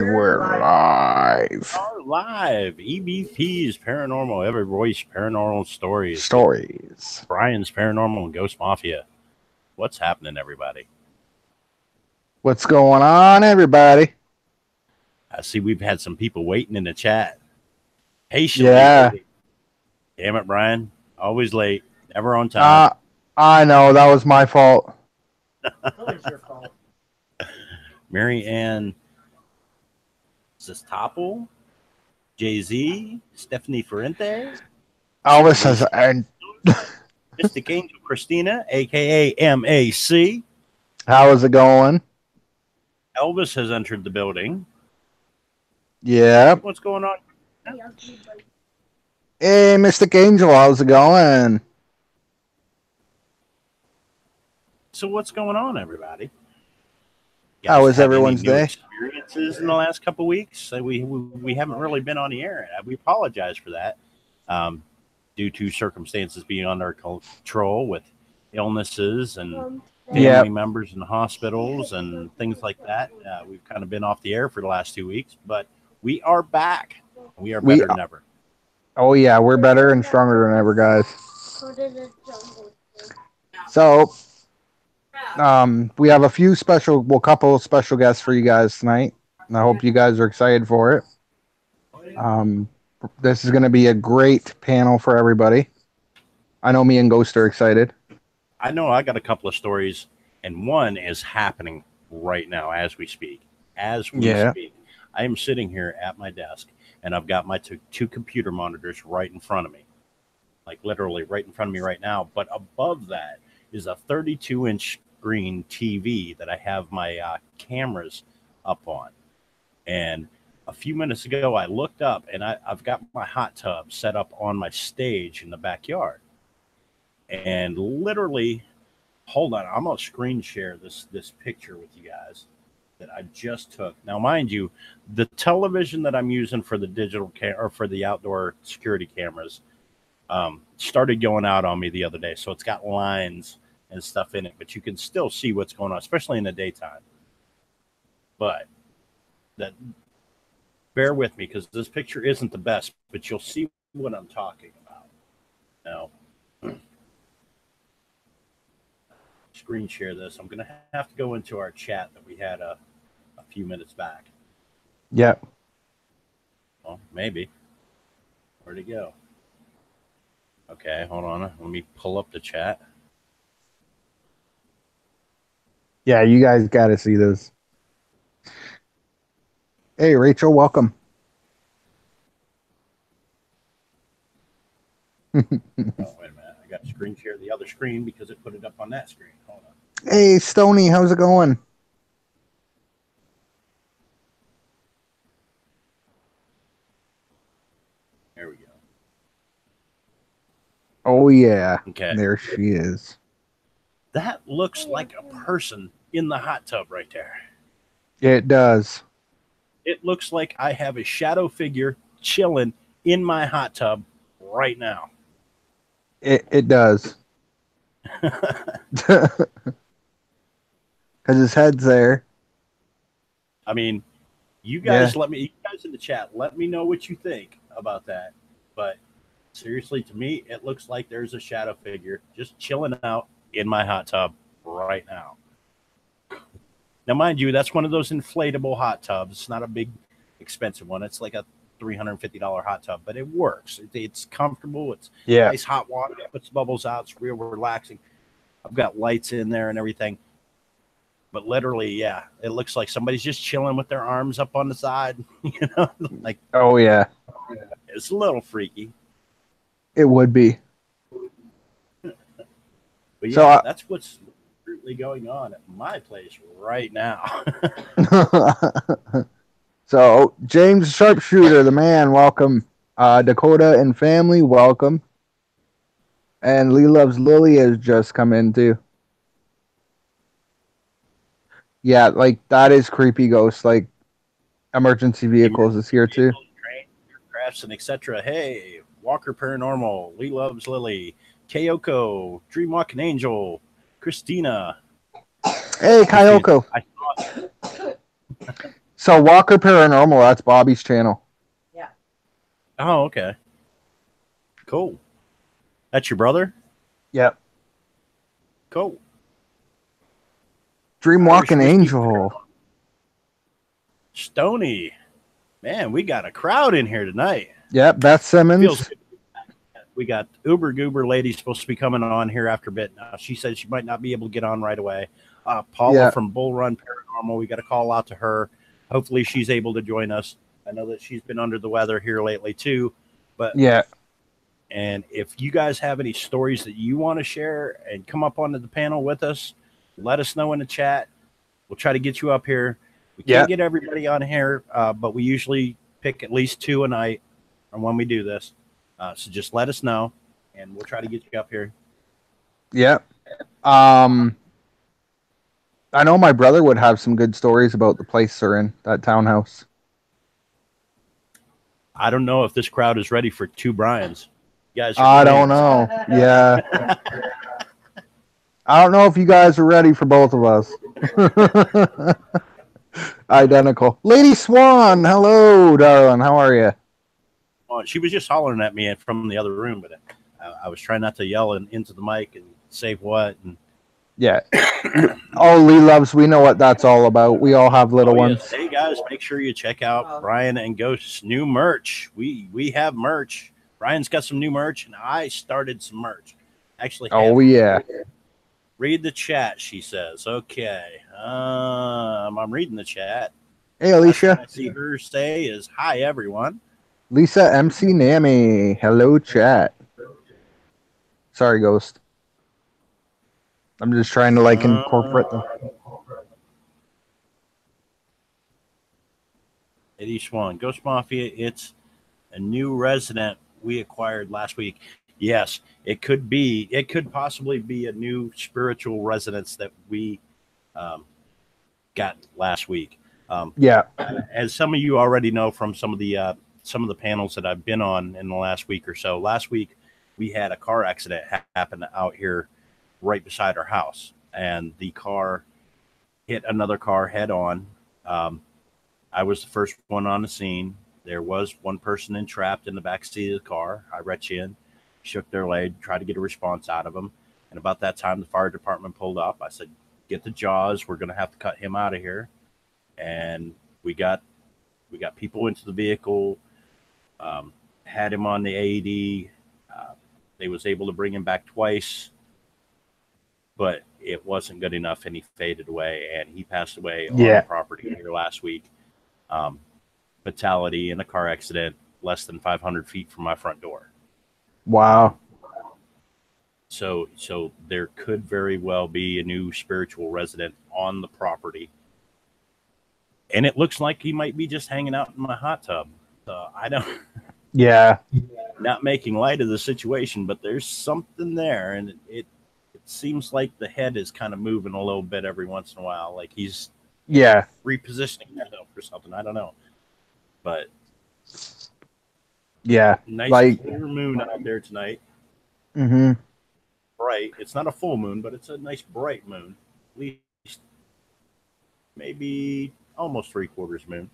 We're live. Are live. EVP's Paranormal, Every Voice Paranormal Stories with Stories. Brian's Paranormal and Ghost Mafia. What's happening, everybody? What's going on, everybody? I see we've had some people waiting in the chat. Patiently Yeah. waiting. Damn it, Brian. Always late. Never on time. I know. That was my fault. Always your fault. Mary Ann Topple, Jay-Z, Stephanie Ferrente, Elvis says, and Mystic Angel Christina, a.k.a. MAC. how is it going? Elvis has entered the building. Yeah. What's going on? Hey, Mystic Angel, how's it going? So what's going on, everybody? How was have everyone's any new day? experiences in the last couple of weeks? We haven't really been on the air. We apologize for that, due to circumstances being under control with illnesses and family members in hospitals and things like that. We've kind of been off the air for the last 2 weeks, but we are back. We are better than ever. Oh yeah, we're better and stronger than ever, guys. So, we have couple special guests for you guys tonight, and I hope you guys are excited for it. This is going to be a great panel for everybody. I know me and Ghost are excited. I know I got a couple of stories, and one is happening right now as we speak. As we speak, I am sitting here at my desk, and I've got my two computer monitors right in front of me, like literally right in front of me right now. But above that is a 32-inch screen TV that I have my cameras up on. And a few minutes ago, I looked up, and I've got my hot tub set up on my stage in the backyard. And literally, hold on, I'm going to screen share this picture with you guys that I just took. Now, mind you, the television that I'm using for the digital or for the outdoor security cameras started going out on me the other day. So it's got lines and stuff in it, but you can still see what's going on, especially in the daytime. But bear with me, because this picture isn't the best, but you'll see what I'm talking about. Now, screen share this. I'm going to have to go into our chat that we had a few minutes back. Yep. Well, maybe. Where'd it go? Okay, hold on. Let me pull up the chat. Yeah, you guys got to see this. Hey, Rachel, welcome. Oh, wait a minute. I got to screen share the other screen because it put it up on that screen. Hold on. Hey, Stoney, how's it going? There we go. Oh, yeah. Okay. There she is. That looks like a person in the hot tub right there. It does. It looks like I have a shadow figure chilling in my hot tub right now. It does. Because his head's there. I mean, you guys you guys in the chat, let me know what you think about that. But seriously, to me, it looks like there's a shadow figure just chilling out in my hot tub right now. Now, mind you, that's one of those inflatable hot tubs. It's not a big, expensive one. It's like a $350 hot tub, but it works. It's comfortable. It's nice hot water. It puts bubbles out. It's real relaxing. I've got lights in there and everything. But literally, yeah, it looks like somebody's just chilling with their arms up on the side. You know, like, oh yeah, it's a little freaky. It would be. But yeah, so, that's what's really going on at my place right now. So, James Sharpshooter, the man, welcome. Dakota and family, welcome. And Lee Loves Lily has just come in too. Yeah, like that is creepy ghost. Like emergency vehicles is here too. Train, aircrafts and etc. Hey, Walker Paranormal, Lee Loves Lily, Kyoko, Dreamwalking Angel, Christina. Hey, Kyoko. So Walker Paranormal, that's Bobby's channel. Yeah. Oh, okay. Cool. That's your brother? Yep. Cool. Dreamwalking Angel. Stony. Man, we got a crowd in here tonight. Yep, Beth Simmons. Feels good. We got Uber Goober lady supposed to be coming on here after a bit. She said she might not be able to get on right away. Paula from Bull Run Paranormal, we got to call out to her. Hopefully she's able to join us. I know that she's been under the weather here lately too. But yeah. And if you guys have any stories that you want to share and come up onto the panel with us, let us know in the chat. We'll try to get you up here. We can't get everybody on here, but we usually pick at least 2 a night when we do this. So just let us know, and we'll try to get you up here. Yeah. I know my brother would have some good stories about the place they're in, that townhouse. I don't know if this crowd is ready for 2 Brians. You guys I don't know. Yeah. I don't know if you guys are ready for both of us. Identical. Lady Swan, hello, darling. How are you? She was just hollering at me from the other room, but I was trying not to yell into the mic and say what. And yeah. Oh, Lee Loves, we know what that's all about. We all have little ones. Yes. Hey, guys, make sure you check out Brian and Ghost's new merch. We have merch. Brian's got some new merch, and I started some merch. Actually, yeah. Read the chat, she says. Okay. I'm reading the chat. Hey, Alicia. I see her say is, hi, everyone. Lisa MC Nami. Hello, chat. Sorry, Ghost. I'm just trying to, incorporate them. Eddie Swan. Ghost Mafia, it's a new resident we acquired last week. Yes, it could be. It could possibly be a new spiritual residence that we got last week. As some of you already know from some of the panels that I've been on in the last week or so. Last week we had a car accident happen out here right beside our house, and the car hit another car head on. I was the first one on the scene. There was one person entrapped in the back seat of the car. I reached in, shook their leg, tried to get a response out of them. And about that time, the fire department pulled up. I said, get the Jaws. We're going to have to cut him out of here. And we got people into the vehicle, had him on the AED. They was able to bring him back twice, but it wasn't good enough, and he faded away, and he passed away on the property here last week. Fatality in a car accident less than 500 feet from my front door. Wow. So there could very well be a new spiritual resident on the property. And it looks like he might be just hanging out in my hot tub. I don't... Yeah. Not making light of the situation, but there's something there, and it seems like the head is kind of moving a little bit every once in a while, like he's repositioning himself or something. I don't know, but nice clear moon out there tonight. Mm-hmm. Bright. It's not a full moon, but it's a nice bright moon. At least maybe almost 3/4 moon.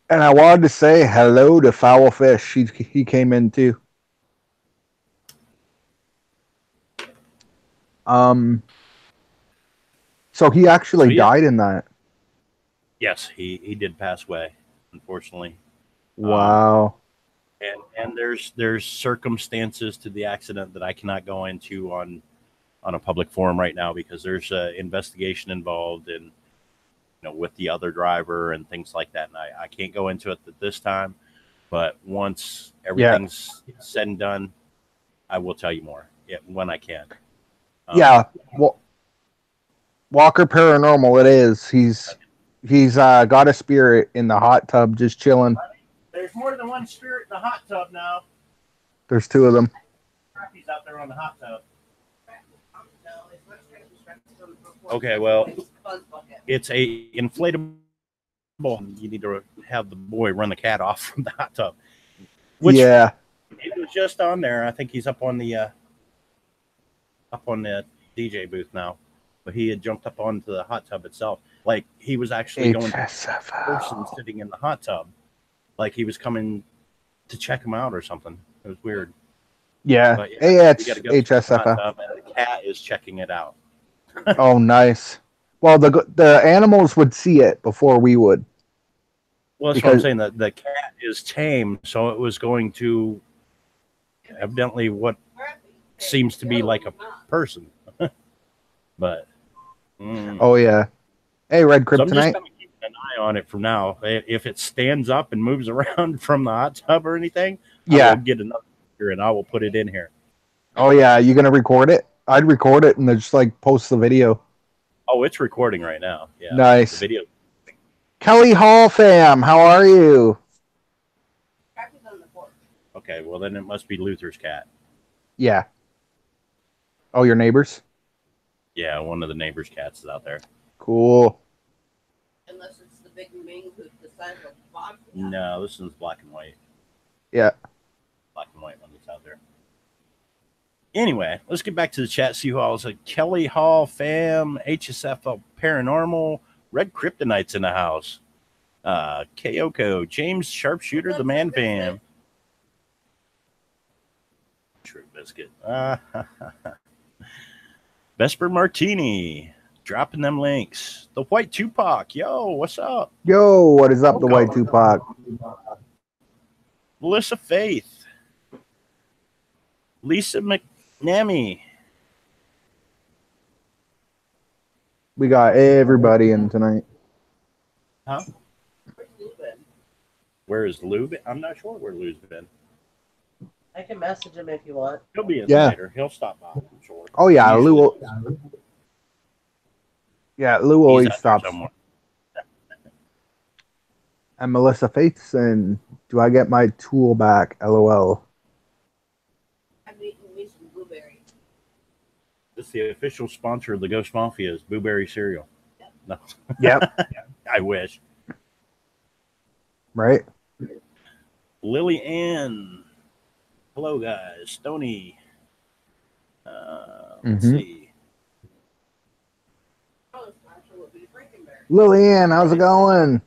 And I wanted to say hello to Foul Fish. He came in too. So he actually died in that. Yes, he did pass away, unfortunately. Wow. And there's circumstances to the accident that I cannot go into on a public forum right now, because there's an investigation involved in, with the other driver and things like that. And I can't go into it at this time, but once everything's said and done, I will tell you more when I can. Well, Walker Paranormal, it is. He's got a spirit in the hot tub just chilling. There's more than one spirit in the hot tub now. There's 2 of them. He's out there on the hot tub. Okay, well, it's a inflatable. You need to have the boy run the cat off from the hot tub. Which, it was just on there. I think he's up on the DJ booth now, but he had jumped up onto the hot tub itself. Like he was actually going to check the person HSFL. sitting in the hot tub, like he was coming to check him out or something. It was weird. Yeah. But yeah, Hey, we got it's to go to the hot HSFL. tub, and the cat is checking it out. Oh, nice. Well, the animals would see it before we would. Well, that's what I'm Because saying. The cat is tame, so it was going to evidently what seems to be like a person. But oh yeah. Hey, Red so I'm just Kryptonite. kind of keeping an eye on it from now. If it stands up and moves around from the hot tub or anything, I will Yeah. get another picture and I will put it in here. Oh yeah. You gonna record it? I'd record it and then just like post the video. Oh, it's recording right now. Yeah, the Nice. video. Kelly Hall fam, how are you? Okay, well then it must be Luther's cat. Yeah. Oh, your neighbors? Yeah, one of the neighbors' cats is out there. Cool. Unless it's the big Ming who's the size of a box. No, this one's black and white. Yeah. Black and white one that's out there. Anyway, let's get back to the chat. See who else. Kelly Hall fam, HSFL Paranormal, Red Kryptonite's in the house. Kyoko, James Sharpshooter, the Man Fam. True Biscuit. Vesper Martini, dropping them links. The White Tupac, yo, what's up? Yo, what is up, the White Tupac? Melissa Faith, Lisa McNamee. We got everybody in tonight. Huh? Where is Lou? I'm not sure where Lou's been. I can message him if you want. He'll be in Yeah. later. He'll stop by, I'm sure. Oh yeah, Lou. Usually Yeah, Lou he's always out there stops. somewhere. And Melissa Faithson, do I get my tool back? LOL. I'm eating me some blueberry. It's the official sponsor of the Ghost Mafia is Blueberry cereal. No, Yep. I wish. Right? Lily Ann. Hello, guys. Stony. Let's see. Oh, it's actually would be Frankenberry. Lillian, how's it going?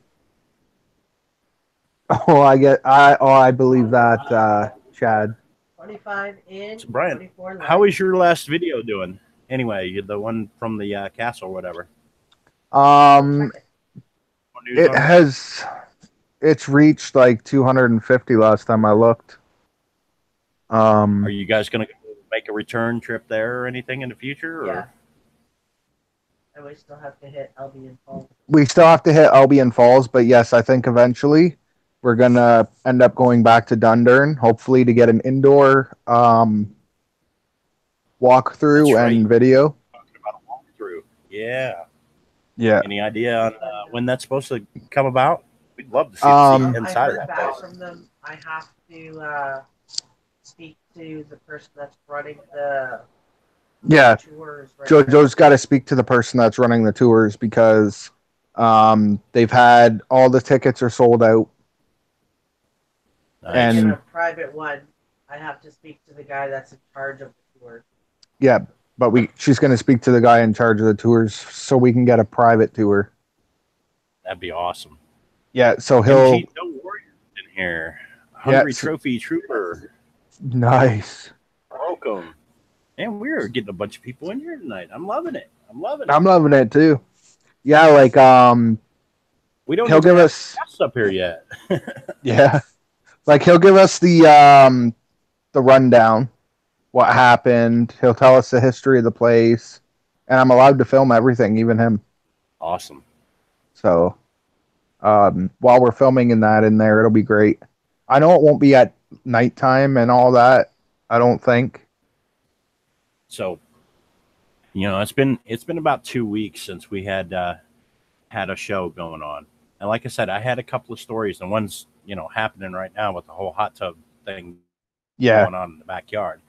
Oh, I believe that, Chad. 25 in, So, Brian, 24 left. how is your last video doing? Anyway, the one from the castle or whatever. It's reached like 250 last time I looked. Are you guys going to make a return trip there or anything in the future? Or? Yeah. And we still have to hit Albion Falls. We still have to hit Albion Falls, but yes, I think eventually we're gonna end up going back to Dundurn, hopefully to get an indoor walkthrough and video. Talking about a walkthrough. Yeah. Yeah. Any idea on when that's supposed to come about? We'd love to see inside of that back place. from them. I have to speak to the person that's running the tours. Right JoJo's got to speak to the person that's running the tours because they've had all the tickets are sold out. Nice. And in a private one, I have to speak to the guy that's in charge of the tour. yeah, but she's going to speak to the guy in charge of the tours so we can get a private tour. That'd be awesome. Yeah, so he'll. MG, no warriors in here. Hungry Trophy Trooper. Nice. Welcome. And we're getting a bunch of people in here tonight. I'm loving it. I'm loving it too. Yeah, like we don't. He'll give us guests up here yet. Yeah, like he'll give us the rundown, what happened. He'll tell us the history of the place, and I'm allowed to film everything, even him. Awesome. So, while we're filming in there, it'll be great. I know it won't be at nighttime and all that. I don't think. So, it's been about 2 weeks since we had a show going on, and like I said, I had a couple of stories, and one's happening right now with the whole hot tub thing going on in the backyard,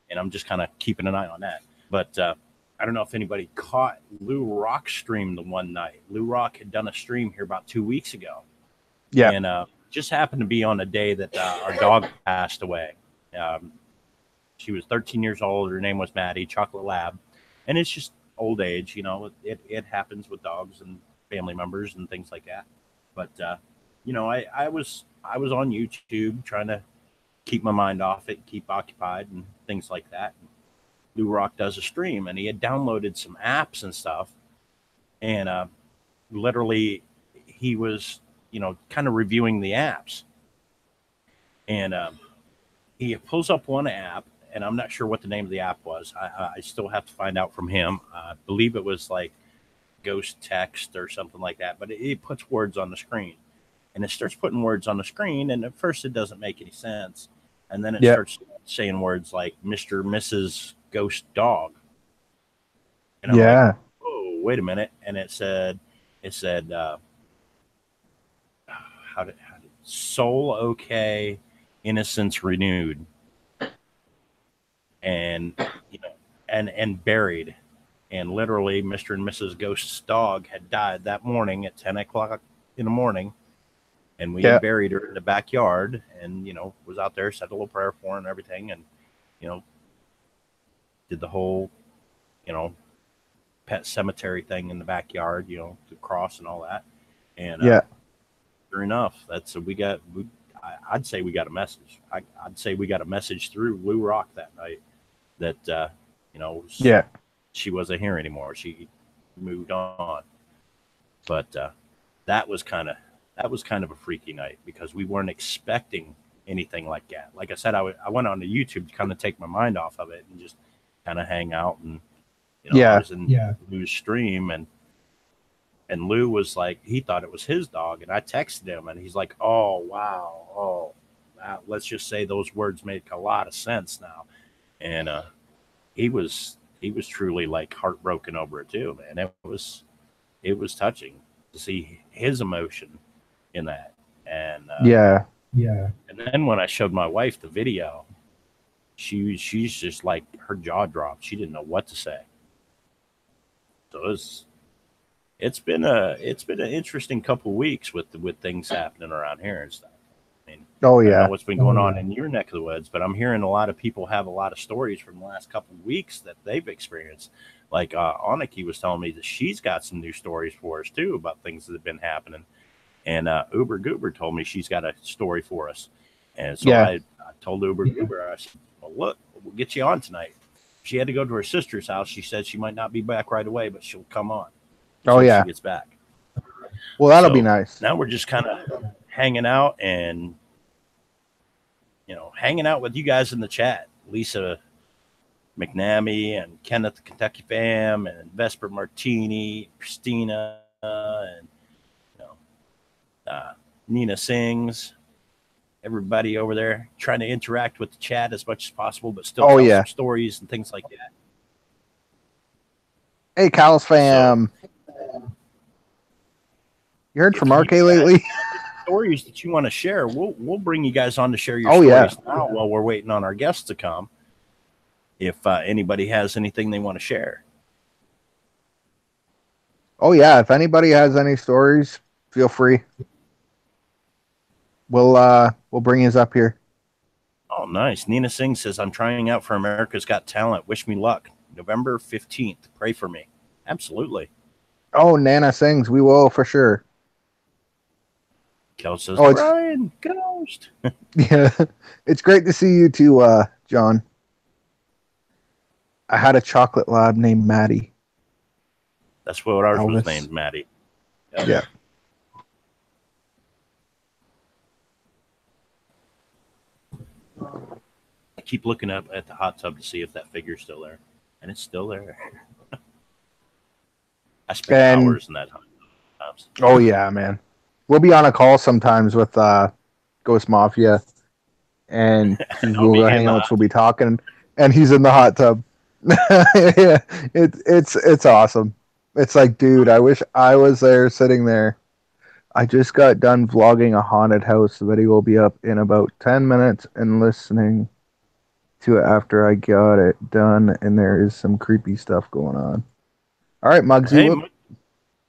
and I'm just kind of keeping an eye on that. But I don't know if anybody caught Lou Rock stream the one night. Lou Rock had done a stream here about 2 weeks ago, and just happened to be on a day that our dog passed away. She was 13 years old. Her name was Maddie, Chocolate Lab. And it's just old age, it happens with dogs. And family members and things like that. But you know, I was on YouTube trying to keep my mind off it, keep occupied, and things like that. Lou Rock does a stream, and he had downloaded some apps and stuff, and literally he was, you know, kind of reviewing the apps, and he pulls up one app, and I'm not sure what the name of the app was. I still have to find out from him. I believe it was like Ghost Text or something like that, but it puts words on the screen, and it starts putting words on the screen, and at first it doesn't make any sense, and then it starts saying words like Mr. Mrs. Ghost Dog, and I'm like, oh, wait a minute, and it said how did soul okay, innocence renewed, and you know, and buried, and literally Mr. and Mrs. Ghost's dog had died that morning at 10 o'clock in the morning, and we buried her in the backyard, and you know, was out there, said a little prayer for her and everything, and you know, did the whole, you know, pet cemetery thing in the backyard, you know, the cross and all that, and sure enough, that's I'd say we got a message. I'd say we got a message through Lou Rock that night that you know, she wasn't here anymore. She moved on. But that was kind of a freaky night because we weren't expecting anything like that. Like I said, I went on to YouTube to kind of take my mind off of it and just kind of hang out, and you know, I was in Lou's stream, and Lou was like, he thought it was his dog, and I texted him, and he's like, oh wow, let's just say those words make a lot of sense now, and he was truly like heartbroken over it too, man. It was touching to see his emotion in that, and and then when I showed my wife the video, she's just like, her jaw dropped. She didn't know what to say. So it's been an interesting couple of weeks with things happening around here and stuff. I mean, I don't know what's been going on in your neck of the woods, but I'm hearing a lot of people have a lot of stories from the last couple of weeks that they've experienced. Like Aniki was telling me that she's got some new stories for us too about things that have been happening. And Goober told me she's got a story for us. And so I told Goober, I said, well, look, we'll get you on tonight. She had to go to her sister's house. She said she might not be back right away, but she'll come on. She gets back. Well, that'll be nice. Now we're just kind of hanging out and, you know, hanging out with you guys in the chat. Lisa McNamee and Kenneth the Kentucky Fam and Vesper Martini, Christina, and you know, Nina Sings. Everybody over there trying to interact with the chat as much as possible, but still tell some stories and things like that. Hey, Cal's Fam. You heard from RK lately? Stories that you want to share, we'll bring you guys on to share your stories now while we're waiting on our guests to come. If anybody has anything they want to share. Oh yeah, if anybody has any stories, feel free. We'll bring his up here. Oh, nice. Nina Singh says, I'm trying out for America's Got Talent. Wish me luck. November 15th. Pray for me. Absolutely. Oh, Nana sings. We will for sure. Kel says, Brian, Ghost. Yeah, it's great to see you too, John. I had a chocolate lab named Maddie. That's what ours was named, Maddie. Yeah. I keep looking up at the hot tub to see if that figure's still there, and it's still there. I spent hours in that hot tub. Oh yeah, man. We'll be on a call sometimes with Ghost Mafia, and Google Hangouts will be talking, and he's in the hot tub. Yeah, it's awesome. It's like, dude, I wish I was there sitting there. I just got done vlogging a haunted house. The video will be up in about 10 minutes and listening to it after I got it done, and there is some creepy stuff going on. All right, Muggsy. Hey,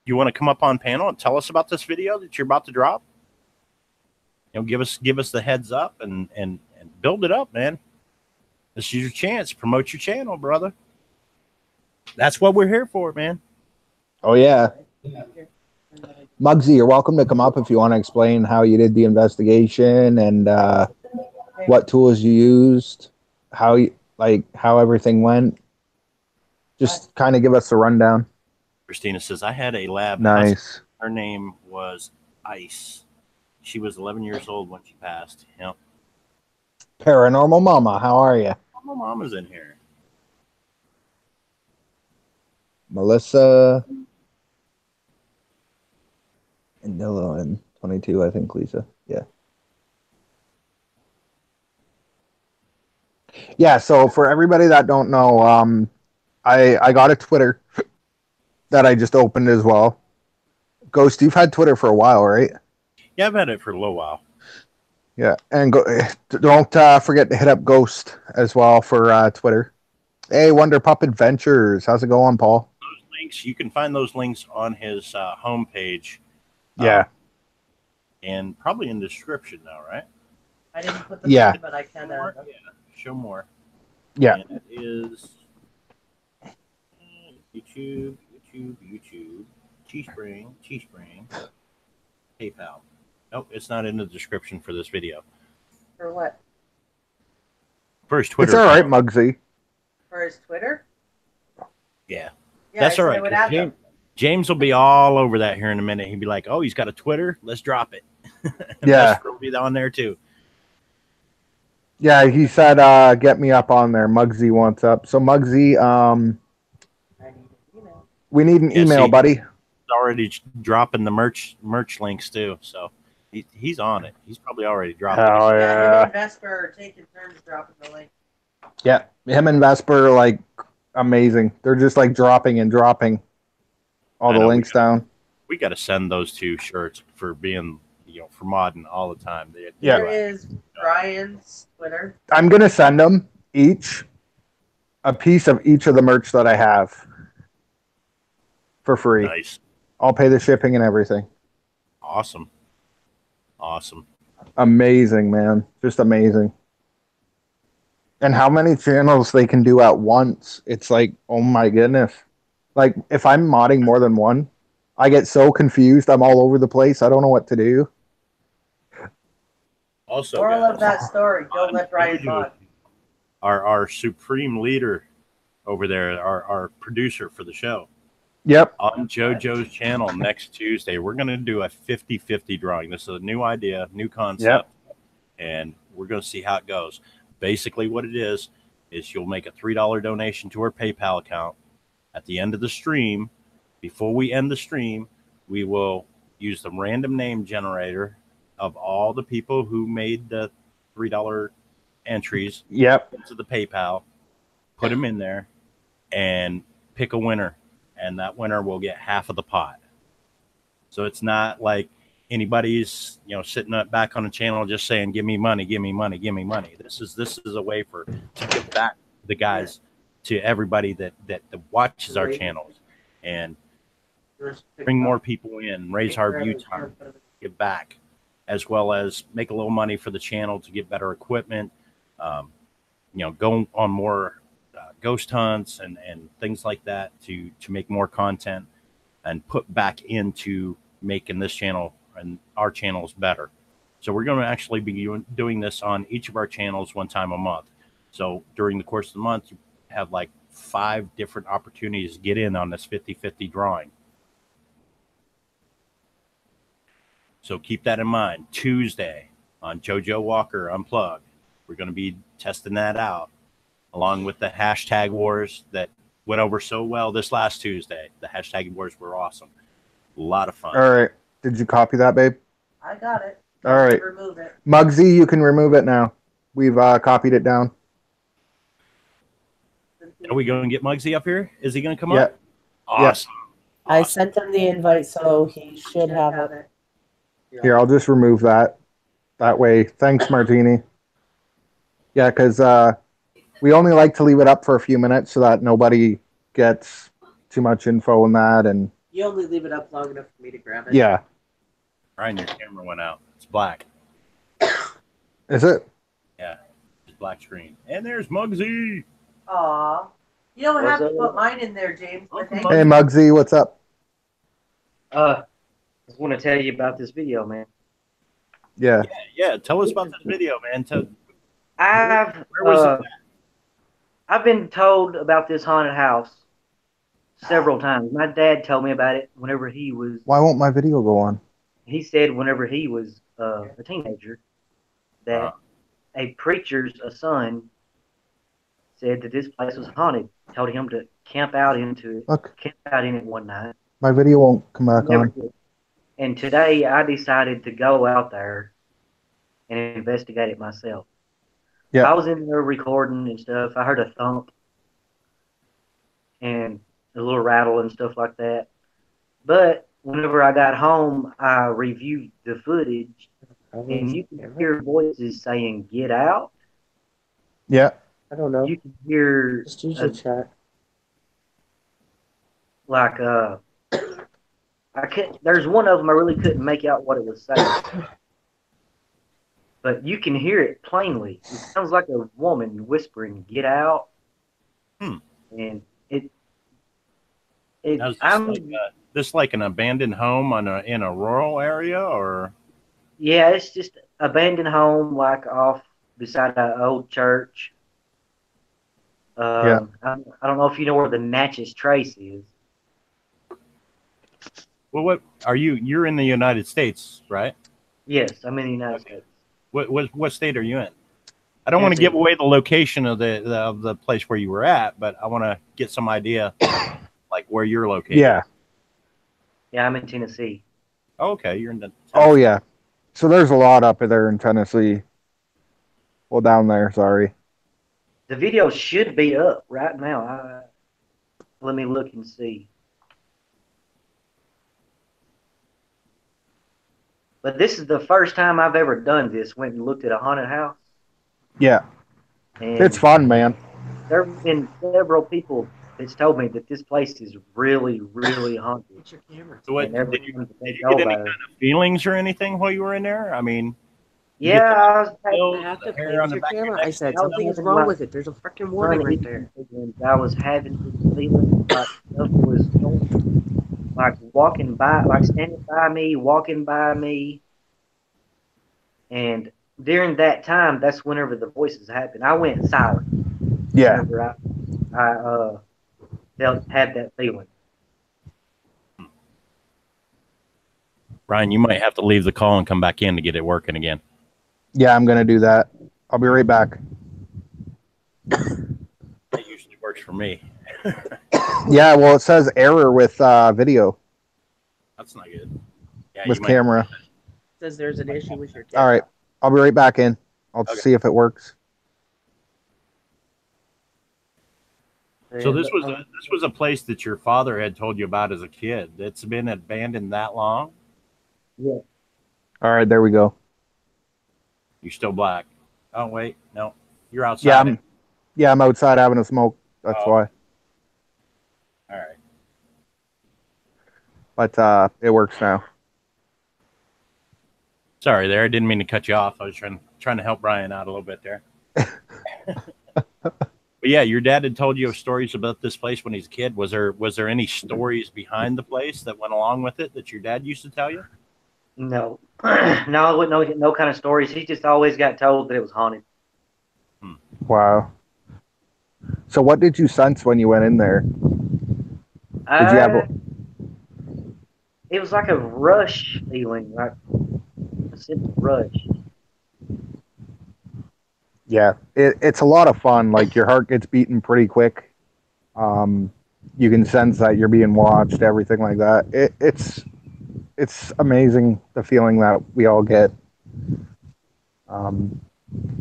you want to come up on panel and tell us about this video that you're about to drop? You know, give us the heads up and build it up, man. This is your chance. Promote your channel, brother. That's what we're here for, man. Oh yeah. Muggsy, you're welcome to come up if you want to explain how you did the investigation and what tools you used, how everything went. Just kind of give us a rundown. Christina says, I had a lab. Nice. Her name was Ice. She was 11 years old when she passed. Yep. Paranormal Mama, how are you? My mama's in here. Melissa and Dylan, 22, I think, Lisa. Yeah. Yeah, so for everybody that don't know, I got a Twitter that I just opened as well. Ghost, you've had Twitter for a while, right? Yeah, I've had it for a little while. Yeah, and don't forget to hit up Ghost as well for Twitter. Hey, Wonder Pup Adventures. How's it going, Paul? Those links, you can find those links on his homepage. Yeah. And probably in the description now, right? I didn't put the link, but I can. Show more. Yeah. And it is YouTube, Teespring, PayPal. Nope, it's not in the description for this video. For what? For his Twitter. It's all right, Muggsy. For his Twitter? Yeah. That's all right. James will be all over that here in a minute. He'll be like, "Oh, he's got a Twitter. Let's drop it." Yeah, will be on there too. Yeah, he said, "Get me up on there." Muggsy wants up. So Muggsy, we need an email, buddy. He's already dropping the merch links too. So he's on it. He's probably already dropping. Oh it. yeah. Him and Vesper are taking turns dropping the link. Yeah, him and Vesper are like amazing. They're just like dropping all the links down. We got to send those two shirts for being, for modding all the time. There is Brian's Twitter. I'm going to send them each a piece of each of the merch that I have for free. Nice. I'll pay the shipping and everything. Awesome. Amazing, man. Just amazing. And how many channels they can do at once. It's like, oh my goodness. Like, if I'm modding more than one, I get so confused. I'm all over the place. I don't know what to do. Also, moral of that story, don't let Brian mod. Our supreme leader over there, our producer for the show. Yep. On JoJo's channel next Tuesday, we're going to do a 50-50 drawing. This is a new idea, new concept, and we're going to see how it goes. Basically, what it is you'll make a $3 donation to her PayPal account. At the end of the stream, before we end the stream, we will use the random name generator of all the people who made the $3 entries into the PayPal, put them in there, and pick a winner. And that winner will get half of the pot. So it's not like anybody's, sitting back on the channel just saying, "Give me money, give me money, give me money." This is a way to give back the guys to everybody that watches our channels and bring more people in, raise our view time, give back, as well as make a little money for the channel to get better equipment, go on more ghost hunts and things like that to make more content and put back into making this channel and our channels better. So we're going to actually be doing this on each of our channels one time a month. So during the course of the month, you have like 5 different opportunities to get in on this 50-50 drawing. So keep that in mind. Tuesday on JoJo Walker Unplugged, we're going to be testing that out, along with the hashtag wars that went over so well this last Tuesday. The hashtag wars were awesome. A lot of fun. All right. Did you copy that, babe? I got it. All right. Remove it. Muggsy, you can remove it now. We've copied it down. Are we going to get Muggsy up here? Is he going to come up? Awesome. I sent him the invite, so he should have it. Here, I'll just remove that. That way. Thanks, Martini. Yeah, because we only like to leave it up for a few minutes so that nobody gets too much info in that. And you only leave it up long enough for me to grab it. Yeah. Ryan, your camera went out. It's black. Is it? Yeah. It's black screen. And there's Muggsy. Aw. You don't have to put mine in there, James. Hey, Muggsy, what's up? just want to tell you about this video, man. Yeah. Yeah. Tell us about this video, man. I've Where was it? I've been told about this haunted house several times. My dad told me about it whenever he was. Why won't my video go on? He said whenever he was a teenager that a preacher's son said that this place was haunted. Told him to camp out in it one night. My video won't come back on. Did. And today I decided to go out there and investigate it myself. Yeah. I was in there recording and stuff. I heard a thump and a little rattle and stuff like that. But whenever I got home, I reviewed the footage, and you can hear voices saying, "Get out." Yeah. I don't know. You can hear Just use your chat. Like I couldn't. There's one of them I really couldn't make out what it was saying, but you can hear it plainly. It sounds like a woman whispering, "Get out," and this like an abandoned home in a rural area, or? Yeah, it's just abandoned home, like off beside an old church. I don't know if you know where the Natchez Trace is. Well, what are you? You're in the United States, right? Yes, I'm in the United States. What state are you in? I don't want to give away the location of the place where you were at, but I want to get some idea, like where you're located. Yeah. Yeah, I'm in Tennessee. Oh, okay, you're in Tennessee. Oh yeah. So there's a lot up there in Tennessee. Well, down there. Sorry. The video should be up right now. Let me look and see. But this is the first time I've ever done this. Went and looked at a haunted house. Yeah. And it's fun, man. There have been several people that's told me that this place is really, really haunted. It's your camera. So did you get any kind of feelings or anything while you were in there? I mean, I have to play with your camera. I said something is wrong with it. There's a freaking warning right there. I was having this feeling like stuff was going, like walking by, like standing by me, walking by me, and during that time, that's whenever the voices happened. I went silent. Yeah. Whenever I had that feeling. Ryan, you might have to leave the call and come back in to get it working again. Yeah, I'm gonna do that. I'll be right back. That usually works for me. Yeah, well, it says error with video. That's not good. Yeah, with camera. It says there's an issue with your camera. All right, I'll be right back in. I'll see if it works. So this was a place that your father had told you about as a kid. It's been abandoned that long? Yeah. All right, there we go. You're still black. Oh wait, no, you're outside. Yeah, I'm outside having a smoke. That's why. All right. But it works now. Sorry, there. I didn't mean to cut you off. I was trying to help Brian out a little bit there. But yeah, your dad had told you stories about this place when he was a kid. Was there any stories behind the place that went along with it that your dad used to tell you? No, no kind of stories. He just always got told that it was haunted. Wow. So what did you sense when you went in there? Did you have it was like a rush feeling, like a sense of rush. Yeah, it's a lot of fun. Like your heart gets beating pretty quick. You can sense that you're being watched, everything like that. It's amazing the feeling that we all get.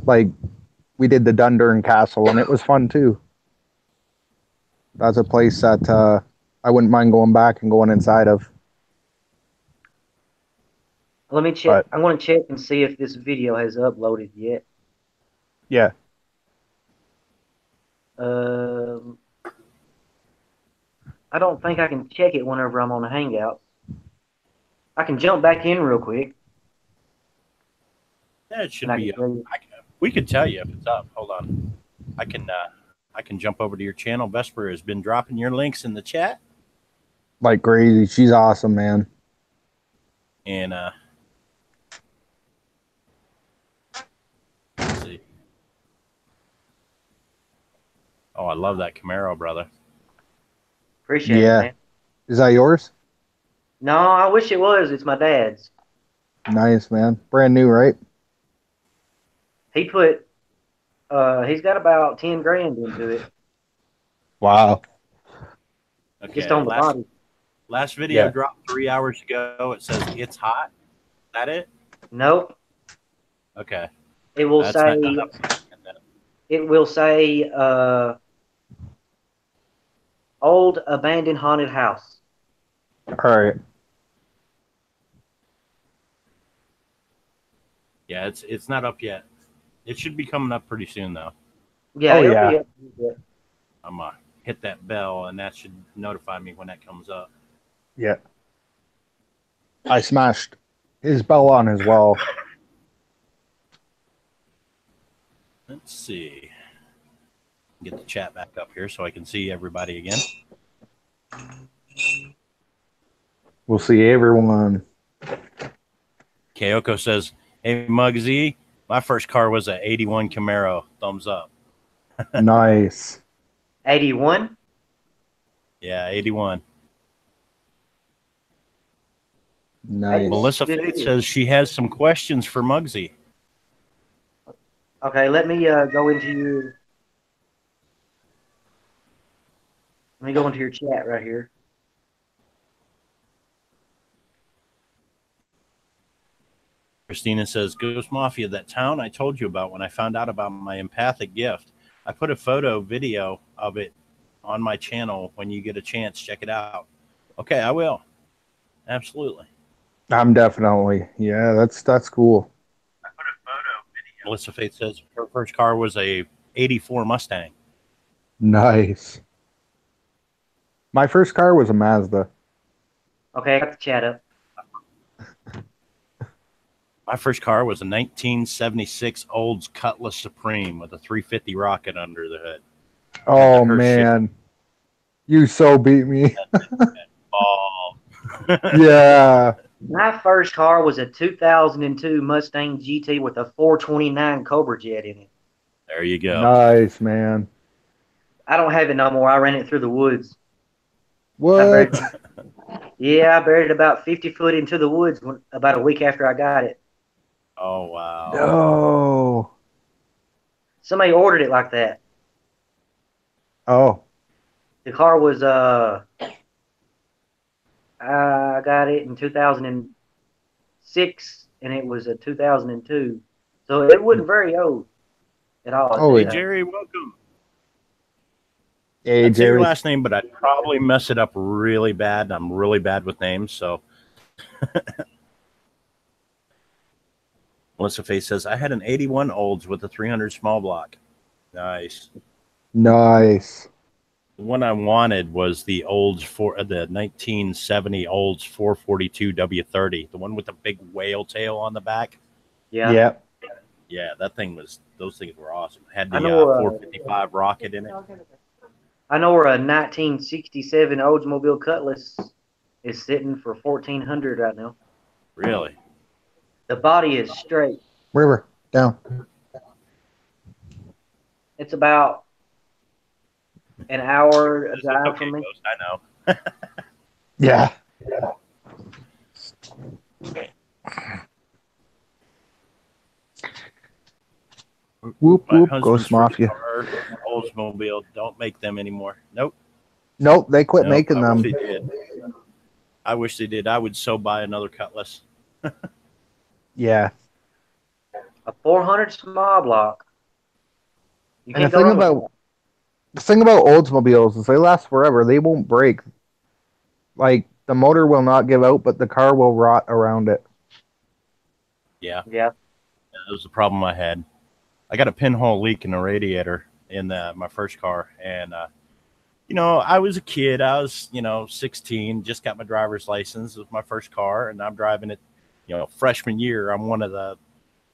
Like we did the Dundurn Castle, and it was fun too. That's a place that I wouldn't mind going back and going inside of. Let me check. I want to check and see if this video has uploaded yet. Yeah. I don't think I can check it whenever I'm on a Hangout. I can jump back in real quick. Yeah, it should be. We could tell you if it's up. Hold on. I can jump over to your channel. Vesper has been dropping your links in the chat. Like crazy. She's awesome, man. And let's see. Oh, I love that Camaro, brother. Appreciate it, man. Is that yours? No, I wish it was. It's my dad's. Nice, man. Brand new, right? He put, he's got about 10 grand into it. Wow. Okay. Just on the body. Last video dropped 3 hours ago. It says it's hot. Is that it? Nope. Okay. It will say. It will say old abandoned haunted house. All right. Yeah, it's not up yet. It should be coming up pretty soon though. Yeah. Oh, yeah. I'm gonna hit that bell and that should notify me when that comes up. Yeah. I smashed his bell on as well. Let's see. Get the chat back up here so I can see everybody again. We'll see everyone. Kyoko says, "Hey Muggsy, my first car was a '81 Camaro. Thumbs up." Nice. 81? Yeah, '81. Nice. Melissa Faith says she has some questions for Muggsy. Okay, let me go into your. Let me go into your chat right here. Christina says, Ghost Mafia, that town I told you about when I found out about my empathic gift. I put a video of it on my channel. When you get a chance, check it out. Okay, I will. Absolutely. I'm definitely. Yeah, that's cool. I put a photo video. Melissa Faith says her first car was a '84 Mustang. Nice. My first car was a Mazda. Okay, I got the chat up. My first car was a 1976 Olds Cutlass Supreme with a 350 rocket under the hood. Oh, man. You so beat me. Ball. Yeah. My first car was a 2002 Mustang GT with a 429 Cobra Jet in it. There you go. Nice, man. I don't have it no more. I ran it through the woods. What? I buried it about 50 foot into the woods about a week after I got it. Oh, wow. No. Somebody ordered it like that. Oh. The car was, I got it in 2006, and it was a 2002. So it wasn't very old at all. Oh, hey, Jerry, welcome. Hey, I'd say Jerry. your last name, but I'd probably mess it up really bad. I'm really bad with names, so. Melissa Faith says, I had an '81 Olds with a 300 small block. Nice. Nice. The one I wanted was the Olds the 1970 Olds 442 W30, the one with the big whale tail on the back. Yeah. Yeah, those things were awesome. Had the 455 rocket in it. I know where a 1967 Oldsmobile Cutlass is sitting for $1,400 right now. Really? The body is straight. River, down. It's about an hour drive from me. I know. Yeah. Whoop, whoop, Ghost Mafia. Oldsmobile, don't make them anymore. Nope. Nope, they quit making them. I wish they did. I would so buy another Cutlass. Yeah. A 400 small block. And the thing about Oldsmobiles is they last forever. They won't break. Like, the motor will not give out, but the car will rot around it. Yeah. Yeah. That was the problem I had. I got a pinhole leak in the radiator in my first car. And, I was a kid. I was, 16, just got my driver's license. It was my first car, and I'm driving it, freshman year. I'm one of the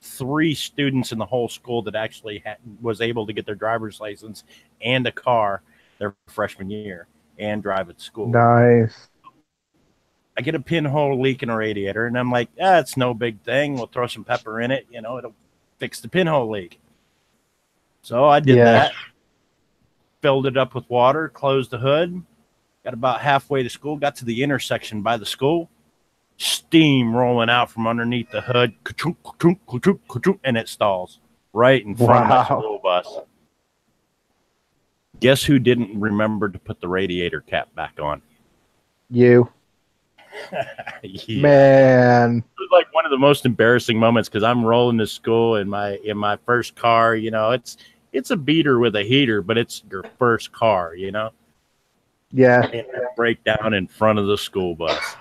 3 students in the whole school that actually was able to get their driver's license and a car their freshman year and drive at school. Nice. I get a pinhole leak in a radiator, and I'm like, it's no big thing. We'll throw some pepper in it. It'll fix the pinhole leak. So I did that. Filled it up with water, closed the hood, got about halfway to school, got to the intersection by the school, steam rolling out from underneath the hood, and it stalls right in front of my school bus. Guess who didn't remember to put the radiator cap back on? You. Yeah. Man. It was like one of the most embarrassing moments because I'm rolling to school in my first car. It's a beater with a heater, but it's your first car, Yeah. And I break down in front of the school bus.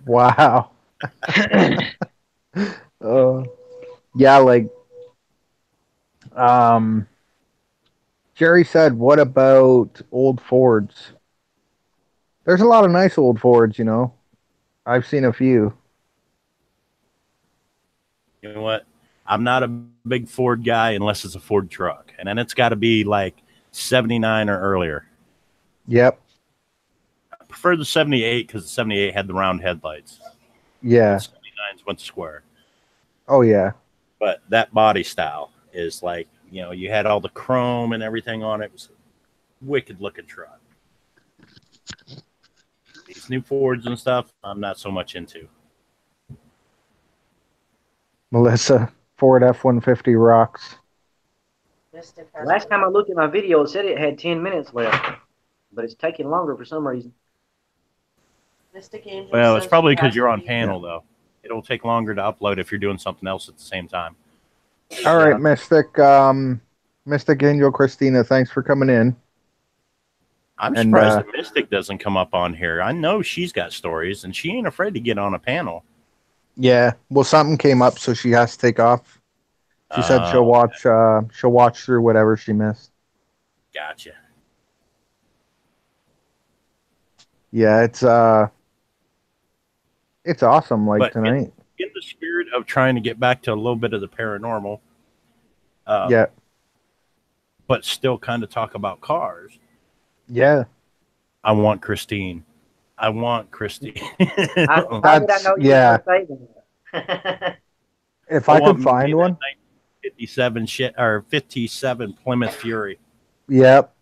Wow. Yeah, like Jerry said, what about old Fords? There's a lot of nice old Fords, I've seen a few. You know what? I'm not a big Ford guy unless it's a Ford truck. And then it's got to be like 79 or earlier. Yep. I prefer the 78 because the 78 had the round headlights. Yeah. The 79s went square. Oh, yeah. But that body style is like, you had all the chrome and everything on it. It was a wicked looking truck. These new Fords and stuff, I'm not so much into. Melissa, Ford F-150 rocks. Last time I looked at my video, it said it had 10 minutes left, but it's taking longer for some reason. Well, it's probably because you're on panel, though. It'll take longer to upload if you're doing something else at the same time. All right, Mystic Angel Christina, thanks for coming in. I'm surprised that Mystic doesn't come up on here. I know she's got stories, and she ain't afraid to get on a panel. Yeah, well, something came up, so she has to take off. She said she'll watch through whatever she missed. Gotcha. Yeah, it's awesome. Like tonight. In the spirit of trying to get back to a little bit of the paranormal, yeah, but still kind of talk about cars. Yeah, I want Christine. How did I know you were going to say that? If I could find one, 57 Plymouth Fury. Yep,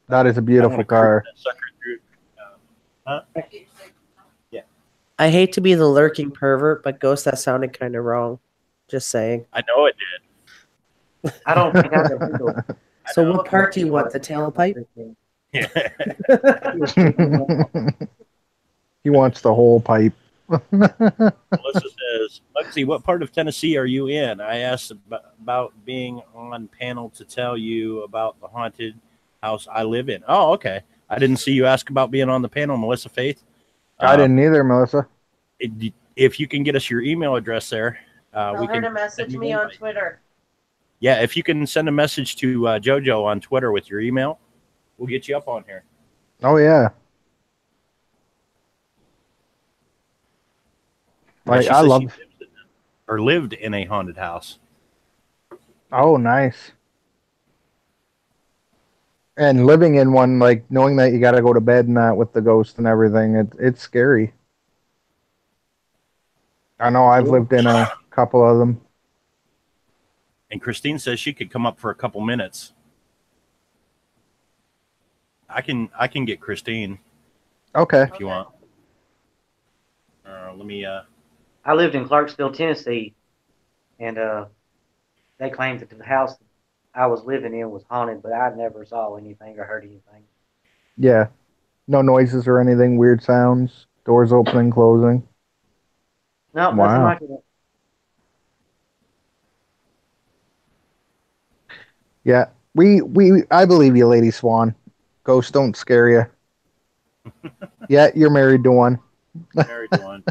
that is a beautiful car. Yeah. I hate to be the lurking pervert, but Ghost, that sounded kind of wrong. Just saying. I know it did. I don't think I can handle it. So what part do you want? The tailpipe? Yeah. He wants the whole pipe. Melissa says, Muggsy, what part of Tennessee are you in? I asked about being on panel to tell you about the haunted house I live in. Oh, okay. I didn't see you ask about being on the panel, Melissa Faith. I didn't either, Melissa. If you can get us your email address there, Tell her to message me on Twitter. Yeah, if you can send a message to JoJo on Twitter with your email, we'll get you up on here. Oh, yeah. Like, I love... lived in a haunted house. Oh, nice. And living in one, like, knowing that you got to go to bed and that with the ghost and everything, it's scary. I know I've lived in a couple of them. And Christine says she could come up for a couple minutes. I can get Christine. Okay. If you want. Let me. I lived in Clarksville, Tennessee, and they claimed that the house I was living in was haunted, but I never saw anything or heard anything. Yeah. No noises or anything, weird sounds, doors opening, closing. No, nothing like that. Yeah. I believe you, Lady Swan. Ghosts don't scare you. Yeah, you're married to one. Married to one.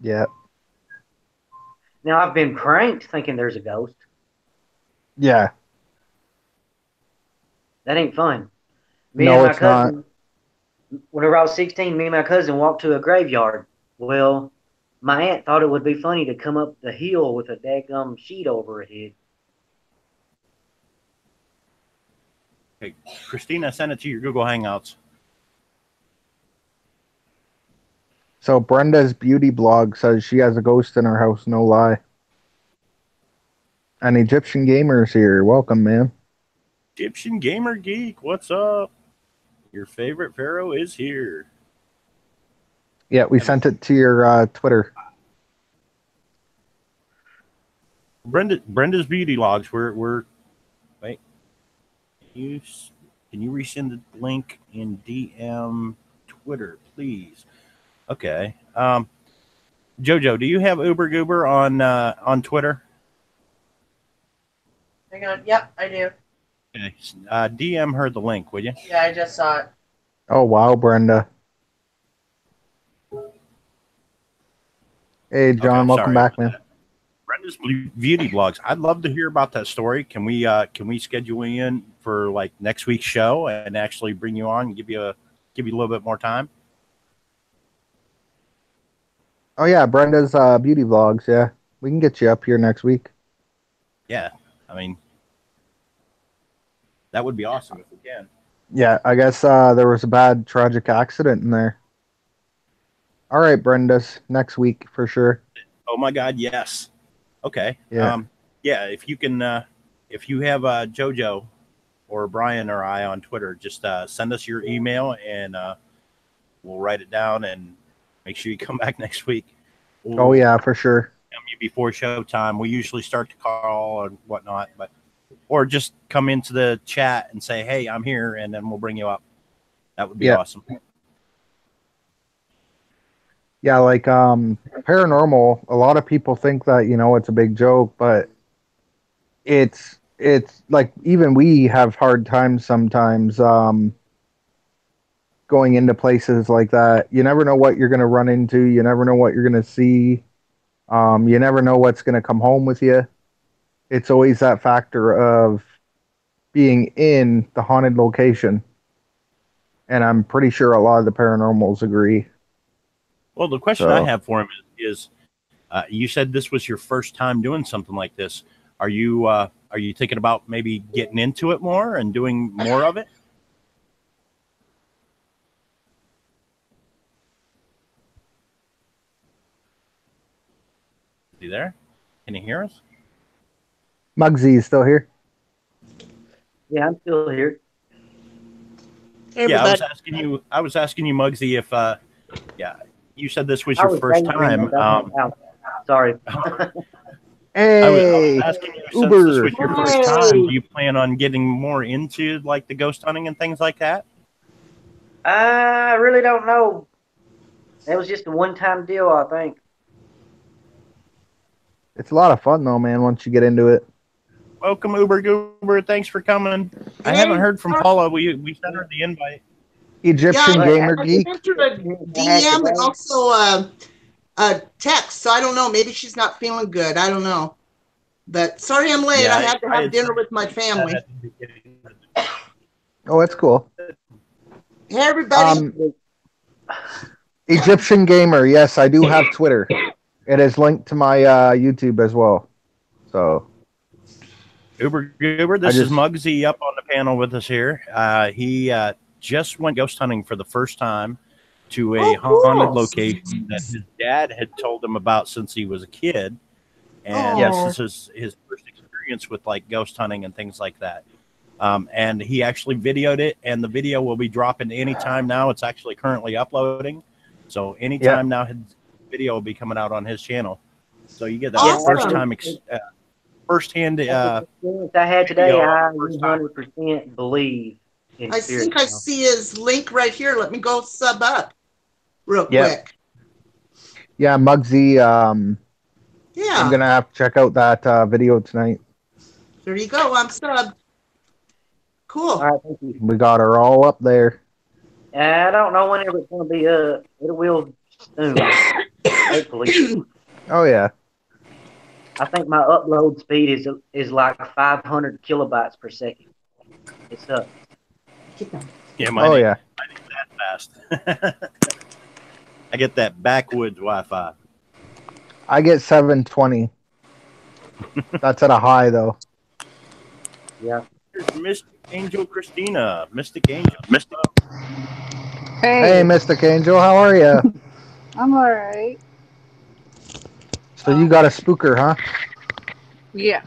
Yeah. Now, I've been pranked thinking there's a ghost. Yeah. That ain't fun. It's not. Whenever I was 16, me and my cousin walked to a graveyard. Well, my aunt thought it would be funny to come up the hill with a daggum sheet over her head. Okay, Christina, send it to your Google Hangouts. So Brenda's beauty blog says she has a ghost in her house, no lie. An Egyptian gamer's here. Welcome, man. Egyptian Gamer Geek, what's up? Your favorite pharaoh is here. Yeah, we sent it to your Twitter. Brenda's beauty logs. We're wait. Can you resend the link in DM Twitter, please? Okay. Jojo, do you have Uber Goober on Twitter? Hang on. Yep, I do. Okay. DM her the link, will you? Yeah, I just saw it. Oh, wow, Brenda. Hey, John, welcome back, man. Brenda's beauty blogs. I'd love to hear about that story. Can we schedule you in for like next week's show and actually bring you on and give you a little bit more time? Oh yeah, Brenda's beauty vlogs. Yeah, we can get you up here next week. Yeah, I mean that would be awesome if we can. Yeah, I guess there was a bad tragic accident in there. All right, Brenda's next week for sure. Oh my God, yes. Okay. Yeah. Yeah. If you can, if you have JoJo or Brian or I on Twitter, just send us your email and we'll write it down and make sure you come back next week. Oh yeah, for sure. Before showtime, we usually start the call and whatnot, or just come into the chat and say, "Hey, I'm here," and then we'll bring you up. That would be awesome. Yeah, like paranormal, a lot of people think that, it's a big joke, but it's like even we have hard times sometimes going into places like that. You never know what you're going to run into. You never know what you're going to see. You never know what's going to come home with you. It's always that factor of being in the haunted location. And I'm pretty sure a lot of the paranormals agree. Well, the question I have for him is you said this was your first time doing something like this. Are you thinking about maybe getting into it more and doing more of it? Is he there? Can you hear us? Muggsy, still here? Yeah, I'm still here. Hey, yeah, I was asking you, Muggsy, if you said this was your first time. Sorry. Hey, I was asking you, since Uber. this was your first time, do you plan on getting more into like the ghost hunting and things like that? I really don't know. That was just a one-time deal, I think. It's a lot of fun though, man, once you get into it. Welcome, Uber Goober. Thanks for coming. I haven't heard from Paula. We sent her the invite. Egyptian Gamer Geek. I sent her a DM and also a text, so I don't know. Maybe she's not feeling good. I don't know. But sorry I'm late. I had to have dinner with my family. Oh, that's cool. Hey, everybody. Egyptian Gamer. Yes, I do have Twitter. It is linked to my YouTube as well. So, Uber Goober, this is Muggsy up on the panel with us here. He just went ghost hunting for the first time to a haunted location that his dad had told him about since he was a kid. And this is his first experience with like ghost hunting and things like that. And he actually videoed it, and the video will be dropping anytime now. It's actually currently uploading. So anytime now, his video will be coming out on his channel. So you get that first-hand experience I had today. I 100% believe in I spirits. think I see his link right here. Let me go sub up real quick. Yeah, Muggsy. I'm gonna have to check out that video tonight. There you go. I'm subbed. Cool. All right, thank you. We got her all up there. I don't know whenever it's going to be up. It will soon, hopefully. Oh yeah. I think my upload speed is like 500 kilobytes per second. It's up. Yeah, mine ain't that fast. I get that backwoods Wi-Fi. I get 720. That's at a high though. Yeah. Here's Mystic Angel Christina. Mystic Angel. Hey, Mystic Angel, how are you? I'm alright. So you got a spooker, huh? Yeah.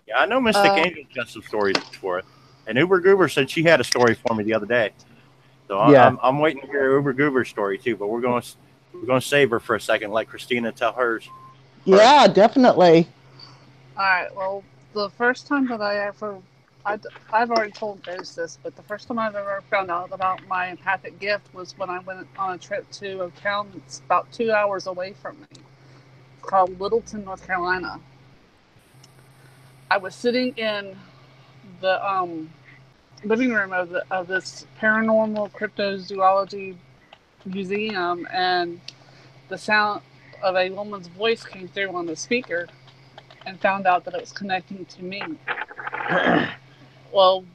Yeah, I know Mystic Angel's got some stories for it. And Uber Goober said she had a story for me the other day. So I'm waiting to hear Uber Goober's story too. But we're going to save her for a second, let Christina tell hers. Yeah, definitely. All right. Well, the first time that I've already told Ghost this, but the first time I've ever found out about my empathic gift was when I went on a trip to a town that's about 2 hours away from me. It's called Littleton, North Carolina. I was sitting in the living room of this paranormal cryptozoology museum, and the sound of a woman's voice came through on the speaker, and found out that it was connecting to me. Well,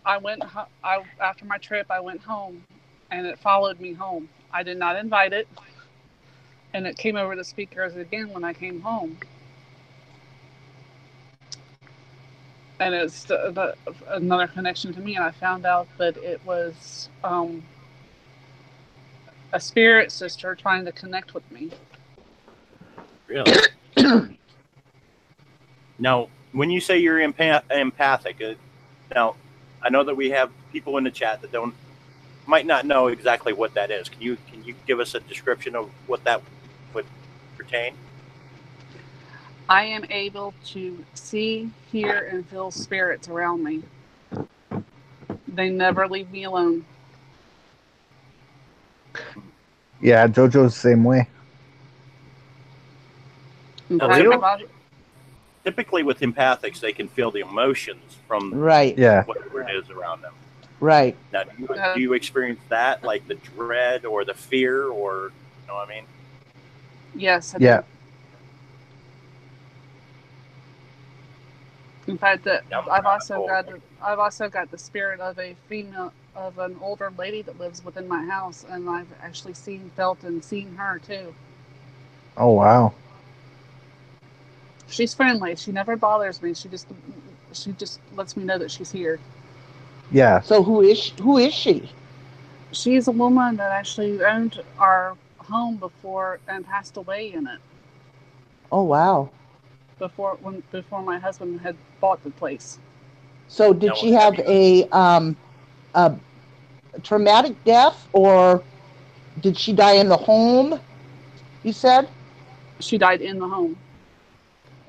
after my trip, I went home, and it followed me home. I did not invite it, and it came over the speakers again when I came home. And it's another connection to me, and I found out that it was a spirit sister trying to connect with me. Really? Now, when you say you're empathic, now I know that we have people in the chat that might not know exactly what that is. Can you give us a description of what that would pertain? I am able to see, hear, and feel spirits around me. They never leave me alone. Yeah, JoJo's the same way. Typically with empathics, they can feel the emotions from whatever it is around them. Right. Now, do you experience that, like the dread or the fear, or you know what I mean? Yes, I do. In fact, I've also got the spirit of an older lady that lives within my house, and I've actually felt and seen her too. Oh wow. She's friendly. She never bothers me. She just lets me know that she's here. Yeah. So who is she? She's a woman that actually owned our home before and passed away in it. Oh wow. Before my husband had bought the place. So did she have a traumatic death, or did she die in the home? You said she died in the home.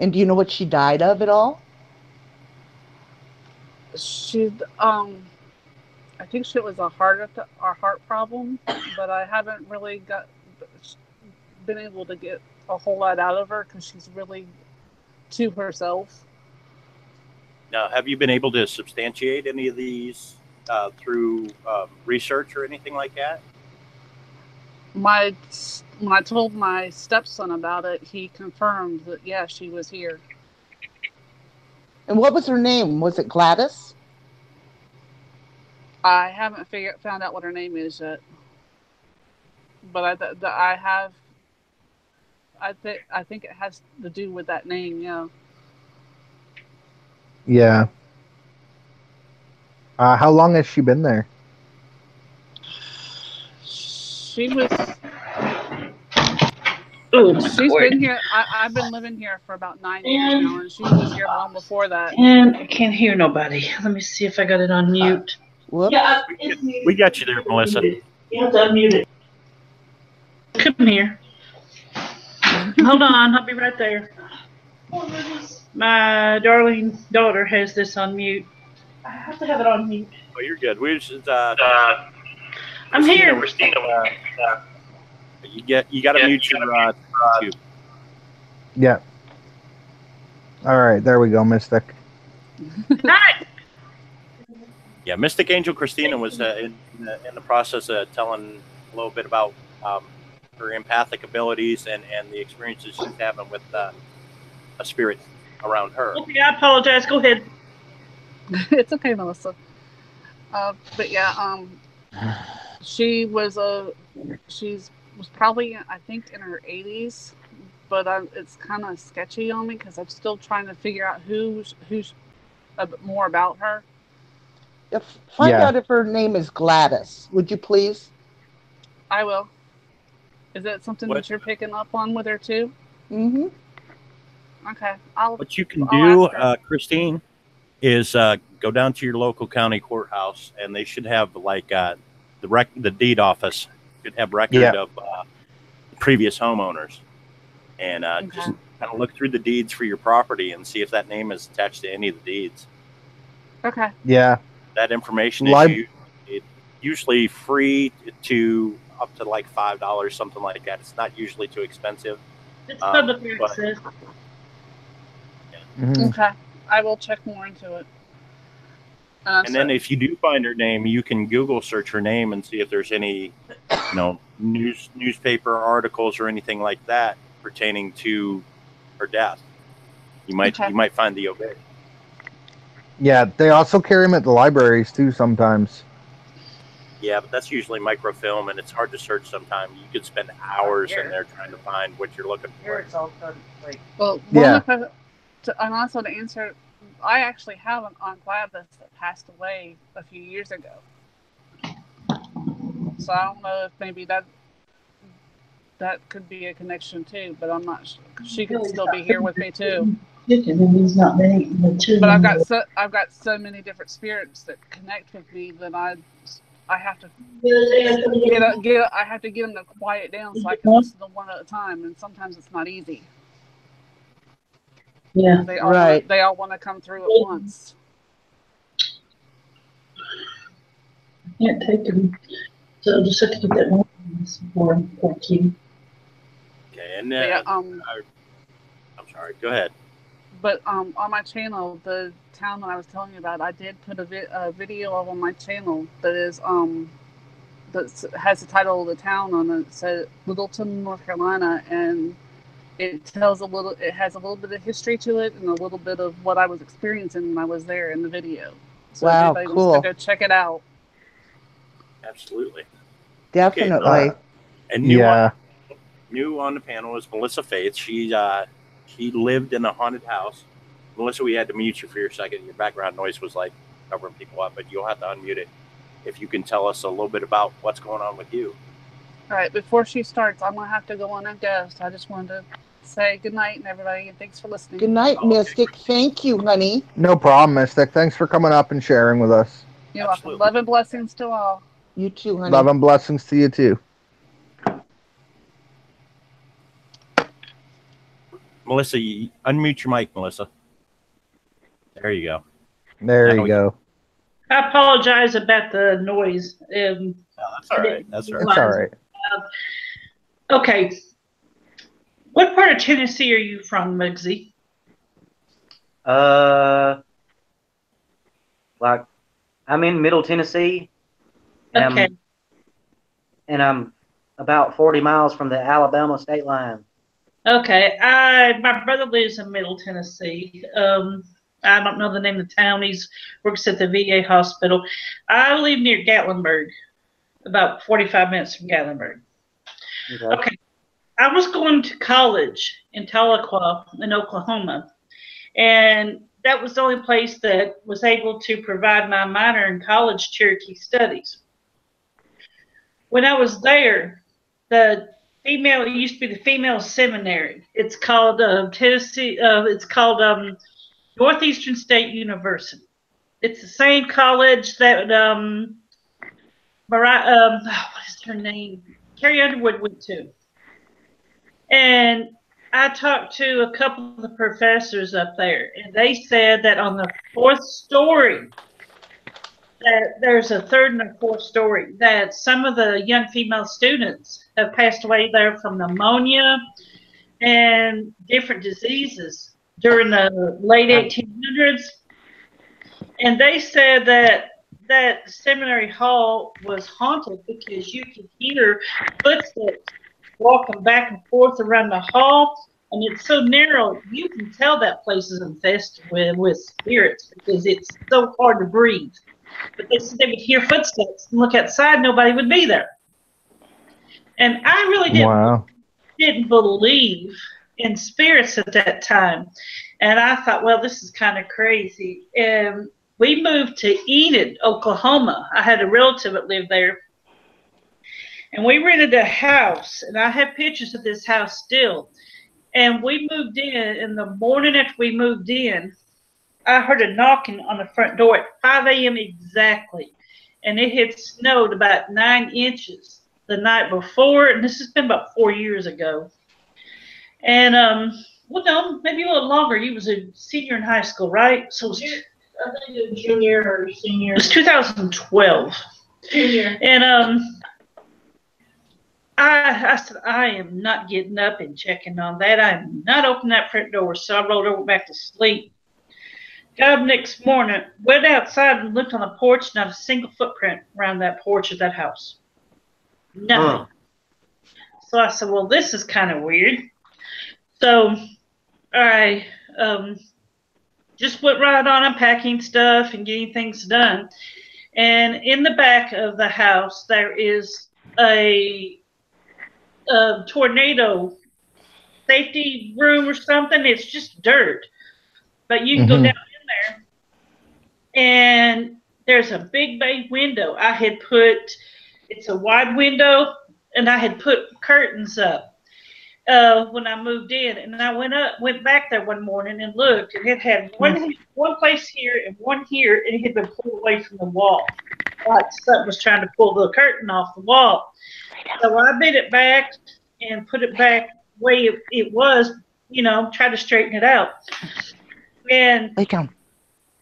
And do you know what she died of at all? She I think she was a heart problem, but I haven't really been able to get a whole lot out of her because she's really to herself. Now, have you been able to substantiate any of these through research or anything like that? When I told my stepson about it, he confirmed that yeah, she was here. And what was her name? Was it Gladys? I haven't found out what her name is yet, but I think it has to do with that name. Yeah. Yeah. How long has she been there? She's been here. I've been living here for about 9 years now, and she was here long before that. And I can't hear nobody. Let me see if I got it on mute. Yeah, we got you there, Melissa. You have to unmute it. Come here. Hold on, I'll be right there. My darling daughter has this on mute. I have to have it on mute. Oh, you're good. We just I'm here. Christina, you got to mute your YouTube. Yeah. All right, there we go, Mystic. Hi. Yeah, Mystic Angel Christina was in the process of telling a little bit about her empathic abilities and the experiences she's having with a spirit around her. Okay, I apologize. Go ahead. It's okay, Melissa. But yeah, she was probably, I think, in her 80s, but it's kind of sketchy on me because I'm still trying to figure out who's more about her. Find out if her name is Gladys, would you please? I will. Is that something that you're picking up on with her too? Mm-hmm. Okay. What you can do, Christine, is go down to your local county courthouse, and they should have like the deed office should have record of previous homeowners, and just kind of look through the deeds for your property and see if that name is attached to any of the deeds. Okay. Yeah. That information is usually free to up to like $5, something like that. It's not usually too expensive. It's public access. Okay. I will check more into it. And then if you do find her name, you can Google search her name and see if there's any, newspaper articles or anything like that pertaining to her death. You might find the obit. Yeah, they also carry them at the libraries too sometimes. Yeah, but that's usually microfilm, and it's hard to search sometimes. You could spend hours in there trying to find what you're looking for. Here it's all done. Like, well, and also to answer, I actually have an Aunt Gladys that passed away a few years ago. So I don't know if maybe that could be a connection too, but I'm not sure. She could still be here with me too. But I've got so many different spirits that connect with me that I have to I have to get them to quiet down so I can listen to one at a time, and sometimes it's not easy. Yeah, they all want to come through at once. I can't take them, so just have to get that one for you. Okay, and I'm sorry. Go ahead. But on my channel, the town that I was telling you about, I did put a video of on my channel that is that has the title of the town on it. It says Littleton, North Carolina, and it has a little bit of history to it and a little bit of what I was experiencing when I was there in the video. So if anybody wants to go check it out. Absolutely. Definitely. Okay, and new on the panel is Melissa Faith. She lived in a haunted house. Melissa, we had to mute you for a second. Your background noise was like covering people up, but you'll have to unmute it if you can tell us a little bit about what's going on with you. All right, before she starts, I'm going to have to go on a ghost. I just wanted to say good night, and everybody, and thanks for listening. Good night, Mystic. Thank you, honey. No problem, Mystic. Thanks for coming up and sharing with us. You're welcome. Love and blessings to all. You too, honey. Love and blessings to you, too. Melissa, unmute your mic, Melissa. There you go. There you go. I apologize about the noise. No, that's all right. That's all right. That's all right. Okay. What part of Tennessee are you from, Muggsy? Like, I'm in Middle Tennessee. Okay. And I'm about 40 miles from the Alabama state line. Okay. My brother lives in Middle Tennessee. I don't know the name of the town. He works at the VA hospital. I live near Gatlinburg, about 45 minutes from Gatlinburg. Okay. I was going to college in Tahlequah in Oklahoma, and that was the only place that was able to provide my minor in college Cherokee studies. When I was there, it used to be the female seminary. It's called Northeastern State University. It's the same college that what is her name? Carrie Underwood went to. And I talked to a couple of the professors up there, and they said that on the fourth story, that there's a third and a fourth story, that some of the young female students have passed away there from pneumonia and different diseases during the late 1800s. And they said that seminary hall was haunted because you could hear footsteps walking back and forth around the hall, and it's so narrow you can tell that place is infested with spirits because it's so hard to breathe. But they said they would hear footsteps and look outside, nobody would be there. And I really didn't believe in spirits at that time. And I thought, well, this is kind of crazy. And we moved to Enid, Oklahoma. I had a relative that lived there. And we rented a house, and I have pictures of this house still. And we moved in the morning after we moved in, I heard a knocking on the front door at 5 a.m. exactly. And it had snowed about 9 inches the night before, and this has been about 4 years ago. And, well, no, maybe a little longer. You was a senior in high school, right? So it was, I think it was junior or senior. It was 2012. Junior. And I said, I am not getting up and checking on that. I am not opening that front door. So I rolled over back to sleep. Got up next morning, went outside and looked on the porch, not a single footprint around that porch of that house. Nothing. So I said, well, this is kind of weird. So I just went right on unpacking stuff and getting things done. And in the back of the house, there is a tornado safety room or something. It's just dirt. But you can go down in there. And there's a big bay window. I had put, it's a wide window, and I had put curtains up when I moved in. And I went back there one morning and looked, and it had one place here and one here, and it had been pulled away from the wall. Like something was trying to pull the curtain off the wall. So I bit it back and put it back the way it was, you know, try to straighten it out. And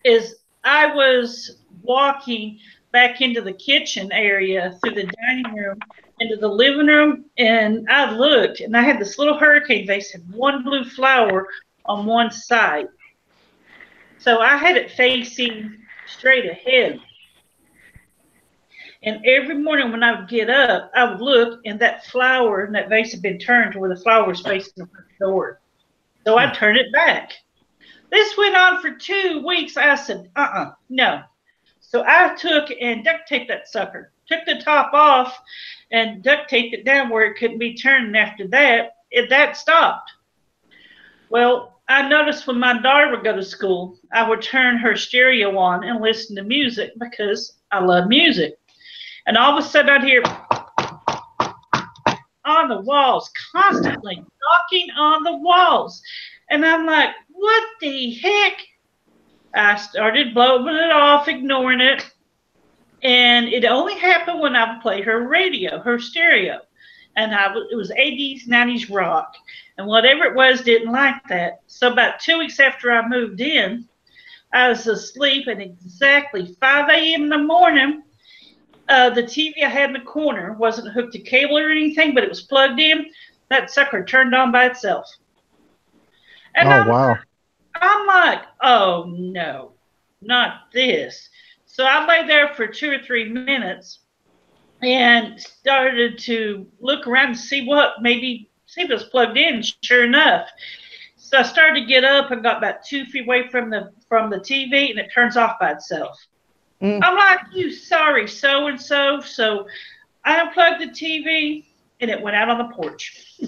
as I was walking back into the kitchen area through the dining room into the living room, and I looked, and I had this little hurricane vase and one blue flower on one side. So I had it facing straight ahead. And every morning when I would get up, I would look, and that flower and that vase had been turned to where the flower was facing the front door. So I turned it back. This went on for 2 weeks. I said, no. So I took and duct taped that sucker. Took the top off and duct taped it down where it couldn't be turned. And after that, that stopped. Well, I noticed when my daughter would go to school, I would turn her stereo on and listen to music because I love music. And all of a sudden I'd hear on the walls, constantly knocking on the walls. And I'm like, what the heck? I started blowing it off, ignoring it. And it only happened when I would play her radio, her stereo. And it was 80s, 90s rock. And whatever it was, didn't like that. So about 2 weeks after I moved in, I was asleep at exactly 5 a.m. in the morning. The TV I had in the corner wasn't hooked to cable or anything, but it was plugged in. That sucker turned on by itself. And I'm like, oh, no, not this. So I lay there for 2 or 3 minutes and started to look around and see if it was plugged in. Sure enough. So I started to get up and got about 2 feet away from the TV, and it turns off by itself. I'm like, you sorry so-and-so. So I unplugged the TV, and it went out on the porch.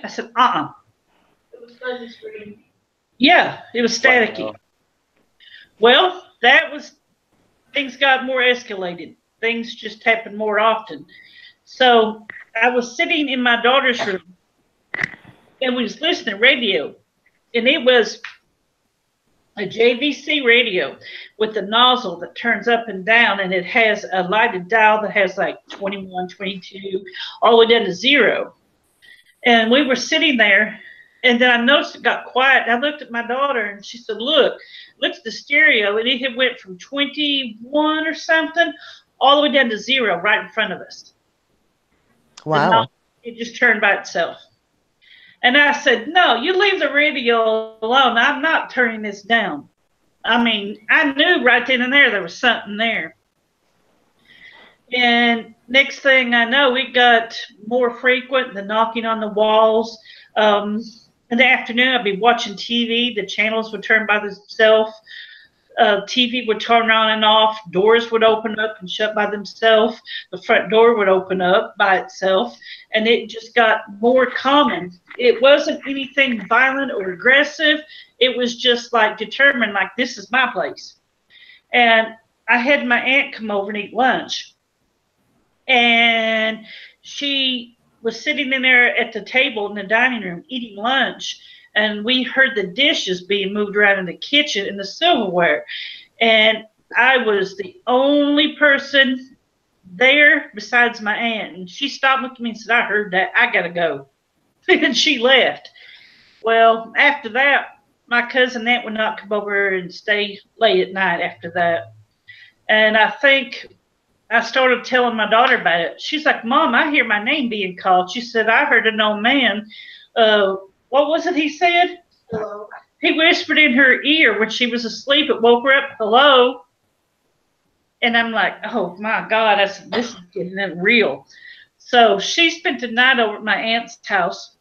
I said, It was fuzzy screen. Yeah, it was staticky. Wow. Well, things got more escalated. Things just happened more often. So I was sitting in my daughter's room, and we was listening to radio, and it was a JVC radio with the nozzle that turns up and down, and it has a lighted dial that has like 21, 22, all the way down to 0. And we were sitting there, and then I noticed it got quiet. I looked at my daughter, and she said, look at the stereo, and it had went from 21 or something all the way down to 0 right in front of us. Wow. It just turned by itself. And I said, no, you leave the radio alone. I'm not turning this down. I mean, I knew right then and there was something there. And next thing I know, it got more frequent, the knocking on the walls. In the afternoon, I'd be watching TV. The channels would turn by themselves. TV would turn on and off. Doors would open up and shut by themselves. The front door would open up by itself. And it just got more common. It wasn't anything violent or aggressive. It was just like determined, like, this is my place. And I had my aunt come over and eat lunch. and she was sitting in there at the table in the dining room eating lunch, and we heard the dishes being moved around in the kitchen and the silverware. And I was the only person there besides my aunt. And she stopped looking at me and said, I heard that. I got to go. And she left. Well, after that, my cousin aunt would not come over and stay late at night after that. And I think I started telling my daughter about it. She's like, Mom, I hear my name being called. She said, I heard an old man. What was it he said? Hello. He whispered in her ear when she was asleep. It woke her up. Hello. And I'm like, oh, my God, this is getting real. So she spent the night over at my aunt's house.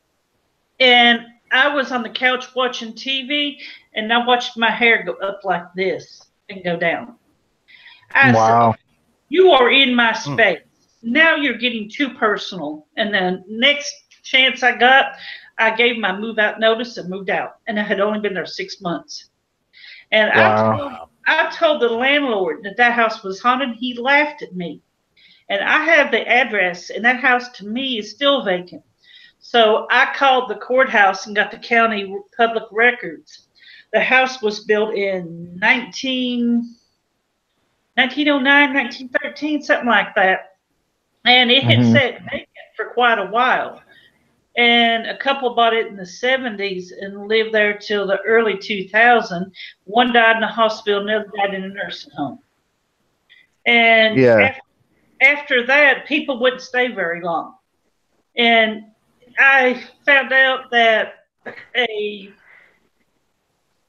And I was on the couch watching TV, and I watched my hair go up like this and go down. I said, you are in my space. Now you're getting too personal. And the next chance I got, I gave my move-out notice and moved out. And I had only been there 6 months. And I told the landlord that house was haunted. He laughed at me. And I have the address, and that house to me is still vacant. So I called the courthouse and got the county public records. The house was built in 1909, 1913, something like that. And it had sat vacant for quite a while. And a couple bought it in the 70s and lived there till the early 2000s. One died in the hospital, another died in a nursing home. And after that, people wouldn't stay very long. And I found out that a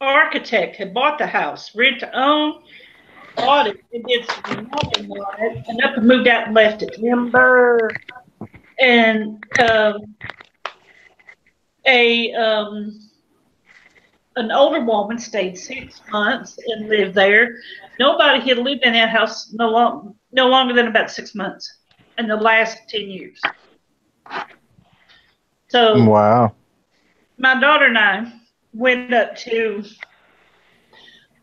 architect had bought the house, rent to own, bought it, and did some remodeling on it, and up and moved out and left it. Timber. And an older woman stayed 6 months and lived there. Nobody had lived in that house no longer than about 6 months in the last 10 years. So my daughter and I went up to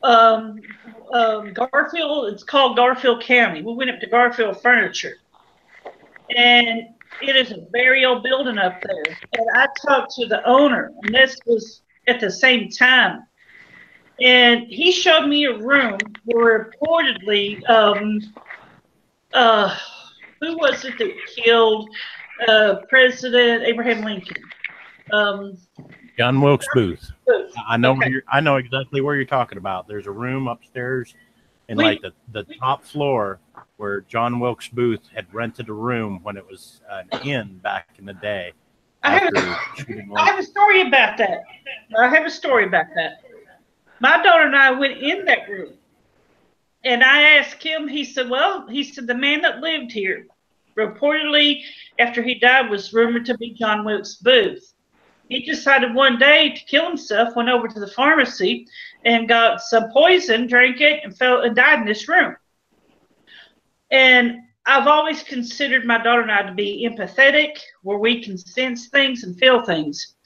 Garfield. It's called Garfield County. We went up to Garfield Furniture, and it is a very old building up there. And I talked to the owner, and this was at the same time. And he showed me a room where reportedly, who was it that killed President Abraham Lincoln? John Wilkes Booth. I know I know exactly where you're talking about. There's a room upstairs in like the top floor where John Wilkes Booth had rented a room when it was an inn back in the day. I have a story about that. My daughter and I went in that room, and I asked him. He said, the man that lived here, reportedly after he died, was rumored to be John Wilkes Booth. He decided one day to kill himself, went over to the pharmacy and got some poison, drank it, and died in this room. And I've always considered my daughter and I to be empathetic, where we can sense things and feel things.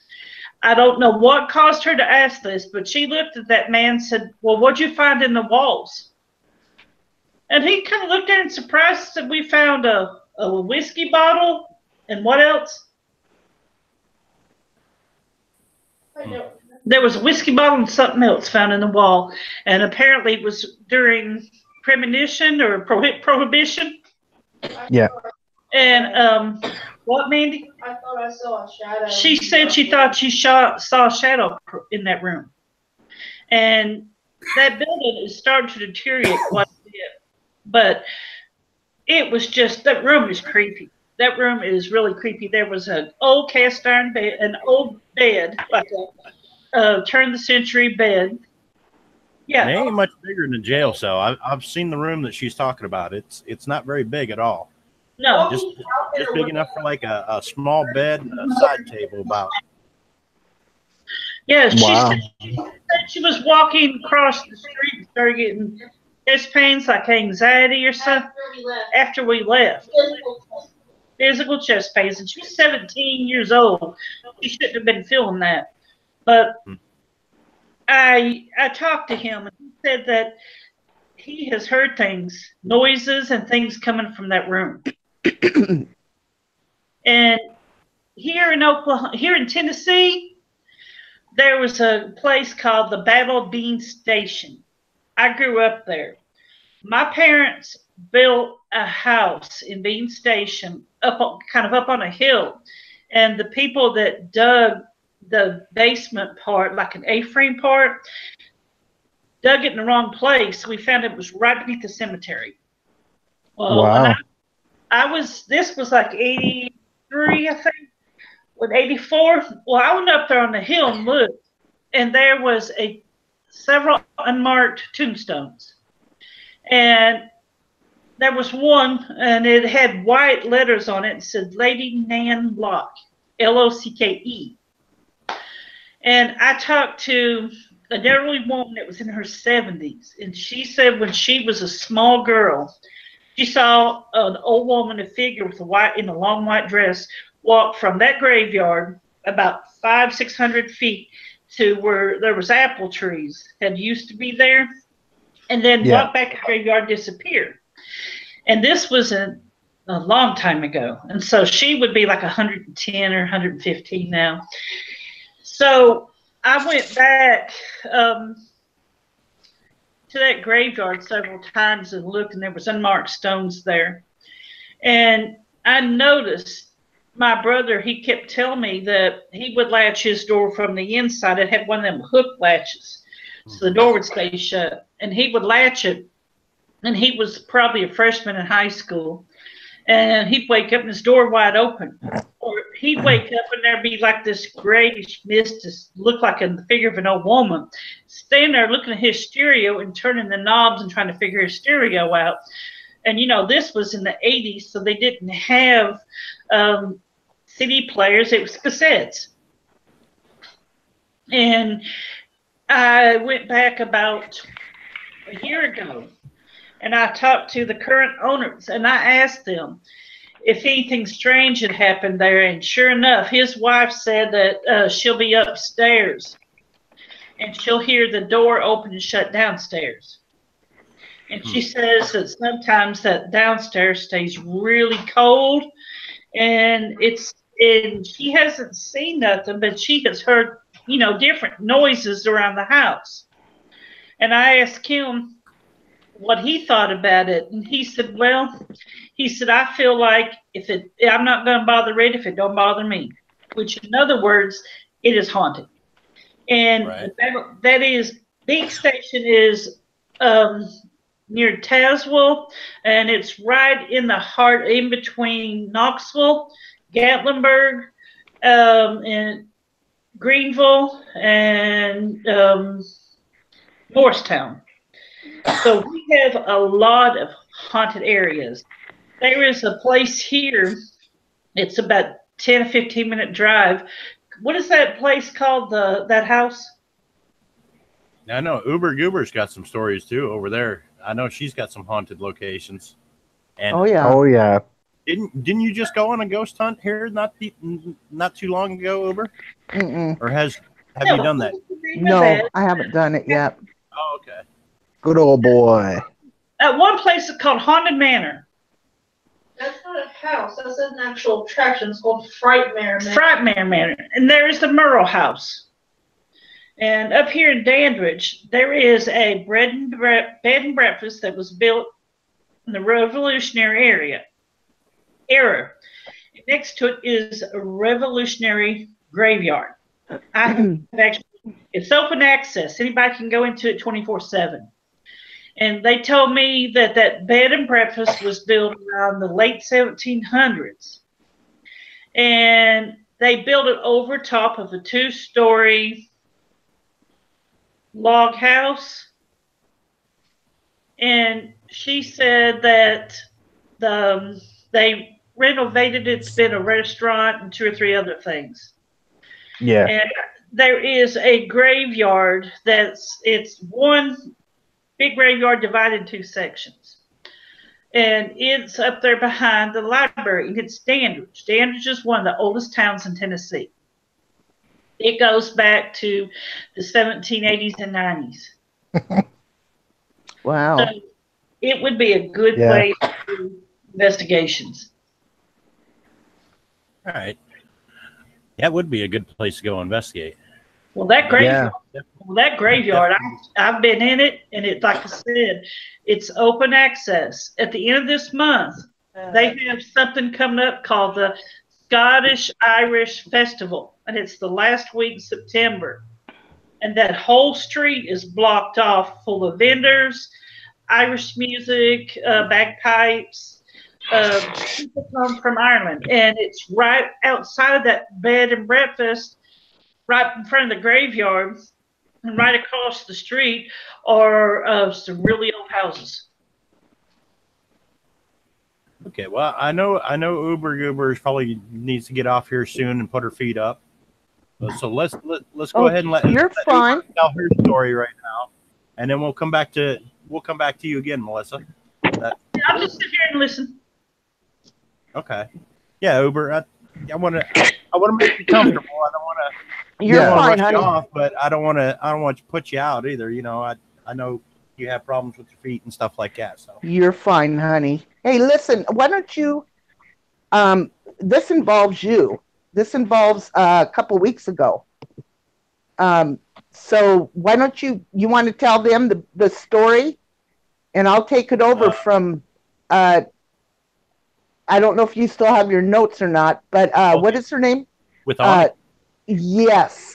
I don't know what caused her to ask this, but she looked at that man and said, well, what'd you find in the walls? And he kind of looked at her in surprise and said, we found a whiskey bottle, and what else? There was a whiskey bottle and something else found in the wall. And apparently it was during premonition or prohibition. Yeah. And what, Mandy? I thought I saw a shadow. She said she thought she saw a shadow in that room. And that building is starting to deteriorate quite a bit. But it was just, that room is creepy. That room is really creepy. There was an old cast iron bed, an old bed, like a turn-the-century bed. Yeah, it ain't much bigger than a jail cell. I've seen the room that she's talking about. It's not very big at all. No, just big enough for like a small bed and a side table about. Yeah, she said she was walking across the street and started getting chest pains, like anxiety or something. After we left. Physical chest pains, and she was 17 years old. She shouldn't have been feeling that. But I talked to him, and he said that he has heard things, noises and things coming from that room. And here in Oklahoma, here in Tennessee, there was a place called the Battle Bean Station. I grew up there. My parents built a house in Bean Station kind of up on a hill, and the people that dug the basement part, like an A-frame part, dug it in the wrong place. We found it was right beneath the cemetery. Well, wow. this was like 83, I think, with 84. Well, I went up there on the hill and looked, and there was several unmarked tombstones. And there was one, and it had white letters on it. It said Lady Nan Locke, Locke. And I talked to an elderly woman that was in her 70s, and she said when she was a small girl, she saw an old woman, a figure with in a long white dress, walk from that graveyard about 500-600 feet to where there was apple trees had used to be there, and then walk back to the graveyard, disappear. And this was a long time ago, and so she would be like 110 or 115 now. So I went back to that graveyard several times and looked, and there was unmarked stones there. And I noticed my brother, he kept telling me that he would latch his door from the inside. It had one of them hook latches, so the door would stay shut. And he would latch it, and he was probably a freshman in high school. And he'd wake up and his door wide open. Or he'd wake up and there'd be like this grayish mist, look like the figure of an old woman, standing there looking at his stereo and turning the knobs and trying to figure his stereo out. And, this was in the 80s, so they didn't have CD players. It was cassettes. And I went back about a year ago, and I talked to the current owners, and I asked them if anything strange had happened there. And sure enough, his wife said that she'll be upstairs, and she'll hear the door open and shut downstairs. And she says that sometimes that downstairs stays really cold, and she hasn't seen nothing, but she has heard, different noises around the house. And I asked him what he thought about it, and he said, I feel like I'm not going to bother it if it don't bother me, which in other words, it is haunted. And that is, Bean Station is near Tazewell, and it's right in the heart, in between Knoxville, Gatlinburg, and Greenville, and Morristown. So we have a lot of haunted areas. There is a place here, it's about 10 or 15 minute drive. What is that place called, that house? I know Goober's got some stories too over there. I know she's got some haunted locations. And oh yeah. Didn't you just go on a ghost hunt here not too long ago, Uber? Or have you done that? No, I haven't done it yet. Oh, okay. Good old boy. At one place it's called Haunted Manor. That's not a house. That's an actual attraction. It's called Frightmare Manor. Frightmare Manor. And there's the Merle House. And up here in Dandridge, there is a bed and breakfast that was built in the Revolutionary era. Next to it is a Revolutionary graveyard. It's open access. Anybody can go into it 24/7. And they told me that bed and breakfast was built around the late 1700s. And they built it over top of a 2-story log house. And she said that they renovated it. It's been a restaurant and 2 or 3 other things. Yeah. And there is a graveyard it's one big graveyard divided in 2 sections. And it's up there behind the library, and it's Dandridge. Dandridge is one of the oldest towns in Tennessee. It goes back to the 1780s and 90s. Wow. So it would be a good place to do investigations. All right. That would be a good place to go investigate. Well, that graveyard, I've been in it, and it's like I said, it's open access. At the end of this month, they have something coming up called the Scottish Irish Festival, and it's the last week of September. And that whole street is blocked off, full of vendors, Irish music, bagpipes. People come from Ireland, and it's right outside of that bed and breakfast, right in front of the graveyard, and right across the street are some really old houses. Okay, well, I know Goober probably needs to get off here soon and put her feet up. So let's go ahead and let Uber tell her story right now, and then we'll come back to you again, Melissa. I'll just sit here and listen. Okay. Yeah, Uber. I want to make you comfortable. I don't want to. You're fine, honey. Off, but I don't want to put you out either. You know, I know you have problems with your feet and stuff like that. So you're fine, honey. Hey, listen. Why don't you? This involves you. This involves a couple weeks ago. So why don't you want to tell them the story, and I'll take it over from. I don't know if you still have your notes or not, but okay. What is her name? With Anna? Yes.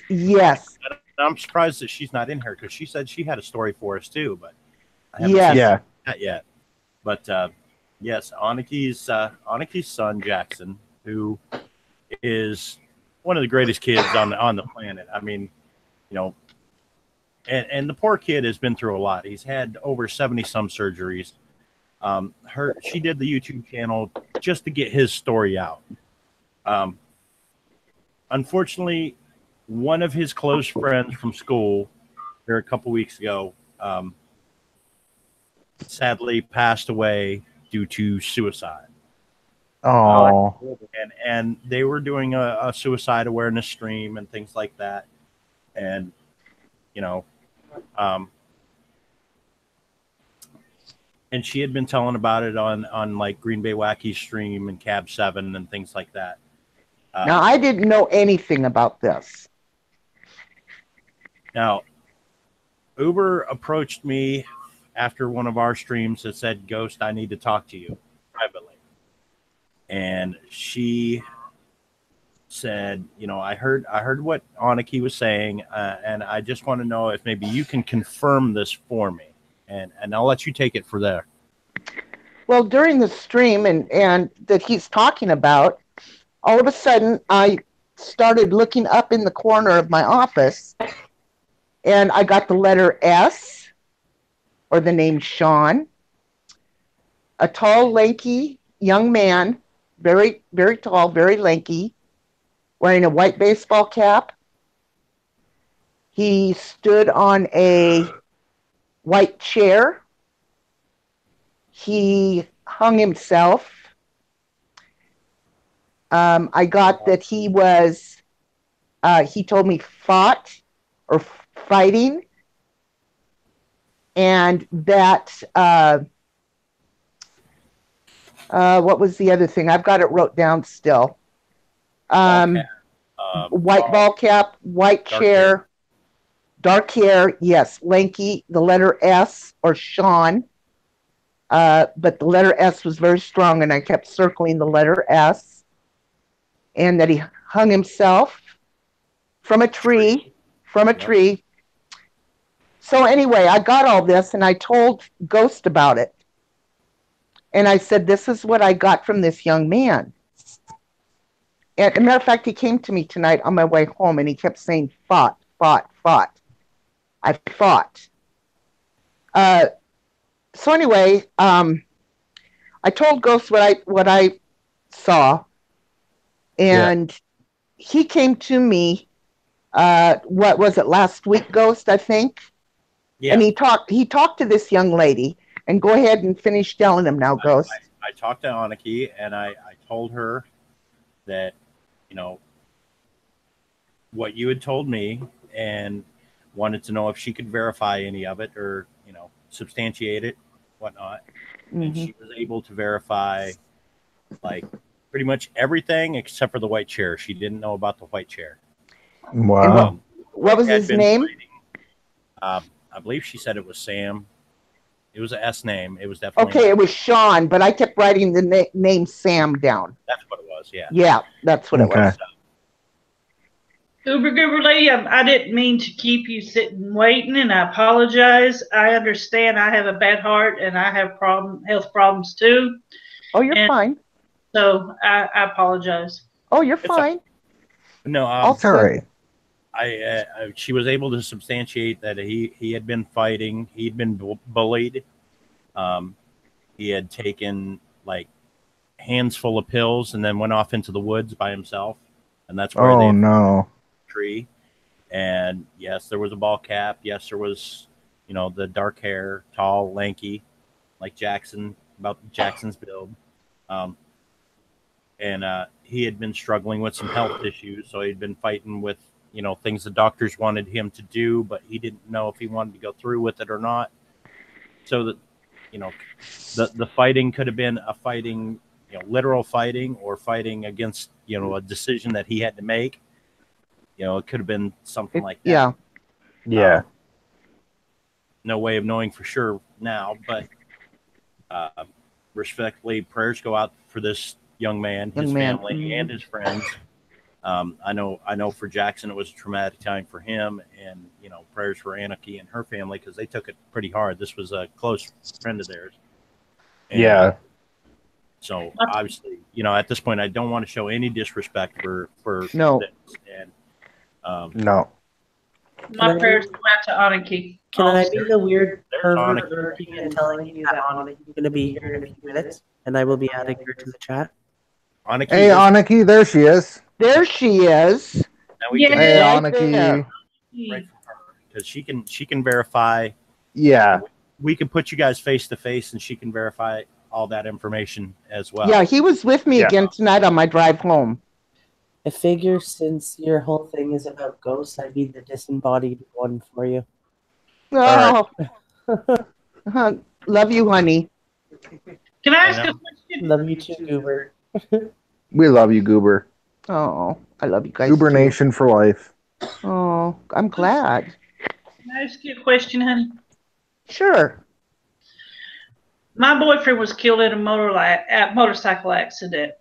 I'm surprised that she's not in here because she said she had a story for us too, but I haven't seen that yet. But yes, Aniki's son Jackson, who is one of the greatest kids on the planet. I mean, you know, and the poor kid has been through a lot. He's had over 70 some surgeries. She did the YouTube channel just to get his story out. Unfortunately, one of his close friends from school here a couple weeks ago sadly passed away due to suicide. Oh, and they were doing a suicide awareness stream and things like that, and you know, and she had been telling about it on like Green Bay Wacky stream and Cab 7 and things like that. Now I didn't know anything about this. Now, Uber approached me after one of our streams that said, "Ghost, I need to talk to you privately." And she said, "You know, I heard what Aniki was saying, and I just want to know if maybe you can confirm this for me, and I'll let you take it from there." Well, during the stream and that he's talking about, all of a sudden I started looking up in the corner of my office, and I got the letter S, or the name Sean, a tall, lanky young man, very, very tall, very lanky, wearing a white baseball cap. He stood on a white chair. He hung himself. I got that he was, he told me fought or fighting, and that, what was the other thing? I've got it wrote down still. White ball cap, white chair, dark hair, yes, lanky, the letter S, or Sean, but the letter S was very strong, and I kept circling the letter S, and that he hung himself from a tree, So anyway, I got all this, and I told Ghost about it. And I said, this is what I got from this young man. And as a matter of fact, he came to me tonight on my way home, and he kept saying, fought. I fought. So anyway, I told Ghost what I saw, and he came to me, what was it, last week, Ghost, I think? Yeah. And he talked to this young lady, and go ahead and finish telling him now, Ghost. I talked to Aniki, and I told her that, you know, what you had told me, and wanted to know if she could verify any of it or, you know, substantiate it, whatnot. Mm-hmm. And she was able to verify, like, pretty much everything except for the white chair. She didn't know about the white chair. Wow. What was his name? I believe she said it was Sam. It was an S name. It was definitely okay. It was Sean, but I kept writing the name Sam down. That's what it was. Yeah. Yeah, that's what it was. Goober lady, I didn't mean to keep you sitting waiting, and I apologize. I understand I have a bad heart and I have health problems too. Oh, you're fine. So I apologize. Oh, you're fine. No, all right. She was able to substantiate that he had been fighting. He'd been bullied. He had taken like hands full of pills and then went off into the woods by himself, and that's where oh no. Tree. And yes, there was a ball cap. Yes, there was, the dark hair, tall, lanky, like Jackson, about Jackson's build. And he had been struggling with some health issues, so he'd been fighting with, things the doctors wanted him to do, but he didn't know if he wanted to go through with it or not. So that, the fighting could have been a fighting, literal fighting, or fighting against, a decision that he had to make. It could have been something like that. Yeah. No way of knowing for sure now, but respectfully, prayers go out for this young man, his family, and his friends. I know for Jackson it was a traumatic time for him, and prayers for Anarchy and her family, because they took it pretty hard. This was a close friend of theirs. And so obviously, at this point, I don't want to show any disrespect for no. This. And no. My prayers go out to Anarchy. Can I be the weird pervert lurking and telling you that Anarchy's going to be here in a few minutes, and I will be adding her to the chat? Anarchy, hey, Anarchy, there she is. There she is. Hey, Anarchy. Because she can verify. Yeah. We can put you guys face to face, and she can verify all that information as well. Yeah, he was with me again tonight on my drive home. I figure since your whole thing is about ghosts, I'd be the disembodied one for you. Oh, right. Love you, honey. Can I ask a question? Love you too, Goober. We love you, Goober. Oh, I love you guys. Goober too. Nation for life. Oh, I'm glad. Can I ask you a question, honey? Sure. My boyfriend was killed in a motorcycle accident.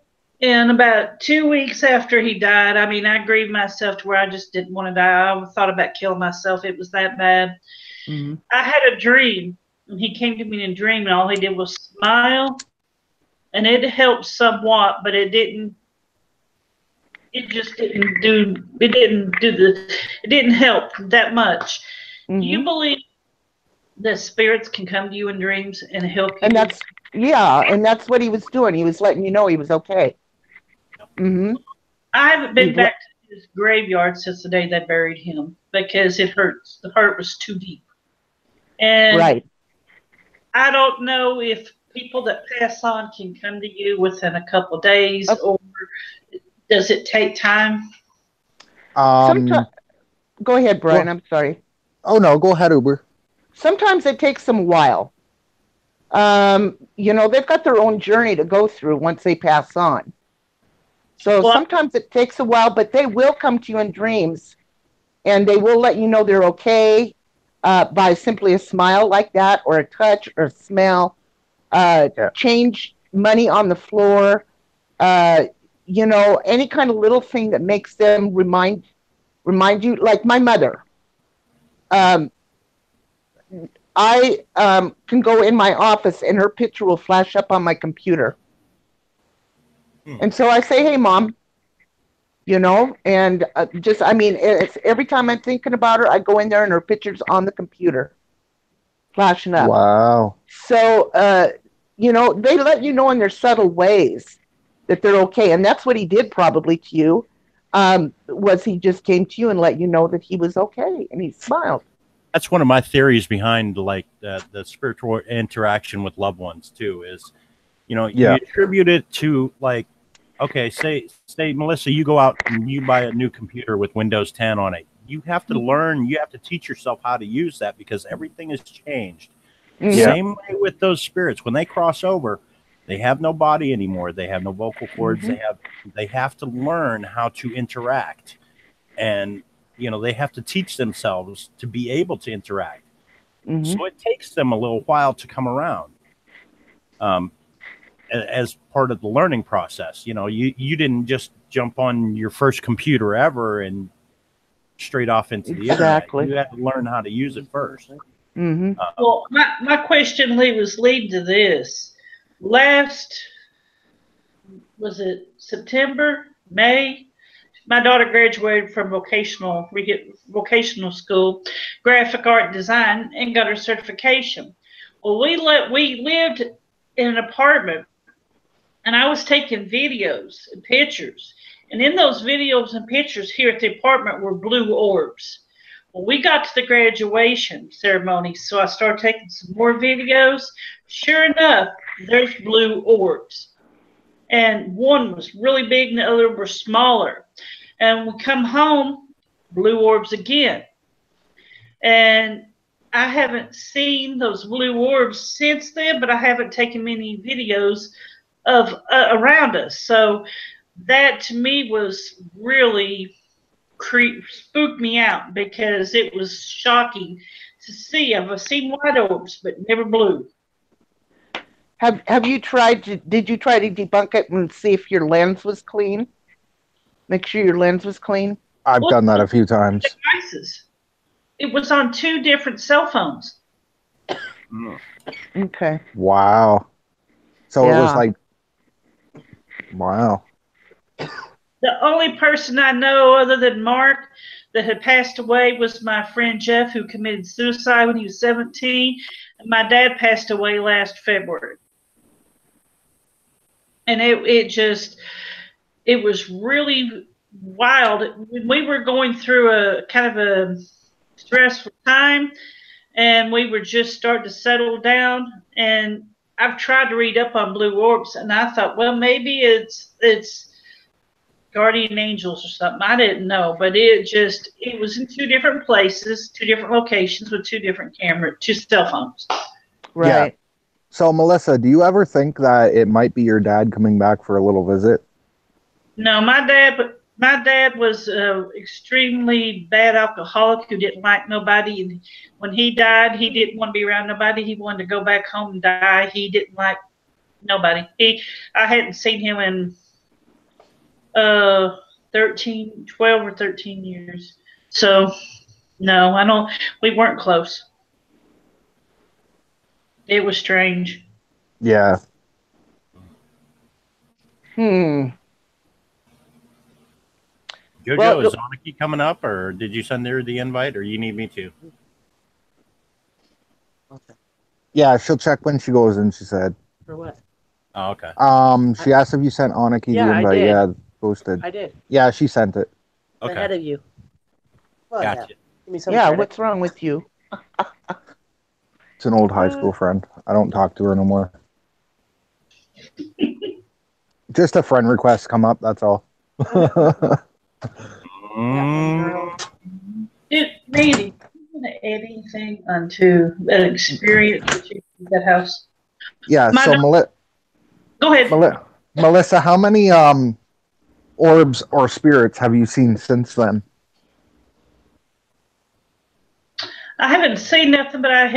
And about 2 weeks after he died, I grieved myself to where I just didn't want to die. I thought about killing myself. It was that bad. Mm-hmm. I had a dream, and he came to me in a dream, and all he did was smile. And it helped somewhat, but it didn't help that much. Mm-hmm. Do you believe that spirits can come to you in dreams and help you? And that's what he was doing. He was letting you know he was okay. Mm-hmm. I haven't been back to his graveyard since the day they buried him because it hurts. The hurt was too deep. And right. I don't know if people that pass on can come to you within a couple of days, or does it take time? Go ahead, Brian. I'm sorry. Oh, no. Go ahead, Uber. Sometimes it takes them a while. They've got their own journey to go through once they pass on. So sometimes it takes a while, but they will come to you in dreams, and they will let you know they're okay by simply a smile like that, or a touch, or a smell. Change money on the floor. Any kind of little thing that makes them remind you, like my mother. I can go in my office and her picture will flash up on my computer. And so I say, hey, Mom, and it's every time I'm thinking about her, I go in there and her picture's on the computer flashing up. Wow. So, they let you know in their subtle ways that they're okay. And that's what he did probably to you, was he just came to you and let you know that he was okay, and he smiled. That's one of my theories behind the spiritual interaction with loved ones too, is, you attribute it to, like, okay, say Melissa, you go out and you buy a new computer with Windows 10 on it. You have to learn, you have to teach yourself how to use that, because everything has changed. Same way with those spirits. When they cross over, They have no body anymore. They have no vocal cords. They have to learn how to interact, and they have to teach themselves to be able to interact. So it takes them a little while to come around. As part of the learning process, you didn't just jump on your first computer ever and straight off into the internet. You had to learn how to use it first. Well, my question was leading to this. Was it September, May? My daughter graduated from vocational school, graphic art design, and got her certification. Well, we lived in an apartment, and I was taking videos and pictures. And in those videos and pictures here at the apartment were blue orbs. Well, we got to the graduation ceremony, so I started taking some more videos. Sure enough, there's blue orbs. And one was really big and the other were smaller. And we come home, blue orbs again. And I haven't seen those blue orbs since then, but I haven't taken many videos of around us. So that to me was really spooked me out, because it was shocking to see. I've seen white orbs, but never blue. Have you did you try to debunk it and see if your lens was clean? Make sure your lens was clean? I've done that a few times. Devices. It was on 2 different cell phones. Okay. Wow. So it was like, wow. The only person I know other than Mark that had passed away was my friend Jeff, who committed suicide when he was 17. And my dad passed away last February. And it was really wild. We were going through a kind of a stressful time, and we were just starting to settle down. And I've tried to read up on blue orbs, and I thought, well, maybe it's guardian angels or something. I didn't know, but it was in 2 different places, 2 different locations with 2 different cameras, 2 cell phones. Right. Yeah. So, Melissa, do you ever think that it might be your dad coming back for a little visit? No, my dad was an extremely bad alcoholic who didn't like nobody. And when he died, he didn't want to be around nobody. He wanted to go back home and die. He didn't like nobody. I hadn't seen him in 12 or 13 years. So, no, we weren't close. It was strange. Yeah. Jojo, is Aniki coming up, or did you send her the invite, or you need me to? Yeah, she'll check when she goes in, she said. For what? Oh, okay. She asked if you sent Aniki the invite. I did. Yeah, posted. I did. Yeah, she sent it. Okay. Ahead of you. Well, Gotcha. Give me some Yeah, credit. what's wrong with you? It's an old high school friend. I don't talk to her no more. Just a friend request come up, that's all. Randy, you want to add anything onto that experience that you had at that house? Yeah, so go ahead. Melissa, how many orbs or spirits have you seen since then? I haven't seen nothing, but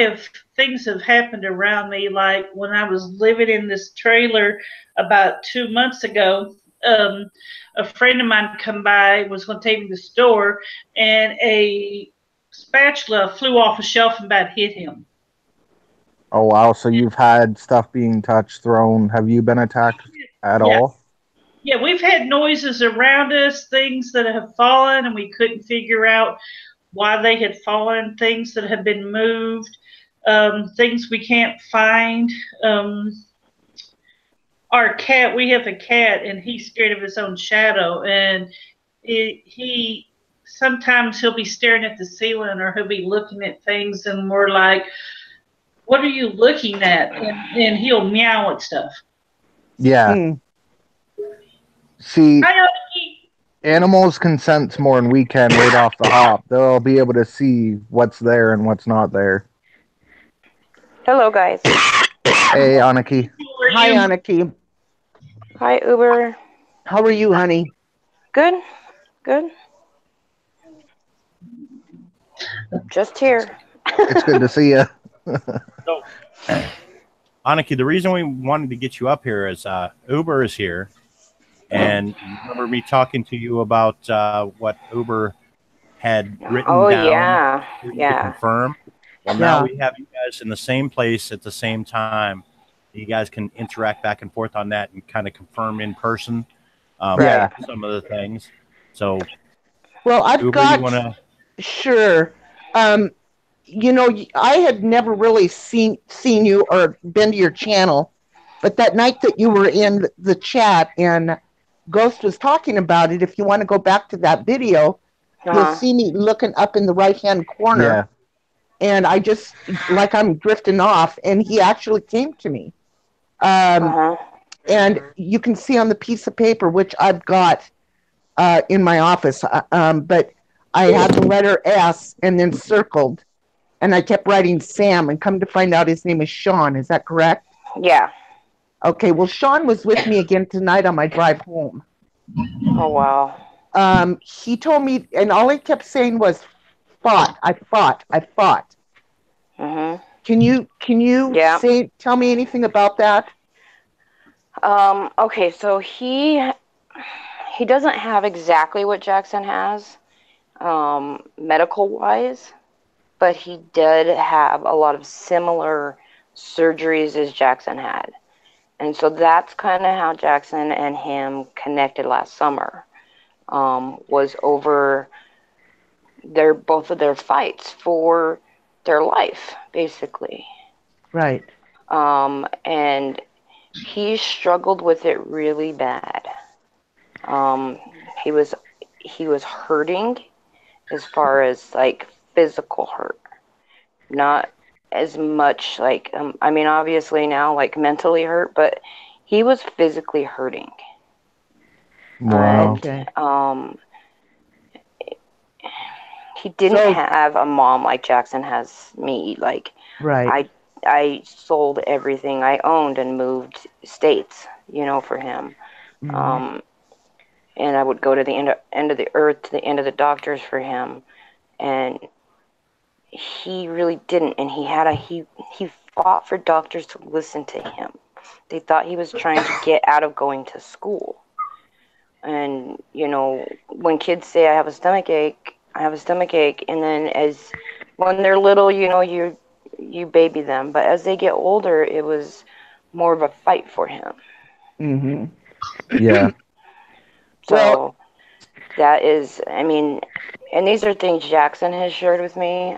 things have happened around me. Like when I was living in this trailer about 2 months ago, a friend of mine come by, was going to take me to the store, and a spatula flew off a shelf and about hit him. Oh, wow. So you've had stuff being touched, thrown. Have you been attacked at all? Yeah, we've had noises around us, things that have fallen, and we couldn't figure out why they had fallen, things that have been moved, things we can't find. Our cat, we have a cat, and he's scared of his own shadow, and sometimes he'll be staring at the ceiling, or he'll be looking at things, and we're like, what are you looking at? And he'll meow at stuff. Yeah. See, animals can sense more than we can right off the hop. They'll be able to see what's there and what's not there. Hello, guys. Hey, Aniki. Hi, Aniki. Hi, Uber. How are you, honey? Good. Good. Just here. It's good to see you. So, Aniki, the reason we wanted to get you up here is Uber is here. And you remember me talking to you about what Uber had written down for you to confirm? Well, now we have you guys in the same place at the same time. You guys can interact back and forth on that and kind of confirm in person some of the things. So, well, I've Uber, got you wanna... Sure. You know, I had never really seen you or been to your channel, but that night that you were in the chat and Ghost was talking about it, if you want to go back to that video, you'll see me looking up in the right-hand corner. Yeah. And I just, like I'm drifting off, and he actually came to me. And you can see on the piece of paper, which I've got in my office, but I had the letter S and then circled, and I kept writing Sam, and come to find out his name is Sean. Is that correct? Yeah. Okay, well, Sean was with me again tonight on my drive home. Oh, wow. He told me, and all he kept saying was, I fought. Can you tell me anything about that? Okay, so he doesn't have exactly what Jackson has, medical wise, but he did have a lot of similar surgeries as Jackson had. And so that's kind of how Jackson and him connected last summer, was over both of their fights for their life, basically. Right. And he struggled with it really bad. He was hurting as far as like physical hurt, not as much like I mean, obviously now like mentally hurt, but he was physically hurting. Wow. And, he didn't have a mom like Jackson has me. Like, I sold everything I owned and moved states, for him. And I would go to the end of the earth, to the end of the doctors for him. And he really didn't. And he fought for doctors to listen to him. They thought he was trying to get out of going to school. And, when kids say, I have a stomach ache, and then when they're little, you baby them. But as they get older, it was more of a fight for him. Yeah. So that is, I mean, and these are things Jackson has shared with me,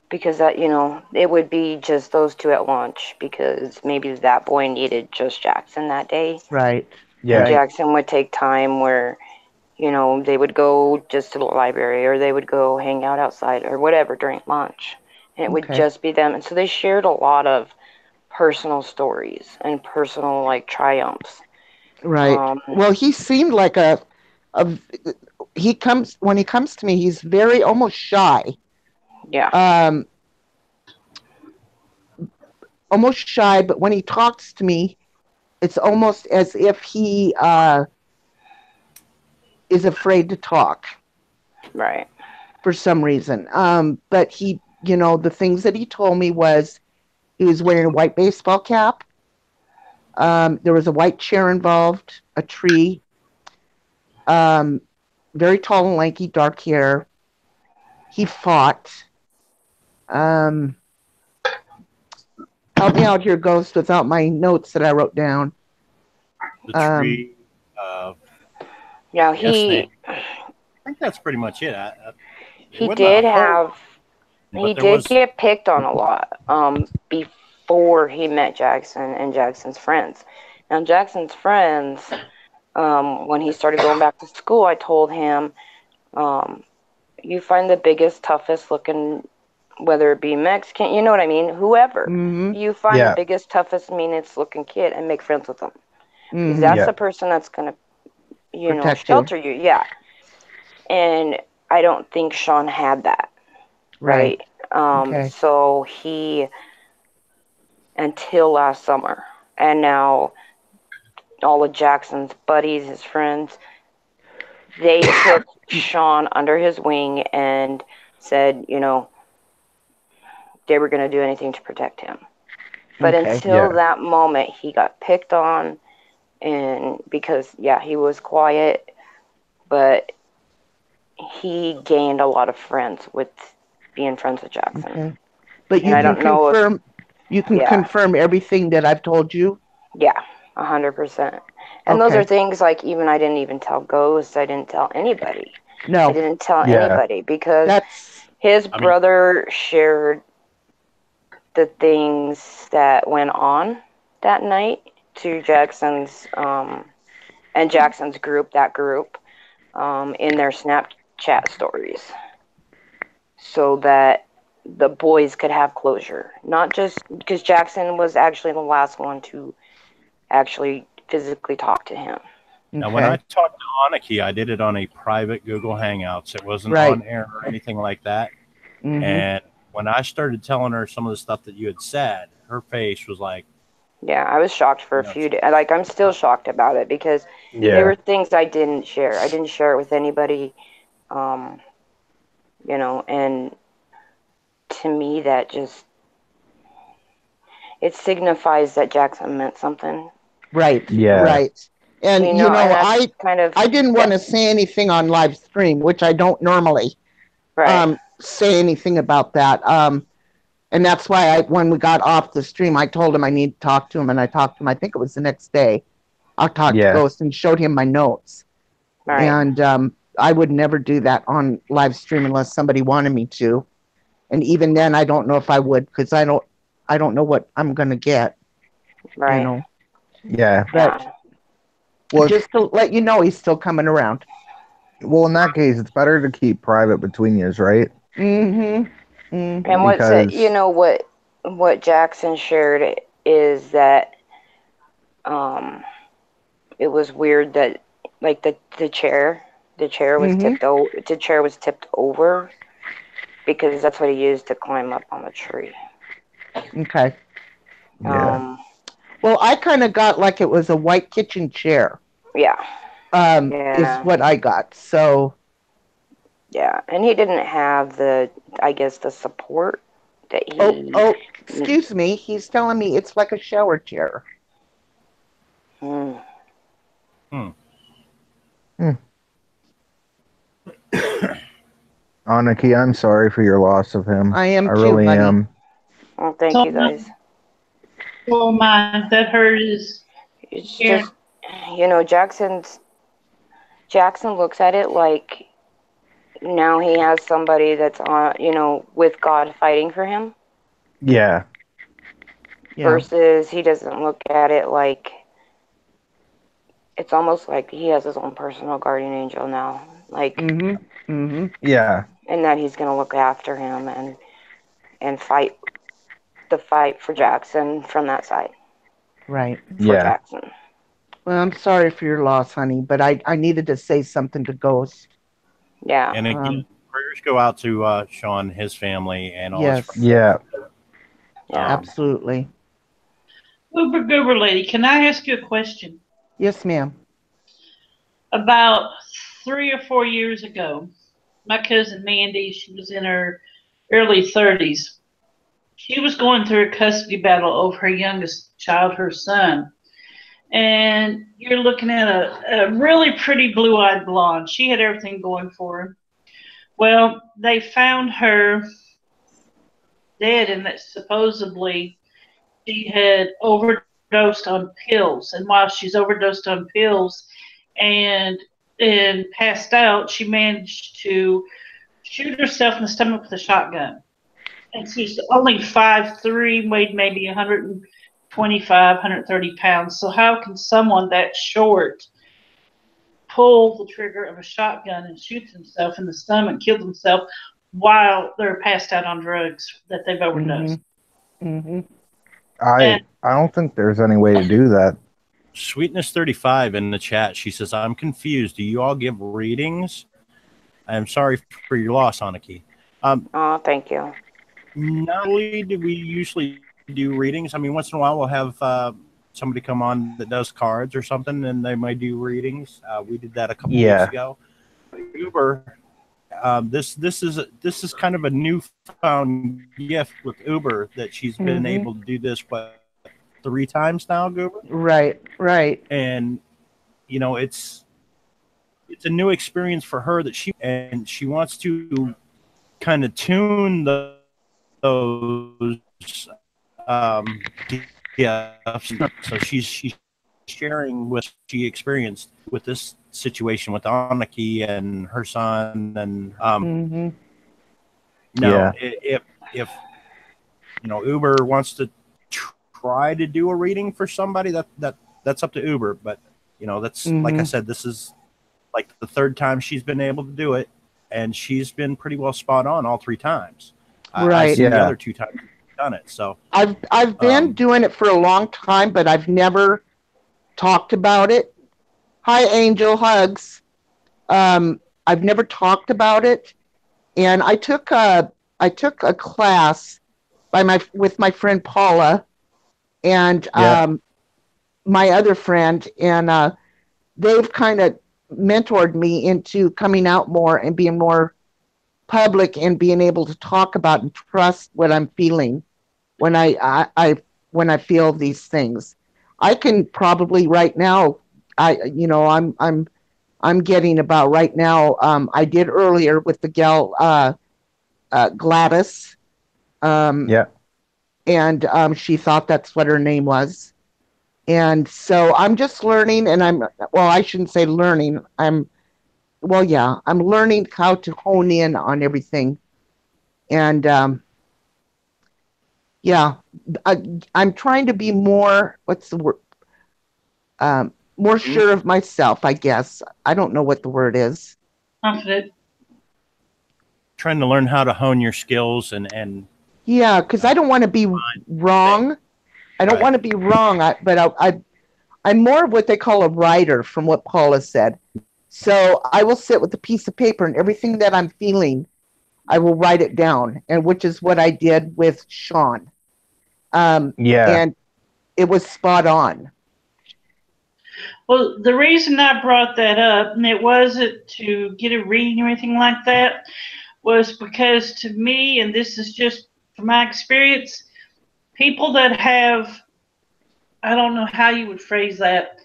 because that, it would be just those two at lunch, because maybe that boy needed just Jackson that day. Right. Yeah. And Jackson would take time where, they would go just to the library, or they would go hang out outside or whatever during lunch. And it would just be them. And so they shared a lot of personal stories and personal, like, triumphs. Right. Well, he seemed like when he comes to me, he's very almost shy. Yeah. Almost shy, but when he talks to me, it's almost as if he is afraid to talk. Right. For some reason. But he, the things that he told me was he was wearing a white baseball cap. There was a white chair involved, a tree. Very tall and lanky, dark hair. He fought. Help me out here, Ghost, without my notes that I wrote down. The tree. Yeah, I think that's pretty much it. He did get picked on a lot before he met Jackson and Jackson's friends. Now, Jackson's friends, when he started going back to school, I told him, you find the biggest, toughest looking, whether it be Mexican, you know what I mean, whoever, you find the biggest, toughest, meanest looking kid and make friends with them. Because that's the person that's going to, shelter you. Yeah. And I don't think Sean had that. Right. So until last summer. And now all of Jackson's buddies, his friends, they took Sean under his wing and said, you know, they were going to do anything to protect him. But until that moment, he got picked on, and because, he was quiet, but he gained a lot of friends with being friends with Jackson. Okay. But you can confirm, confirm everything that I've told you? Yeah, 100%. And those are things like, even I didn't even tell Ghost. I didn't tell anybody. No. I didn't tell anybody because his brother shared the things that went on that night to Jackson's and Jackson's group, in their Snapchat stories, so that the boys could have closure. Not just because Jackson was actually the last one to actually physically talk to him. Now, when I talked to Aniki, I did it on a private Google Hangouts. It wasn't on air or anything like that. And when I started telling her some of the stuff that you had said, her face was like... Yeah, I was shocked for a few days. Like, I'm still shocked about it because there were things I didn't share. I didn't share it with anybody, you know, and to me that just... it signifies that Jackson meant something. Right. Yeah. Right. And, you know, I didn't want to say anything on live stream, which I don't normally say anything about that. And that's why when we got off the stream, I told him I need to talk to him, and I talked to him. I think it was the next day. I talked to Ghost and showed him my notes. Right. And I would never do that on live stream unless somebody wanted me to. And even then, I don't know if I would, because I don't know what I'm going to get. Right. You know? Yeah. But just to let you know, he's still coming around. Well, in that case, it's better to keep private between you, right? Mm-hmm. And what's you know what Jackson shared is that it was weird that like the chair was tipped over because that's what he used to climb up on the tree. Okay. Well, I kind of got like it was a white kitchen chair. Yeah. Is what I got. So. Yeah, and he didn't have the support that he... Oh, excuse me. He's telling me it's like a shower chair. Aniki, I'm sorry for your loss of him. I am I really am. Oh, thank you, guys. Oh, my, that hurts. It's just, you know, Jackson looks at it like now he has somebody that's on, you know, with God fighting for him. Yeah. Versus he doesn't look at it like, it's almost like he has his own personal guardian angel now. Like, yeah. And that he's going to look after him and fight the fight for Jackson from that side. Right. For Jackson. Well, I'm sorry for your loss, honey, but I needed to say something to Ghost. Yeah. And again, prayers go out to Sean, his family, and all his friends. Yeah. Absolutely. Goober lady, can I ask you a question? Yes, ma'am. About 3 or 4 years ago, my cousin Mandy, she was in her early 30s. She was going through a custody battle over her youngest child, her son. And you're looking at a really pretty blue-eyed blonde. She had everything going for her. Well, they found her dead, and that supposedly she had overdosed on pills. And while she's overdosed on pills and passed out, she managed to shoot herself in the stomach with a shotgun. And she's only 5'3", weighed maybe 125, 130 pounds. So how can someone that short pull the trigger of a shotgun and shoot himself in the stomach, kill themselves while they're passed out on drugs that they've overdosed? I don't think there's any way to do that. Sweetness35 in the chat, she says, I'm confused. Do you all give readings? I'm sorry for your loss, Aniki. Thank you. Not only do we usually do readings. I mean, once in a while we'll have somebody come on that does cards or something, and they might do readings. We did that a couple weeks ago. Goober, this is kind of a newfound gift with Goober that she's been able to do this 3 times now, Goober. Right. And you know, it's a new experience for her that she wants to kind of tune those gifts. So she's sharing what she experienced with this situation with Aniki and her son, and if you know Uber wants to try to do a reading for somebody, that's up to Uber. But you know, that's like I said, this is like the 3rd time she's been able to do it, and she's been pretty well spot on all 3 times. I've seen the other 2 times she's done it. So I've been doing it for a long time, but I've never talked about it. Hi, Angel, hugs. I've never talked about it, and I took a class with my friend Paula and my other friend, and they've kind of mentored me into coming out more and being more public and being able to talk about and trust what I'm feeling when I feel these things. I can probably right now, I'm getting about right now. I did earlier with the gal Gladys. And she thought that's what her name was. And so I'm just learning, and I shouldn't say learning. I'm learning how to hone in on everything. And I'm trying to be more, what's the word? More sure of myself, I guess. I don't know what the word is. Confident. Trying to learn how to hone your skills and yeah, because I don't want to be wrong. I don't want to be wrong, but I'm more of what they call a writer, from what Paula said. So I will sit with a piece of paper, and everything that I'm feeling, I will write it down, and which is what I did with Sean. And it was spot on. Well, the reason I brought that up, and it wasn't to get a reading or anything like that, was because to me, and this is just from my experience, people that have, I don't know how you would phrase that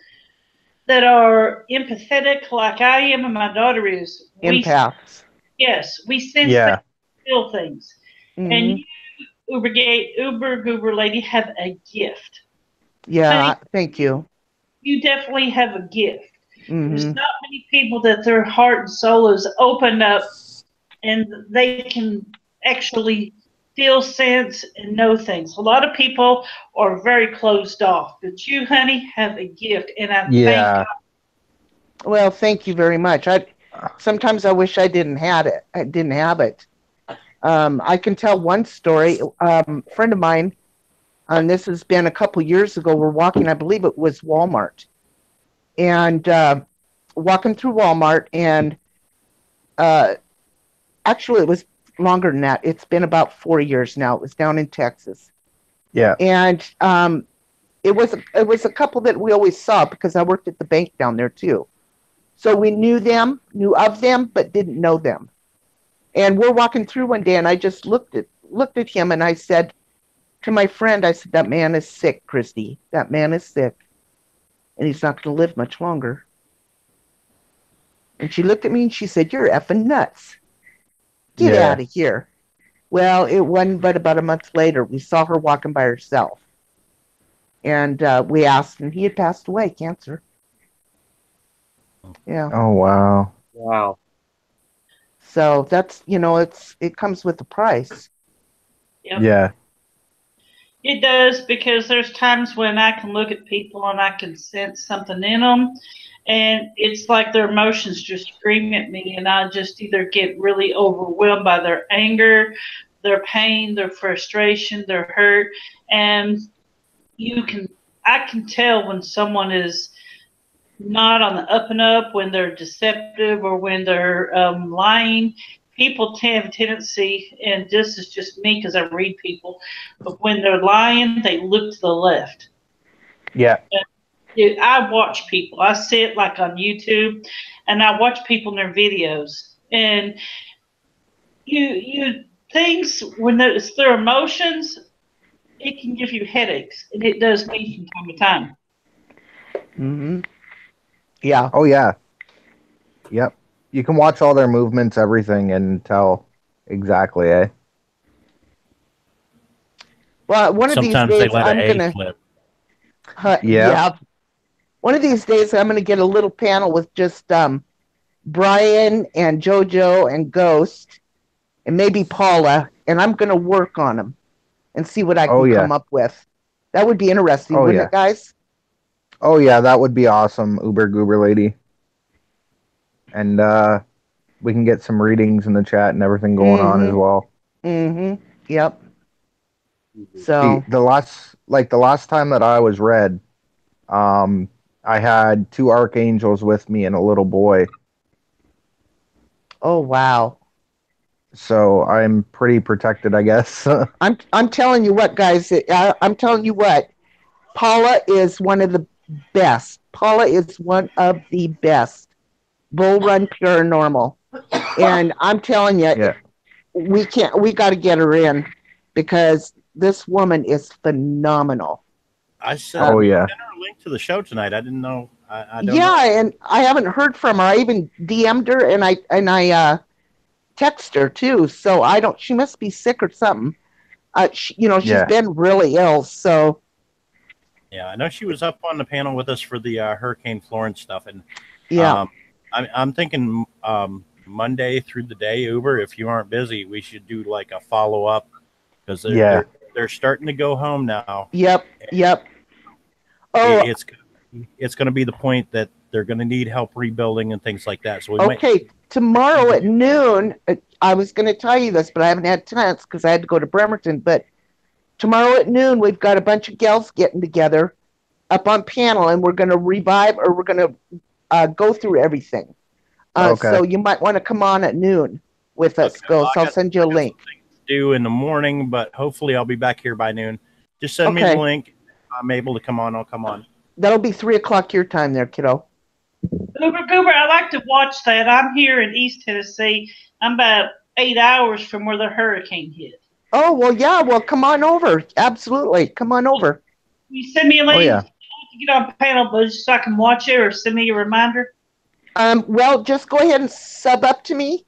are empathetic like I am and my daughter is. Empaths. Yes, we sense things, feel things. And you, Goober lady, have a gift. Yeah, thank you. You definitely have a gift. There's not many people that their heart and soul is opened up and they can actually feel, sense, and know things. A lot of people are very closed off, but you, honey, have a gift, and I thank God. Well, thank you very much. Sometimes I wish I didn't have it. I can tell one story. A friend of mine, and this has been a couple years ago, we're walking, I believe it was Walmart, and walking through Walmart, and actually it was longer than that. It's been about 4 years now. It was down in Texas. Yeah. And it was a couple that we always saw because I worked at the bank down there too. So we knew of them, but didn't know them. And we're walking through one day, and I just looked at him, and I said to my friend, I said, "That man is sick, Christy. That man is sick, and he's not going to live much longer." And she looked at me and she said, "You're effing nuts. Get out of here." Well, it wasn't but about a month later, we saw her walking by herself. And we asked, and he had passed away, cancer. Yeah. Oh, wow. Wow. So that's, it comes with a price. Yep. Yeah. It does, because there's times when I can look at people and I can sense something in them, and it's like their emotions just scream at me, and I just either get really overwhelmed by their anger, their pain, their frustration, their hurt, and I can tell when someone is not on the up and up, when they're deceptive or when they're lying, people have a tendency, and this is just me because I read people, but when they're lying, they look to the left. Yeah. And I watch people. I sit like on YouTube, and I watch people in their videos, and you things when it's their emotions, it can give you headaches, and it does me from time to time. Mm-hmm. Yeah. Oh yeah. Yep. You can watch all their movements, everything, and tell exactly, eh? Well, one of Sometimes these they days let I'm an gonna. A flip. Yeah. One of these days I'm gonna get a little panel with just Brian and JoJo and Ghost and maybe Paula, and I'm gonna work on them and see what I can come up with. That would be interesting, wouldn't it, guys? Oh yeah, that would be awesome, Uber Goober lady. And we can get some readings in the chat and everything going on as well. Mm-hmm. Yep. So the last time that I was read, I had 2 archangels with me and a little boy. Oh wow. So I'm pretty protected, I guess. I'm telling you what, guys. I'm telling you what. Paula is one of the best. Paula is one of the best. Bull Run Paranormal, and I'm telling you, we got to get her in because this woman is phenomenal. I sent her a link to the show tonight. I didn't know. I don't know. And I haven't heard from her. I even DM'd her and I text her too. So I don't. She must be sick or something. She's been really ill. So yeah, I know she was up on the panel with us for the Hurricane Florence stuff, and I'm thinking Monday through the day, Uber. If you aren't busy, we should do like a follow up because they're starting to go home now. Yep. Oh, it's going to be the point that they're going to need help rebuilding and things like that. So tomorrow at noon, I was going to tell you this, but I haven't had chance because I had to go to Bremerton. But tomorrow at noon, we've got a bunch of gals getting together up on panel, and we're going to revive or we're going to go through everything. So you might want to come on at noon with us, Ghost. I'll send you a link. Do in the morning, but hopefully I'll be back here by noon. Just send me the link. If I'm able to come on, I'll come on. That'll be 3:00 your time there, kiddo. Goober, I like to watch that. I'm here in East Tennessee. I'm about 8 hours from where the hurricane hit. Oh, well, yeah. Well, come on over. Absolutely. Come on over. You send me a link to get on panel, but just so I can watch it, or send me a reminder? Well, just go ahead and sub up to me,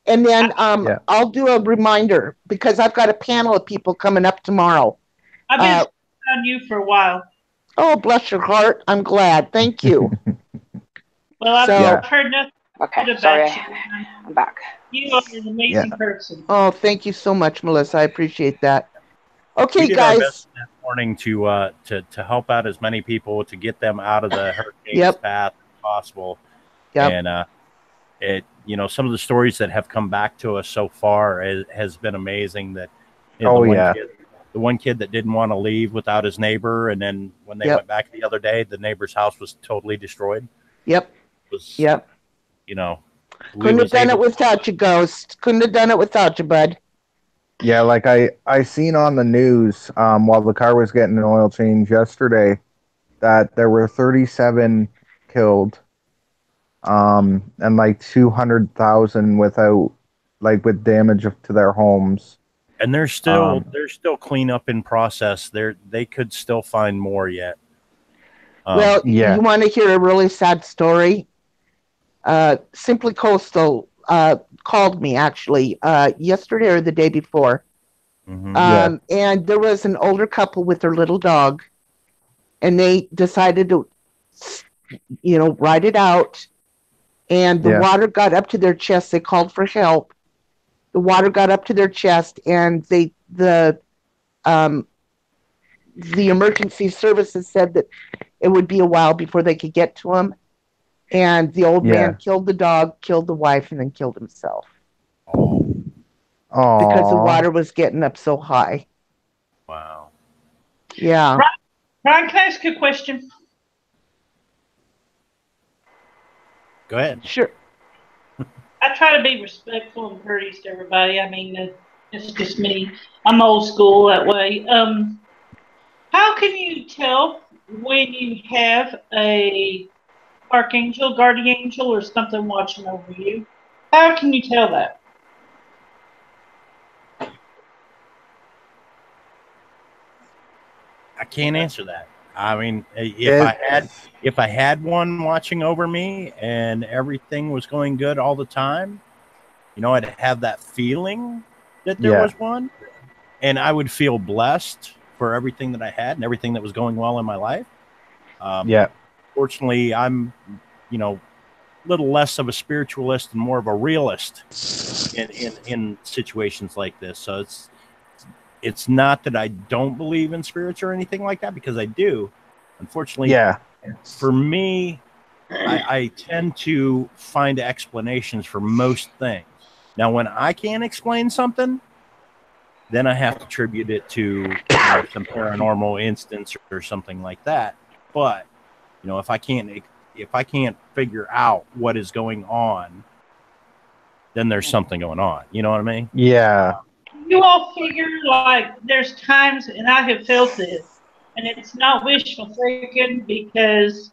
and then I'll do a reminder because I've got a panel of people coming up tomorrow. I've been on you for a while. Oh, bless your heart. I'm glad. Thank you. Well, I've heard nothing Okay, about sorry. you. I'm back. You are an amazing person. Oh, thank you so much, Melissa. I appreciate that. Okay, we did guys. Our best this morning to help out as many people to get them out of the hurricane's path as possible. And some of the stories that have come back to us so far has been amazing. That the one kid that didn't want to leave without his neighbor, and then when they went back the other day, the neighbor's house was totally destroyed. Couldn't have done it without you, Ghost. Couldn't have done it without you, bud. Yeah, like I seen on the news while the car was getting an oil change yesterday that there were 37 killed, and like 200,000 with damage to their homes. And there's still cleanup in process. They could still find more yet. You want to hear a really sad story? Simply Coastal called me actually yesterday or the day before. And there was an older couple with their little dog, and they decided to ride it out, and the water got up to their chest. They called for help. The water got up to their chest, and the emergency services said that it would be a while before they could get to him. And the old man killed the dog, killed the wife, and then killed himself. Because the water was getting up so high. Wow. Yeah. Brian, can I ask you a question? Go ahead. Sure. I try to be respectful and courteous to everybody. I mean, it's just me. I'm old school that way. How can you tell when you have a archangel, guardian angel, or something watching over you? How can you tell that? I can't answer that. I mean, if I had one watching over me and everything was going good all the time, you know, I'd have that feeling that there was one, and I would feel blessed for everything that I had and everything that was going well in my life. Fortunately, I'm, you know, a little less of a spiritualist and more of a realist in situations like this. So it's not that I don't believe in spirits or anything like that, because I do. Unfortunately, for me, I tend to find explanations for most things. Now, when I can't explain something, then I have to attribute it to some paranormal instance or something like that. But you know, if I can't figure out what is going on, then there's something going on. You know what I mean? Yeah. You all figure, like, there's times, and I have felt this, and it's not wishful thinking, because,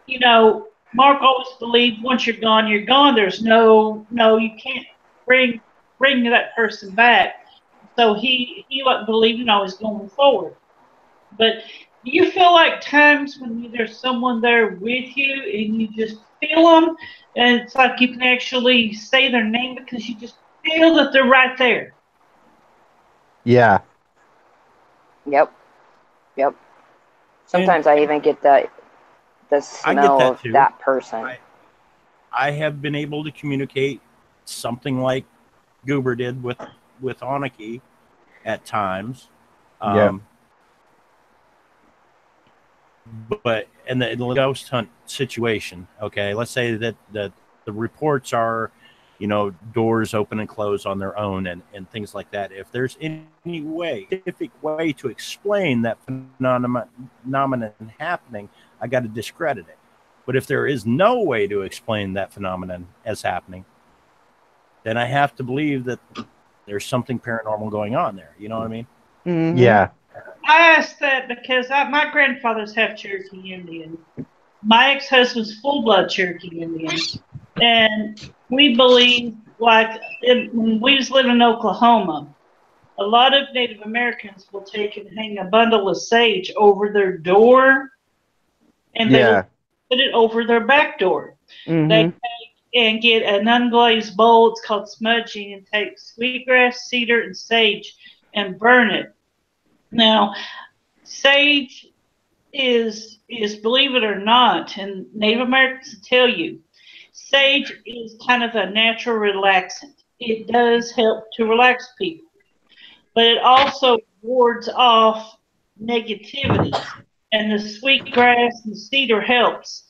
you know, Mark always believed once you're gone, you're gone. There's no, you can't bring that person back. So he believed in always going forward. But do you feel like times when there's someone there with you and you just feel them, and it's like you can actually say their name because you just feel that they're right there? Yeah. Yep. Sometimes I even get the smell of that person. I have been able to communicate something like Goober did with Anarchy at times. But in the ghost hunt situation, okay, let's say that the reports are, you know, doors open and close on their own and things like that. If there's any scientific way to explain that phenomenon happening, I got to discredit it. But if there is no way to explain that phenomenon as happening, then I have to believe that there's something paranormal going on there. You know what I mean? Mm-hmm. Yeah. I asked that because my grandfather's half Cherokee Indian. My ex-husband's full-blood Cherokee Indian. And we believe, like, when we was living in Oklahoma, a lot of Native Americans will take and hang a bundle of sage over their door, and they will put it over their back door. Mm-hmm. They take and get an unglazed bowl, it's called smudging, and take sweetgrass, cedar, and sage and burn it. Now, sage is believe it or not, and Native Americans tell you, sage is kind of a natural relaxant. It does help to relax people, but it also wards off negativity, and the sweetgrass and cedar helps.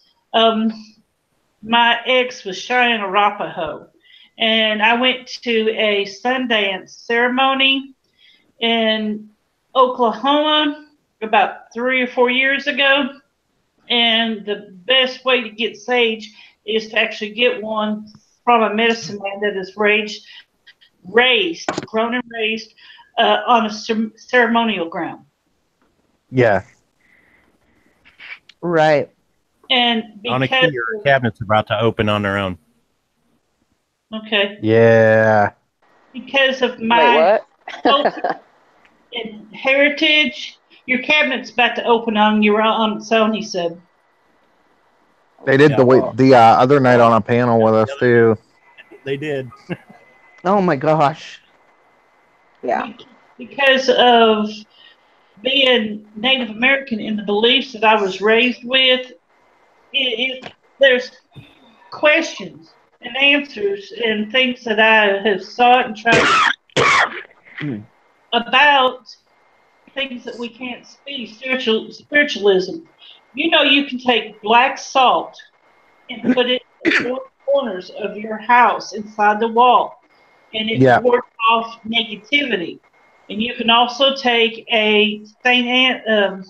My ex was Cheyenne Arapaho, and I went to a Sundance ceremony in Oklahoma about 3 or 4 years ago, and the best way to get sage is to actually get one from a medicine man that is grown and raised on a ceremonial ground. Yeah. Right. And because your cabinet's about to open on their own. Okay. Yeah. Because of my and heritage, your cabinet's about to open on your own own, he said. They did the other night on a panel with us too. They did. Oh my gosh. Yeah. Because of being Native American and the beliefs that I was raised with, there's questions and answers and things that I have sought and tried about things that we can't see. Spiritualism. You know, you can take black salt and put it in the four corners of your house inside the wall, and it wards off negativity. And you can also take a St.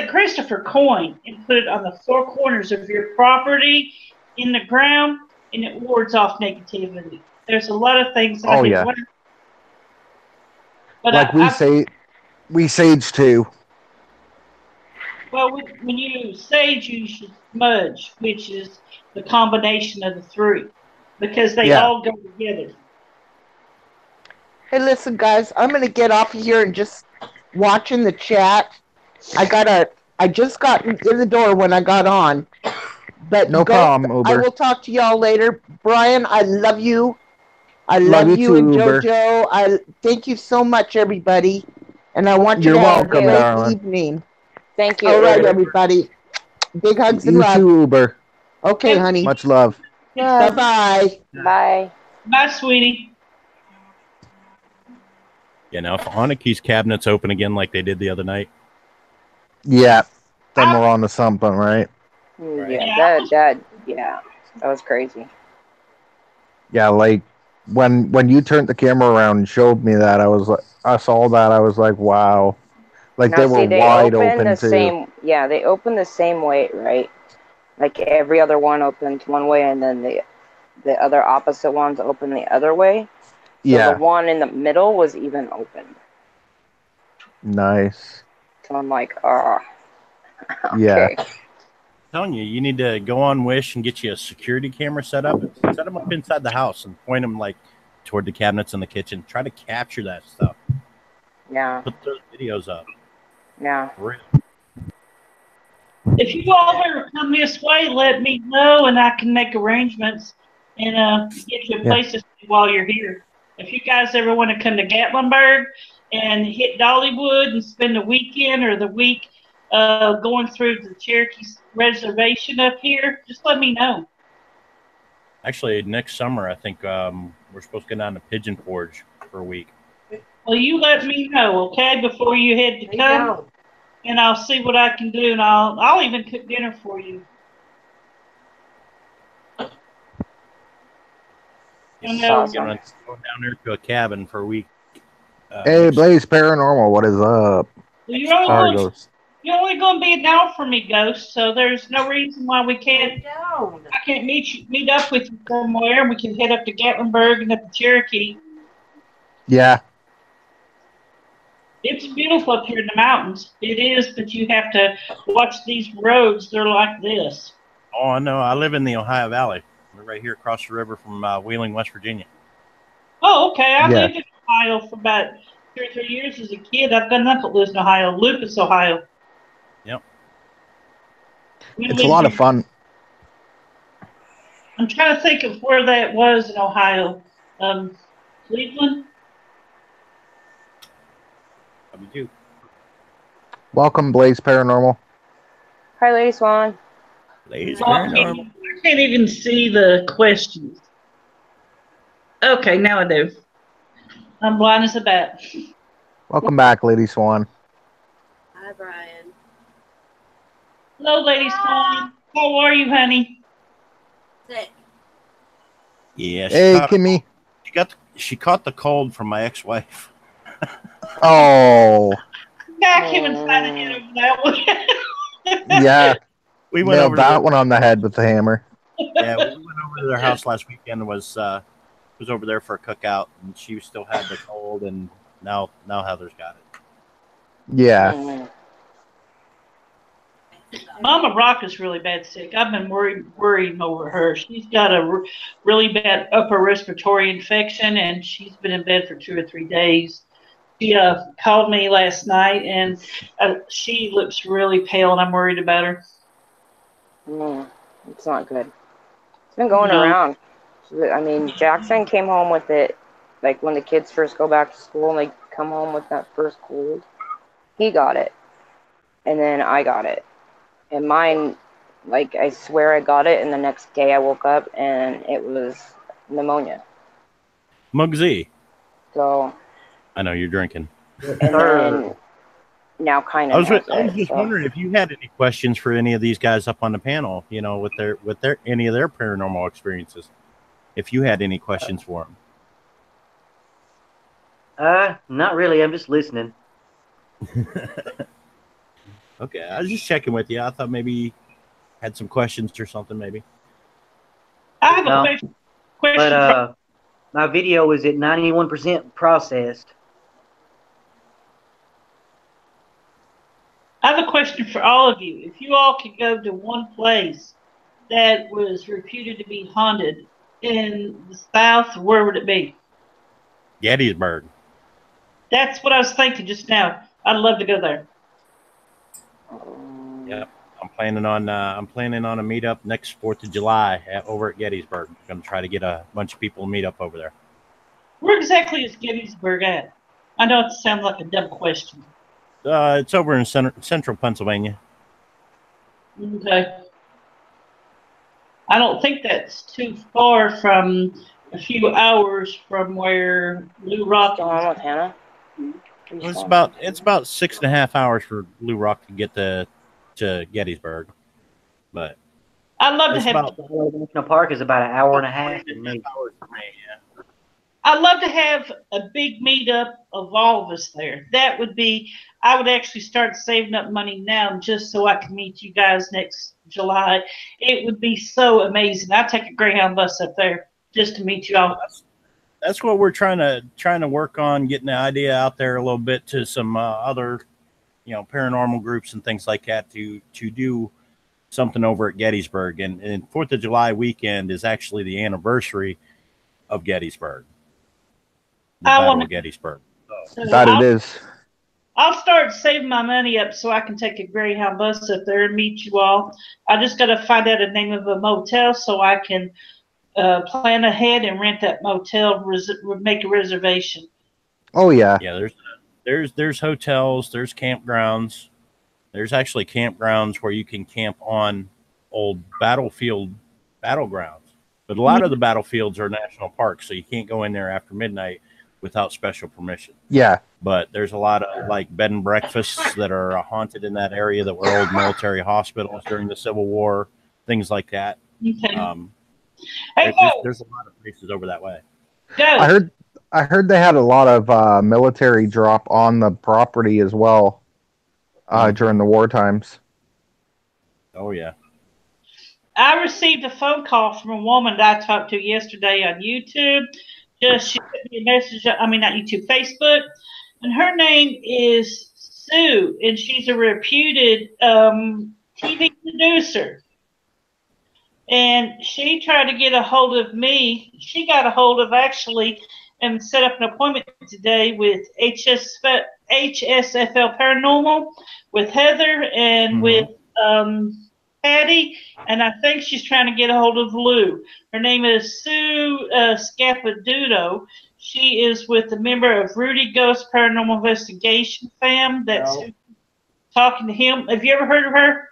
Christopher coin and put it on the four corners of your property in the ground, and it wards off negativity. There's a lot of things I've been learning. But like we sage too. Well, when you sage, you should smudge, which is the combination of the three, because they all go together. Hey, listen, guys, I'm going to get off of here and just watch in the chat. I just got in the door when I got on. But no problem, Uber. I will talk to y'all later. Brian, I love you. I love you too, and Uber. JoJo. I thank you so much, everybody. And I want you to have a great evening. Thank you. All right, everybody. Big hugs and love. You too, Uber. Okay, honey. Much love. Bye-bye. Bye. Bye, sweetie. You know, if Aniki's cabinet's open again like they did the other night. Yeah. Then we're on to something, right? Yeah, that was crazy. Yeah, like when you turned the camera around and showed me that, I saw that, I was like, wow. Like now, they were wide open the too. They open the same way, right? Like every other one opens one way, and then the other opposite ones open the other way. So the one in the middle was even open. Nice. So I'm like, oh. Okay. Yeah. I'm telling you, you need to go on Wish and get you a security camera set up. Set them up inside the house and point them like toward the cabinets in the kitchen. Try to capture that stuff. Yeah. Put those videos up. Yeah. Real. If you all ever come this way, let me know and I can make arrangements and get you a place to stay while you're here. If you guys ever want to come to Gatlinburg and hit Dollywood and spend the weekend or the week going through the Cherokee reservation up here, just let me know. Actually, next summer, I think we're supposed to go down to Pigeon Forge for a week. Well, you let me know, okay, before you head to come, and I'll see what I can do, and I'll even cook dinner for you. Awesome. Go down there to a cabin for a week. Hey, Blaze Paranormal, what is up? Well, you're only going to be an hour for me, Ghost. So there's no reason why we can't. I can't meet up with you somewhere, and we can head up to Gatlinburg and up to Cherokee. Yeah. It's beautiful up here in the mountains. It is, but you have to watch these roads. They're like this. Oh, I know. I live in the Ohio Valley. We're right here across the river from Wheeling, West Virginia. Oh, okay. I lived in Ohio for about 2 or 3 years as a kid. I've got nothing that lives in Ohio. Lucas, Ohio. Yep. It's a lot of fun. I'm trying to think of where that was in Ohio. Cleveland? Me too. Welcome, Blaze Paranormal. Hi, Lady Swan. Blaze Paranormal. I can't even see the questions. Okay, now I do. I'm blind as a bat. Welcome back, Lady Swan. Hi, Brian. Hello, Lady Swan. How are you, honey? Sick. Yeah. Hey, Kimmy. She caught the cold from my ex-wife. Oh. I came inside the head over that one. Yeah. We went nailed over that one on the head with the hammer. Yeah, we went over to their house last weekend and was over there for a cookout, and she still had the cold, and now Heather's got it. Yeah. Mama Rock is really bad sick. I've been worrying over her. She's got a really bad upper respiratory infection, and she's been in bed for 2 or 3 days. She called me last night, and she looks really pale, and I'm worried about her. It's not good. It's been going around. I mean, Jackson came home with it, like when the kids first go back to school and they come home with that first cold. He got it, and then I got it. And mine, like, I swear I got it, and the next day I woke up and it was pneumonia. Muggsy. So. I know you're drinking. And then now kind of. I was just wondering if you had any questions for any of these guys up on the panel, you know, with their any of their paranormal experiences. If you had any questions for them. Not really. I'm just listening. Okay, I was just checking with you. I thought maybe you had some questions or something, maybe. I have a No, question. but my video is at 91% processed. I have a question for all of you. If you all could go to one place that was reputed to be haunted in the South, where would it be? Gettysburg. That's what I was thinking just now. I'd love to go there. Yep. I'm planning on a meetup next 4th of July over at Gettysburg. I'm going to try to get a bunch of people to meet up over there. Where exactly is Gettysburg at? I know it sounds like a dumb question. It's over in central Pennsylvania. Okay. I don't think that's too far from a few hours from where Blue Rock is. Montana? It's about 6.5 hours for Blue Rock to get to Gettysburg, but I'd love to have. National Park is about an hour and a half. I'd love to have a big meetup of all of us there. That would be. I would actually start saving up money now just so I can meet you guys next July. It would be so amazing. I'd take a Greyhound bus up there just to meet you all. That's what we're trying to work on, getting the idea out there a little bit to some other, paranormal groups and things like that to do something over at Gettysburg. And 4th of July weekend is actually the anniversary of Gettysburg. The Battle of Gettysburg. It is. I'll start saving my money up so I can take a Greyhound bus up there and meet you all. I just got to find out the name of a motel so I can plan ahead and rent that motel, make a reservation. Oh yeah. Yeah, there's hotels, there's campgrounds. There's actually campgrounds where you can camp on old battlegrounds. But a lot of the battlefields are national parks, so you can't go in there after midnight without special permission. Yeah. But there's a lot of like bed and breakfasts that are haunted in that area that were old military hospitals during the Civil War, things like that. Okay. There's a lot of places over that way. I heard they had a lot of military drop on the property as well during the war times. Oh yeah. I received a phone call from a woman that I talked to yesterday on YouTube. She sent me a message. Not YouTube, Facebook, and her name is Sue, and she's a reputed TV producer. And she tried to get a hold of me. She got a hold of actually and set up an appointment today with HSFL Paranormal, with Heather and with Patty, and I think she's trying to get a hold of Lou. Her name is Sue Scapadudo. She is with a member of Rudy Ghost Paranormal Investigation fam. That's talking to him. Have you ever heard of her?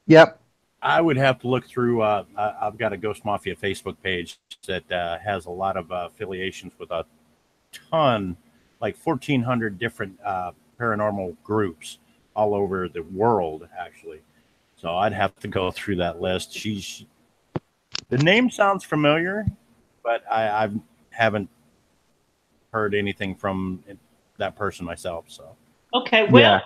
Yep. I would have to look through. I've got a Ghost Mafia Facebook page that has a lot of affiliations with a ton, like 1,400 different paranormal groups all over the world, actually. So I'd have to go through that list. The name sounds familiar, but I haven't heard anything from that person myself. So okay, well,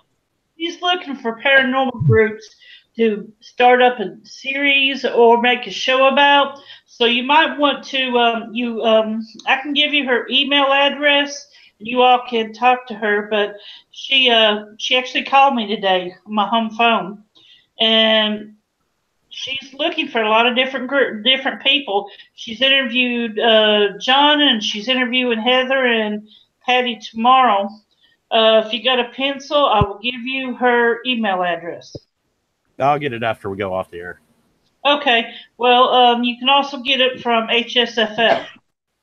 he's looking for paranormal groups to start up a series or make a show about. So you might want to I can give you her email address. You all can talk to her, but she actually called me today on my home phone. And she's looking for a lot of different people. She's interviewed John, and she's interviewing Heather and Patty tomorrow. If you got a pencil, I will give you her email address. I'll get it after we go off the air. Okay. Well, you can also get it from HSFL.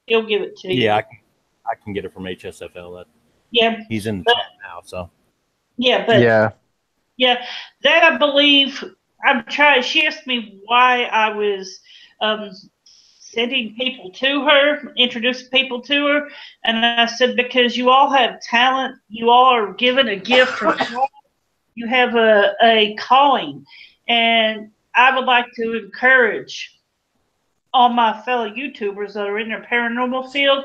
He'll give it to you. Yeah, I can get it from HSFL. He's in the chat now, so. Yeah, but yeah, that I believe. I'm trying. She asked me why I was sending people to her, introducing people to her, and I said because you all have talent. You all are given a gift from God. You have a calling, and I would like to encourage all my fellow YouTubers that are in their paranormal field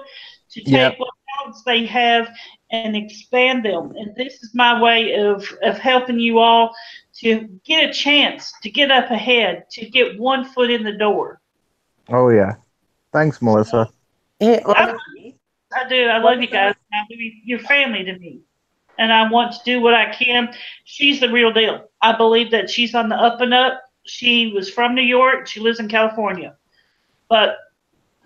to take what talents they have and expand them. And this is my way of helping you all to get a chance to get up ahead, to get one foot in the door. Oh yeah. Thanks, Melissa. Hey, I do. I love you guys. You're family to me. And I want to do what I can. She's the real deal. I believe that she's on the up and up. She was from New York. She lives in California. But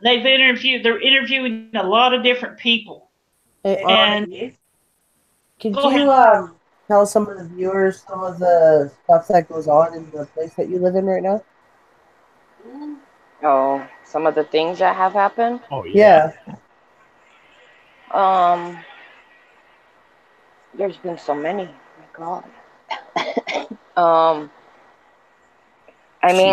they're interviewing a lot of different people. hey, And could go you ahead. tell some of the viewers some of the stuff that goes on in the place that you live in right now? Oh, some of the things that have happened. Oh yeah. There's been so many. Oh my God. I mean,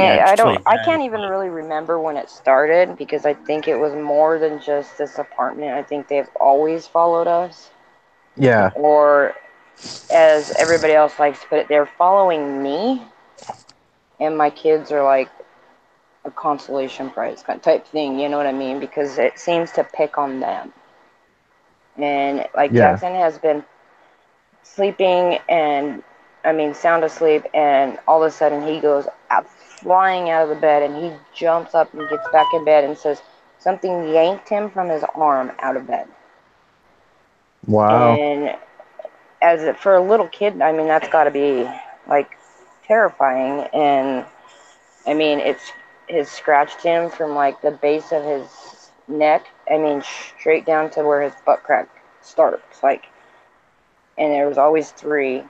I can't even really remember when it started because I think it was more than just this apartment. I think they've always followed us. Yeah. Or, as everybody else likes to put it, they're following me, and my kids are like a consolation prize type thing. You know what I mean? Because it seems to pick on them. And like Jackson has been sleeping and sound asleep, and all of a sudden he goes flying out of the bed, and he jumps up and gets back in bed and says something yanked him from his arm out of bed. Wow. And for a little kid, that's got to be like terrifying. And it scratched him from like the base of his neck, straight down to where his butt crack starts, like, and there was always 3.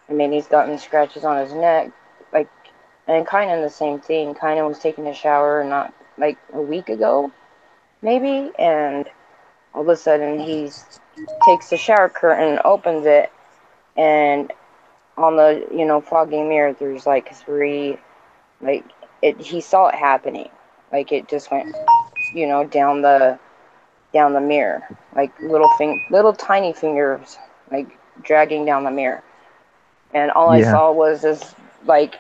He's gotten scratches on his neck, like, and kind of the same thing. Kind of was taking a shower not like a week ago, maybe, and all of a sudden he takes the shower curtain, opens it, and on the foggy mirror, there's like 3, like he saw it happening, like it just went, down the mirror, like little tiny fingers, like dragging down the mirror. And all I saw was this like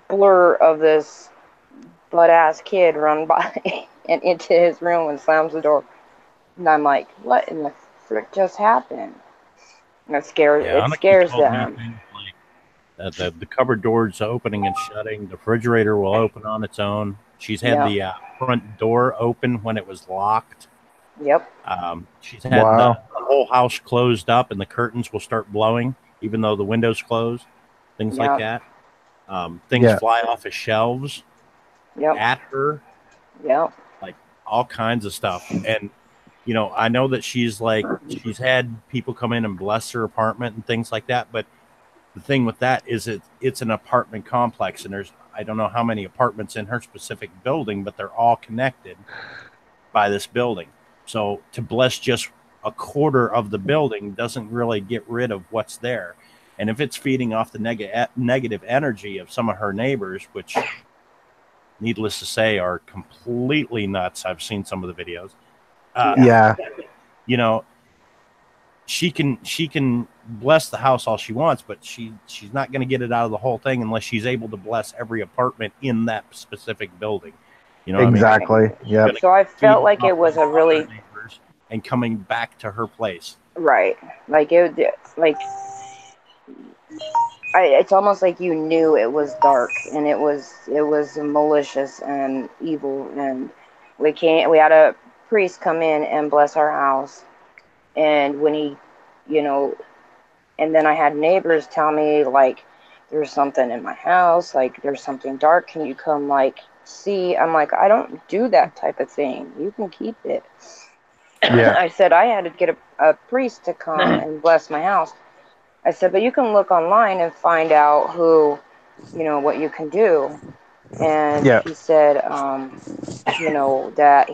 blur of this butt ass kid run by and into his room and slams the door. And I'm like, what in the frick just happened? And it scares them. The cupboard doors opening and shutting. The refrigerator will open on its own. She's had the front door open when it was locked. Yep. She's had the whole house closed up, and the curtains will start blowing even though the window's closed. Things like that. Things fly off of shelves at her. Yep. Like all kinds of stuff. And I know that she's had people come in and bless her apartment and things like that, but the thing with that is it's an apartment complex, and I don't know how many apartments in her specific building, but they're all connected by this building. So to bless just a quarter of the building doesn't really get rid of what's there. And if it's feeding off the negative energy of some of her neighbors, which needless to say are completely nuts. I've seen some of the videos. She can bless the house all she wants, but she's not going to get it out of the whole thing unless she's able to bless every apartment in that specific building. Exactly. Yeah. So I felt like it was a really and coming back to her place. Right. It's almost like you knew it was dark, and it was malicious and evil, and we had a priest come in and bless our house, and when he, and then I had neighbors tell me, like, there's something in my house, like there's something dark, can you come like see? I'm like, I don't do that type of thing, you can keep it. I said I had to get a priest to come and bless my house. I said, but you can look online and find out who, what you can do. And he said, that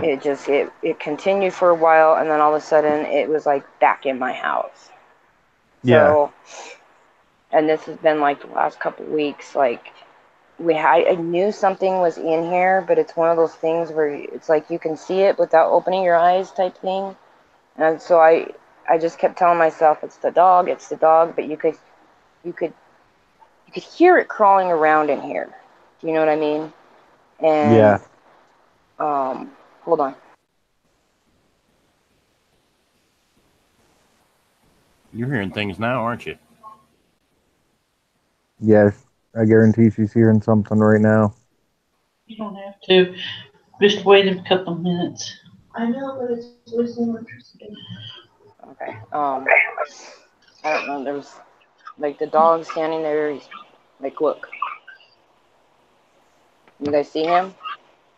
it continued for a while, and then all of a sudden it was like back in my house. So, and this has been like the last couple of weeks, like I knew something was in here, but it's one of those things where it's like you can see it without opening your eyes type thing. And so I just kept telling myself, it's the dog, but you could hear it crawling around in here. Do you know what I mean? And hold on. You're hearing things now, aren't you? Yes, I guarantee she's hearing something right now. You don't have to. Just wait a couple minutes. I know, but it's losing electricity. Okay. I don't know. There was like the dog standing there. He's like, look. You guys see him?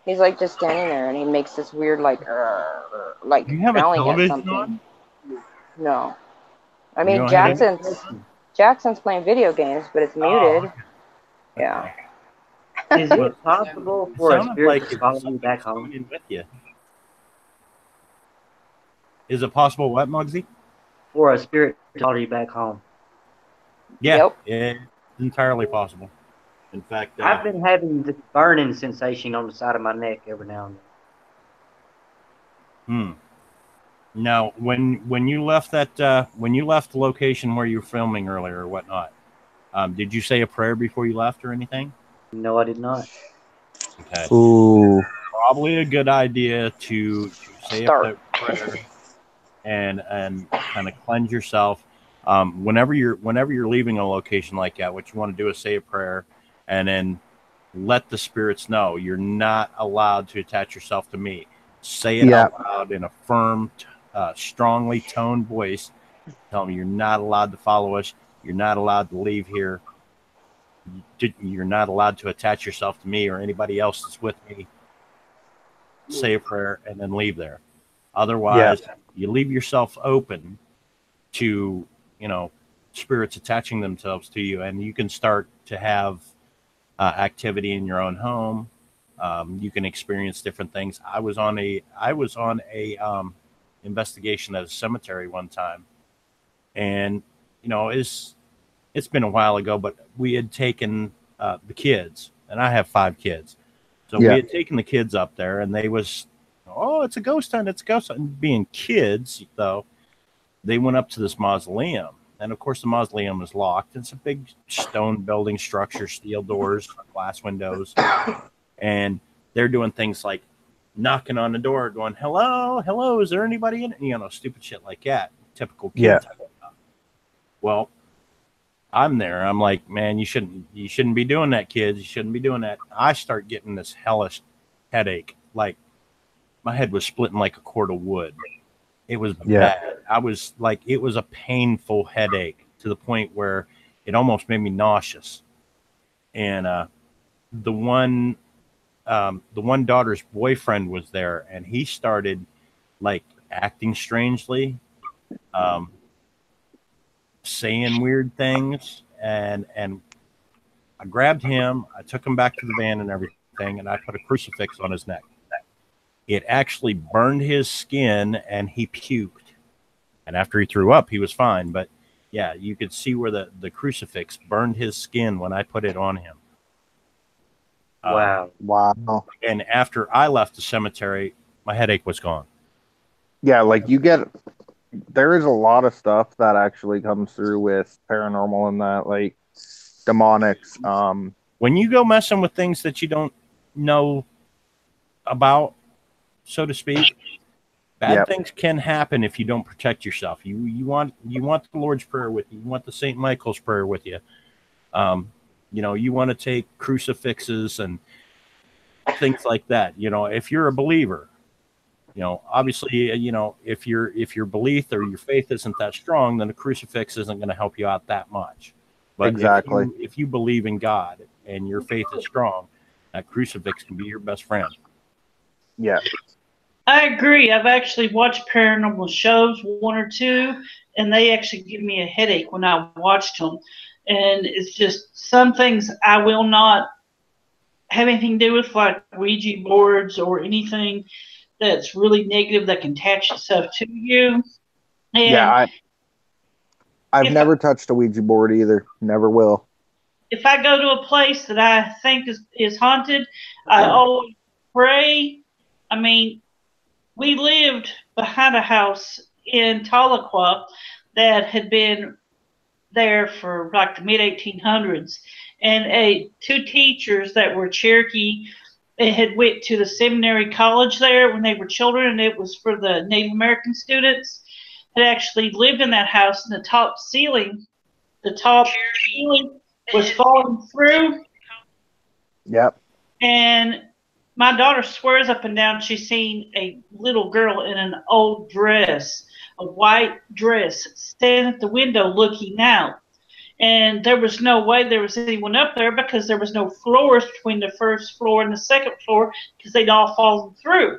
He's like just standing there, and he makes this weird like Do you have a growling at television something. on? No. I You mean, don't have any- Jackson's playing video games, but it's muted. okay. Yeah. Is it possible for a Sounded spirit like to it follow was you back something home? with you. Is it possible what, Muggsy? For a spirit to follow you back home? Yeah, Yep. it's entirely possible. In fact, I've been having this burning sensation on the side of my neck every now and then. Now, when you left that when you left the location where you were filming earlier or whatnot, did you say a prayer before you left or anything? No, I did not. Okay. Ooh. Probably a good idea to say a prayer and kind of cleanse yourself. Whenever you're leaving a location like that, what you want to do is say a prayer and then let the spirits know you're not allowed to attach yourself to me. Say it out loud in a firm, strongly toned voice. Tell them you're not allowed to follow us. You're not allowed to leave here. You're not allowed to attach yourself to me or anybody else that's with me. Say a prayer and then leave there. Otherwise, you leave yourself open to, spirits attaching themselves to you, and you can start to have activity in your own home. You can experience different things. I was on a investigation at a cemetery one time, and it's been a while ago, but we had taken the kids, and I have 5 kids, so we had taken the kids up there, and they was, oh, it's a ghost hunt, it's a ghost hunt. Being kids, though, they went up to this mausoleum, and of course the mausoleum is locked. It's a big stone building structure, steel doors, glass windows, and they're doing things like knocking on the door, going, hello, is there anybody in it? Stupid shit like that. Typical kid type of stuff. Well, I'm there. I'm like, man, you shouldn't be doing that, kids. You shouldn't be doing that. I start getting this hellish headache. Like my head was splitting like a cord of wood. It was bad. I was like, it was a painful headache to the point where it almost made me nauseous. And the one daughter's boyfriend was there, and he started like acting strangely, saying weird things, and I grabbed him, I took him back to the van and everything, and I put a crucifix on his neck. It actually burned his skin, and he puked. And after he threw up, he was fine. But yeah, you could see where the crucifix burned his skin when I put it on him. Wow. And after I left the cemetery, my headache was gone. Yeah, like there is a lot of stuff that actually comes through with paranormal and that, like demonics. When you go messing with things that you don't know about, so to speak, bad things can happen if you don't protect yourself. You want the Lord's Prayer with you. You want the St. Michael's Prayer with you. You want to take crucifixes and things like that. If you're a believer, obviously, if your belief or your faith isn't that strong, then a crucifix isn't going to help you out that much. But exactly, if you believe in God and your faith is strong, that crucifix can be your best friend. Yeah. I agree. I've actually watched paranormal shows, 1 or 2, and they actually give me a headache when I watched them. And it's just some things I will not have anything to do with, like Ouija boards or anything that's really negative that can attach itself to you. And I've never touched a Ouija board either. Never will. If I go to a place that I think is haunted, I always pray. I mean, we lived behind a house in Tahlequah that had been there for like the mid-1800s, and 2 teachers that were Cherokee had went to the seminary college there when they were children, and it was for the Native American students, had actually lived in that house, and the top ceiling was falling through. Yep. And My daughter swears up and down she's seen a little girl in an old dress, a white dress, standing at the window looking out. And there was no way there was anyone up there because there was no floors between the first floor and the second floor because they'd all fallen through.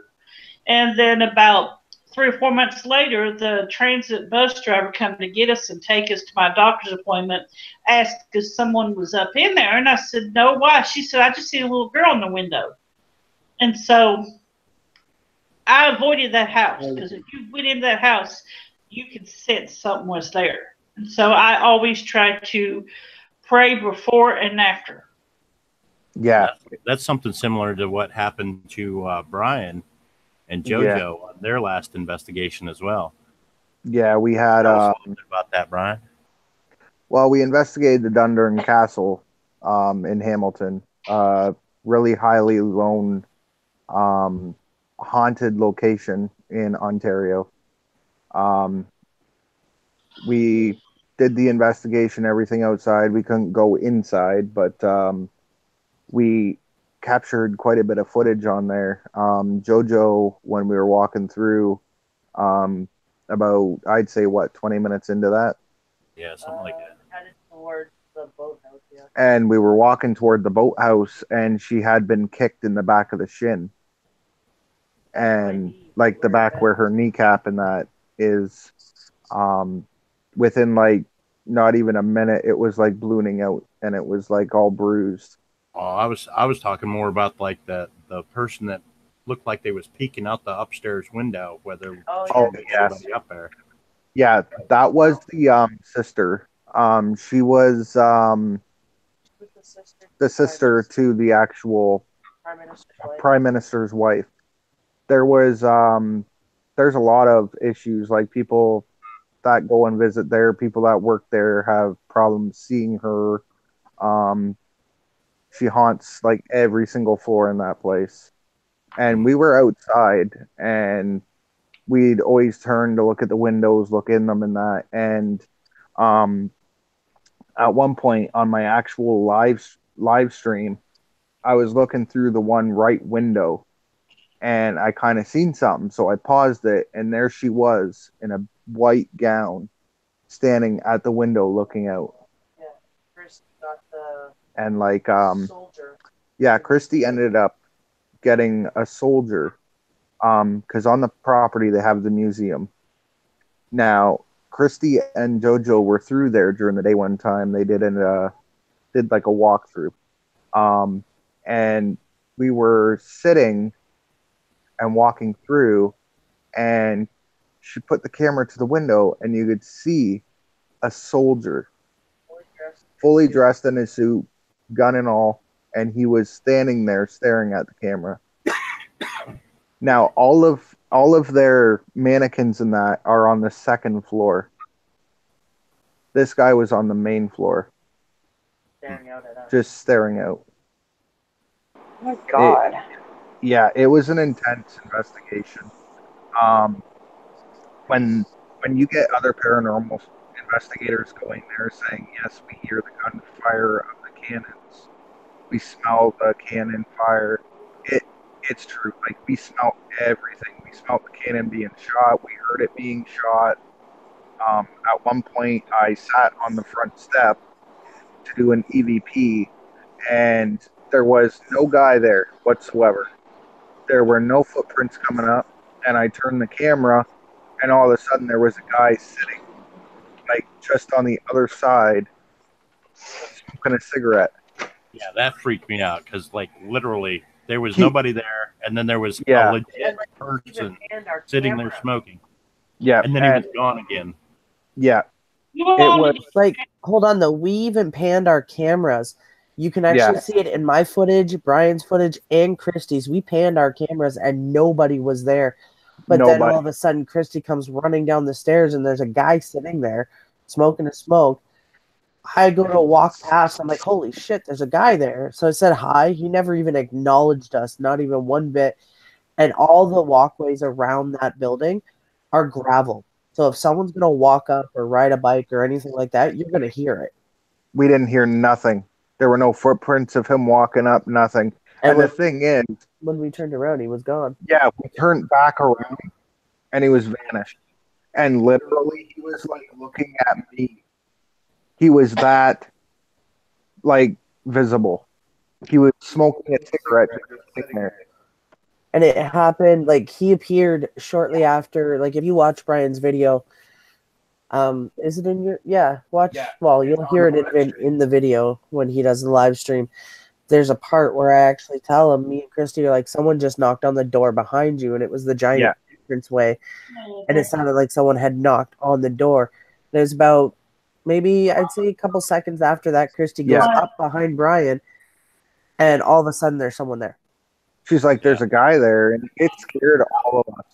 And then about 3 or 4 months later, the transit bus driver come to get us and take us to my doctor's appointment, asked if someone was up in there. And I said, no, why? She said, I just seen a little girl in the window. And so I avoided that house because if you went into that house, you could sense something was there. And so I always try to pray before and after. Yeah. That's something similar to what happened to Brian and JoJo on their last investigation as well. Yeah, we had... Tell us a little bit about that, Brian. Well, we investigated the Dundurn Castle in Hamilton. Really highly known haunted location in Ontario. We did the investigation, everything outside. We couldn't go inside, but we captured quite a bit of footage on there. JoJo, when we were walking through, about, I'd say, 20 minutes into that? Yeah, something like that. Headed towards the boathouse, yeah. And we were walking toward the boathouse, and she had been kicked in the back of the shin. And like the back where her kneecap and that is, within like not even a minute, it was like ballooning out, and it was like all bruised. Oh, I was talking more about like the person that looked like they was peeking out the upstairs window, whether yes, up there. Yeah, that was the sister. She was the sister to the actual Prime Minister's wife. There was there's a lot of issues, like people that go and visit there, people that work there have problems seeing her. She haunts like every single floor in that place. And we were outside, and we'd always turn to look at the windows, look in them and that. And at one point on my actual live stream, I was looking through the one right window, and I kind of seen something. So I paused it, and there she was in a white gown standing at the window looking out. Yeah, Christy got the and like soldier. Yeah, Christy ended up getting a soldier because on the property they have the museum. Now, Christy and JoJo were through there during the day one time. They did like a walkthrough. And we were sitting and walking through, and she put the camera to the window, and you could see a soldier fully dressed in his suit, gun and all, and he was standing there staring at the camera. Now, all of their mannequins and that are on the second floor. This guy was on the main floor. Staring out at us. Just staring out. Oh my God. It was an intense investigation. When you get other paranormal investigators going there saying, yes, we hear the gunfire of the cannons, we smell the cannon fire, it's true. Like, we smelled everything. We smelled the cannon being shot. We heard it being shot. At one point, I sat on the front step to do an EVP, and there was no guy there whatsoever. There were no footprints coming up, and I turned the camera, and all of a sudden there was a guy sitting, like, just on the other side, smoking a cigarette. Yeah, that freaked me out, because, like, literally, there was nobody there, and then there was a legit person sitting there smoking. Yeah. And then he was gone again. Yeah. It was like, hold on though, we even panned our cameras. You can actually see it in my footage, Brian's footage, and Christy's. We panned our cameras and nobody was there. But then all of a sudden Christy comes running down the stairs and there's a guy sitting there smoking a smoke. I go to walk past, I'm like, holy shit, there's a guy there. So I said hi. He never even acknowledged us, not even one bit. And all the walkways around that building are gravel. So if someone's going to walk up or ride a bike or anything like that, you're going to hear it. We didn't hear nothing. There were no footprints of him walking up, nothing. And the thing is, when we turned around, he was gone. Yeah, we turned back around, and he was vanished. And literally, he was like looking at me. He was that like visible. He was smoking a cigarette just sitting there. And it happened, like, he appeared shortly after, like, if you watch Brian's video, is it in your, well, you'll hear it in the video when he does the live stream. There's a part where I actually tell him, me and Christy are like, someone just knocked on the door behind you, and it was the giant entrance way, and it sounded like someone had knocked on the door. And it was about, maybe, I'd say a couple seconds after that, Christy goes up behind Brian, and all of a sudden there's someone there. She's like, there's a guy there, and it scared all of us.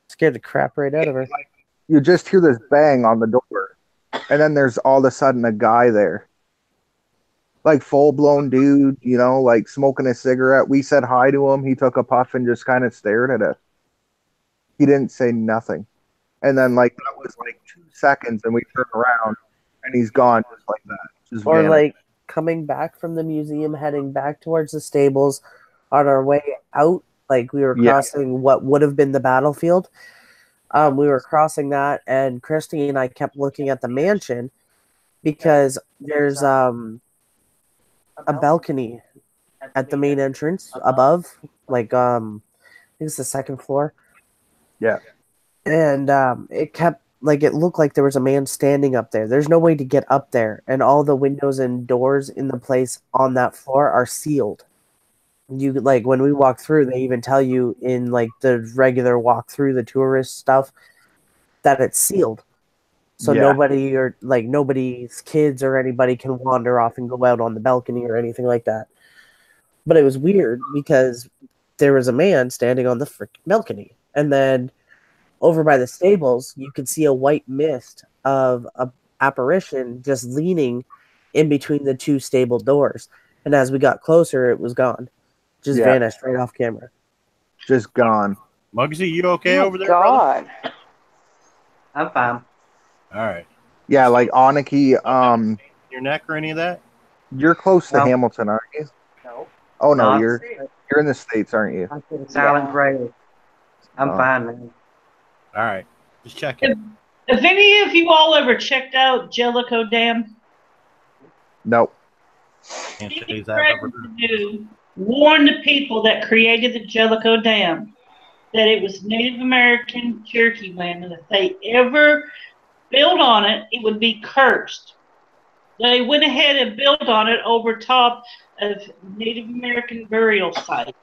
Scared the crap right out of her. Like, you just hear this bang on the door, and then there's all of a sudden a guy there. Like, full-blown dude, you know, like smoking a cigarette. We said hi to him. He took a puff and just kind of stared at us. He didn't say nothing. And then, like, that was like 2 seconds, and we turned around, and he's gone just like that. Just or, vanished. like, coming back from the museum, heading back towards the stables, on our way out, like, we were crossing what would have been the battlefield. We were crossing that, and Christy and I kept looking at the mansion because there's a balcony at the main entrance above, like, I think it's the second floor. Yeah. And it kept, like, it looked like there was a man standing up there. There's no way to get up there, and all the windows and doors in the place on that floor are sealed. You, like, when we walk through, they even tell you in, like, the regular walk through, the tourist stuff, that it's sealed. So nobody, or like nobody's kids or anybody can wander off and go out on the balcony or anything like that. But it was weird because there was a man standing on the freaking balcony. And then over by the stables, you could see a white mist of a apparition just leaning in between the two stable doors. And as we got closer, it was gone. Just vanished right off camera. Just gone. Muggsy, you okay over there, God. brother? I'm fine. All right. Yeah, like Aniki, your neck or any of that? You're close to Hamilton, aren't you? No. Oh no, you're in the States, aren't you? I said silent prayer. I'm fine, man. All right. Just checking. Have any of you all ever checked out Jellicoe Dam? Nope. Can't say that I've ever heard. Warn the people that created the Jellicoe Dam that it was Native American Cherokee land, and if they ever built on it, it would be cursed. They went ahead and built on it over top of Native American burial sites.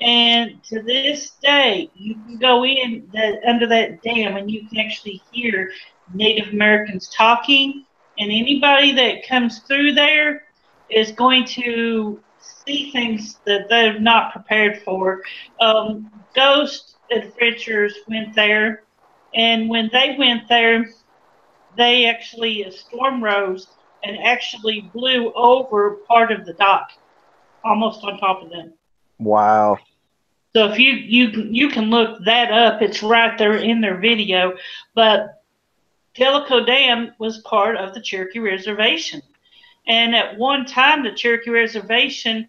And to this day, you can go in under that dam and you can actually hear Native Americans talking. And anybody that comes through there is going to see things that they're not prepared for. Ghost adventurers went there. And when they went there, they actually, a storm rose and actually blew over part of the dock, almost on top of them. Wow. So if you can look that up, it's right there in their video. But Jellicoe Dam was part of the Cherokee Reservation. And at one time, the Cherokee Reservation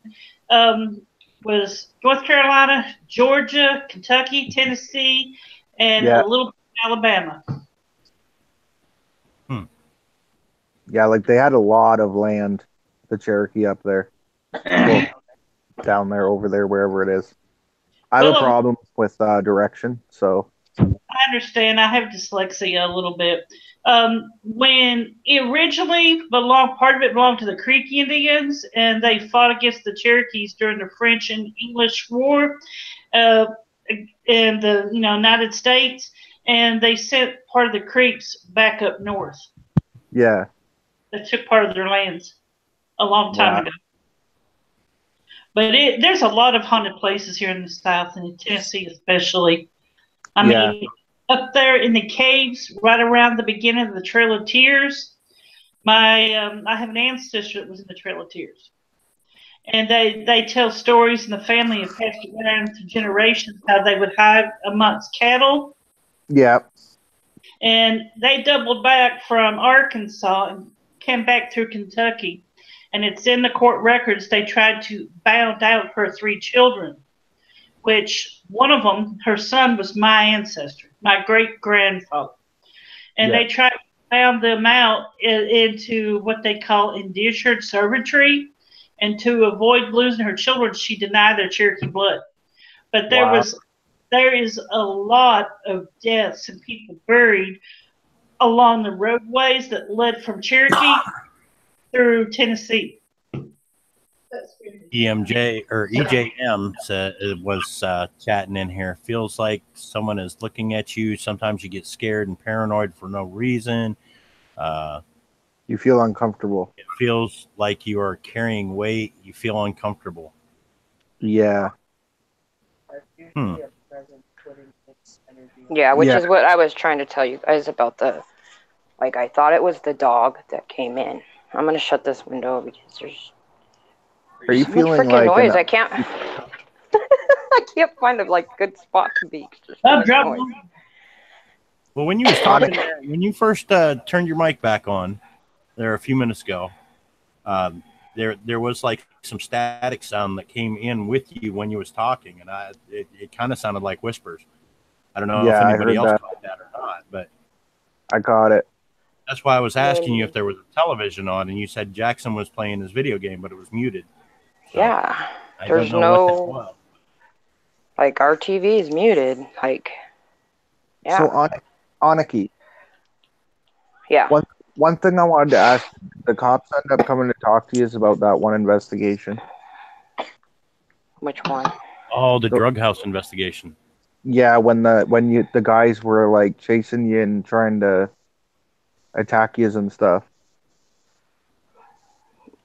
was North Carolina, Georgia, Kentucky, Tennessee, and a little bit of Alabama. Yeah, like they had a lot of land, the Cherokee up there. Well, down there, over there, wherever it is. I have a problem with direction, so. I understand. I have dyslexia a little bit. When it originally part of it belonged to the Creek Indians, and they fought against the Cherokees during the French and English War in the United States, and they sent part of the Creeks back up north. Yeah. They took part of their lands a long time ago. But there's a lot of haunted places here in the South, and in Tennessee especially. I mean, up there in the caves, right around the beginning of the Trail of Tears, I have an ancestor that was in the Trail of Tears. And they tell stories, and the family have passed it down through generations, how they would hide amongst cattle. Yeah. And they doubled back from Arkansas and came back through Kentucky. And it's in the court records. They tried to bound out her 3 children, which one of them, her son, was my ancestor, my great-grandfather. And they tried to bound them out into what they call indentured servitude. And to avoid losing her children, she denied their Cherokee blood. But there is a lot of deaths and people buried along the roadways that led from Cherokee through Tennessee. EJM was chatting in here. Feels like someone is looking at you. Sometimes you get scared and paranoid for no reason. You feel uncomfortable. It feels like you are carrying weight. You feel uncomfortable. Yeah. Yeah, which is what I was trying to tell you guys about the, like, I thought it was the dog that came in. I'm going to shut this window because there's Are you so feeling much freaking like noise. I can't I can't find a good spot to be. Well, when you was talking, when you first turned your mic back on there a few minutes ago, there was like some static sound that came in with you when you was talking, and it kind of sounded like whispers. I don't know if anybody else caught that or not, but I caught it. That's why I was asking you if there was a television on, and you said Jackson was playing his video game, but it was muted. So yeah, there's no like our TV is muted. Like, yeah. So Aniki. Yeah. One thing I wanted to ask: the cops end up coming to talk to you about that one investigation. Which one? Oh, the drug house investigation. Yeah, when the guys were like chasing you and trying to attack you and stuff.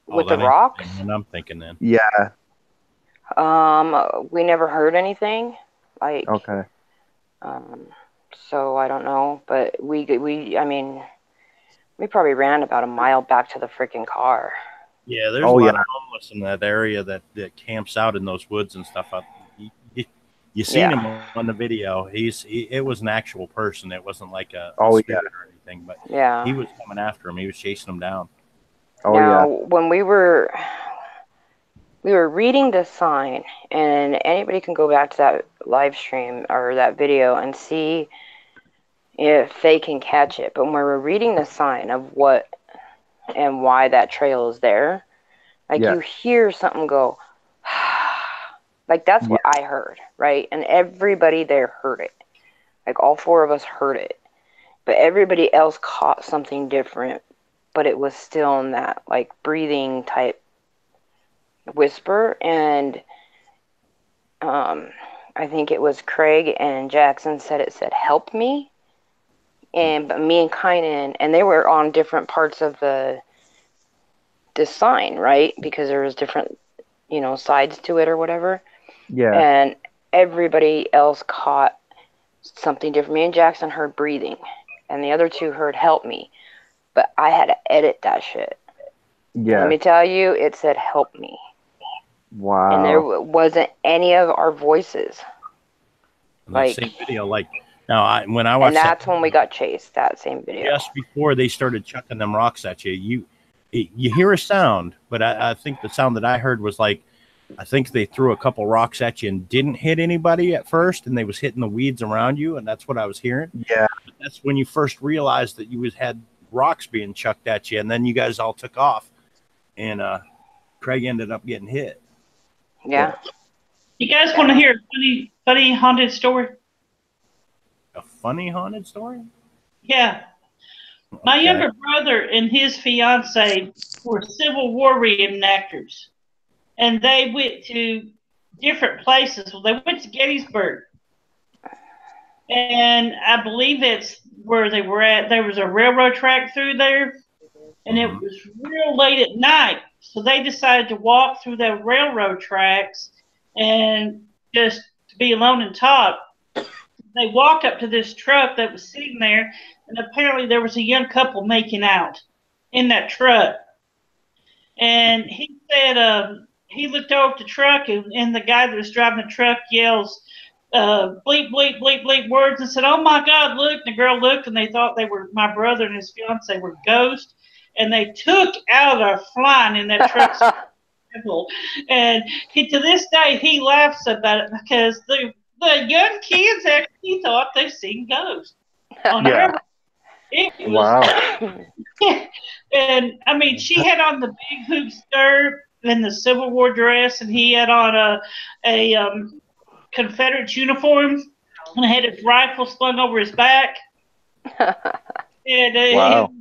With the rocks? And I'm thinking then. Yeah. We never heard anything. Like, okay. So I don't know, but we probably ran about a mile back to the freaking car. Yeah, there's a lot of homeless in that area that camps out in those woods and stuff. You seen him on the video. It was an actual person. It wasn't like a spirit or anything, but he was coming after him. He was chasing him down. When we were reading the sign, and anybody can go back to that live stream or that video and see if they can catch it. But when we were reading the sign of what and why that trail is there, like you hear something go, like that's what I heard, right? And everybody there heard it. Like all 4 of us heard it. But everybody else caught something different. But it was still in that like breathing type whisper. And I think it was Craig and Jackson said it said help me. But me and Kynan, and they were on different parts of the sign, right? Because there was different, sides to it or whatever. Yeah. And everybody else caught something different. Me and Jackson heard breathing, and the other 2 heard help me. But I had to edit that shit. Yeah. Let me tell you, it said help me. Wow. And there wasn't any of our voices. Like same video, like now when I watched, and that's when we got chased. That same video. Just before they started chucking them rocks at you, you hear a sound, but I think the sound that I heard was like, I think they threw a couple rocks at you and didn't hit anybody at first, and they was hitting the weeds around you, and that's what I was hearing. Yeah. But that's when you first realized that you had rocks being chucked at you, and then you guys all took off, and Craig ended up getting hit. Yeah. You guys want to hear a funny haunted story? A funny haunted story? Yeah. My younger brother and his fiance were Civil War reenactors, and they went to different places. Well, they went to Gettysburg, and I believe it's where they were at. There was a railroad track through there, and it was real late at night, so they decided to walk through the railroad tracks and just to be alone and talk. They walked up to this truck that was sitting there, and apparently there was a young couple making out in that truck. And he said he looked over at the truck, and the guy that was driving the truck yells, bleep, bleep, bleep, bleep words, and said, "Oh my God, look." And the girl looked, and they thought they were, my brother and his fiance were ghosts. and they took Alder flying in that truck. And to this day, he laughs about it because the young kids actually thought they seen ghosts. Yeah. It was, and I mean, she had on the big hoop skirt and the Civil War dress, and he had on a Confederate uniform and had his rifle slung over his back. And wow.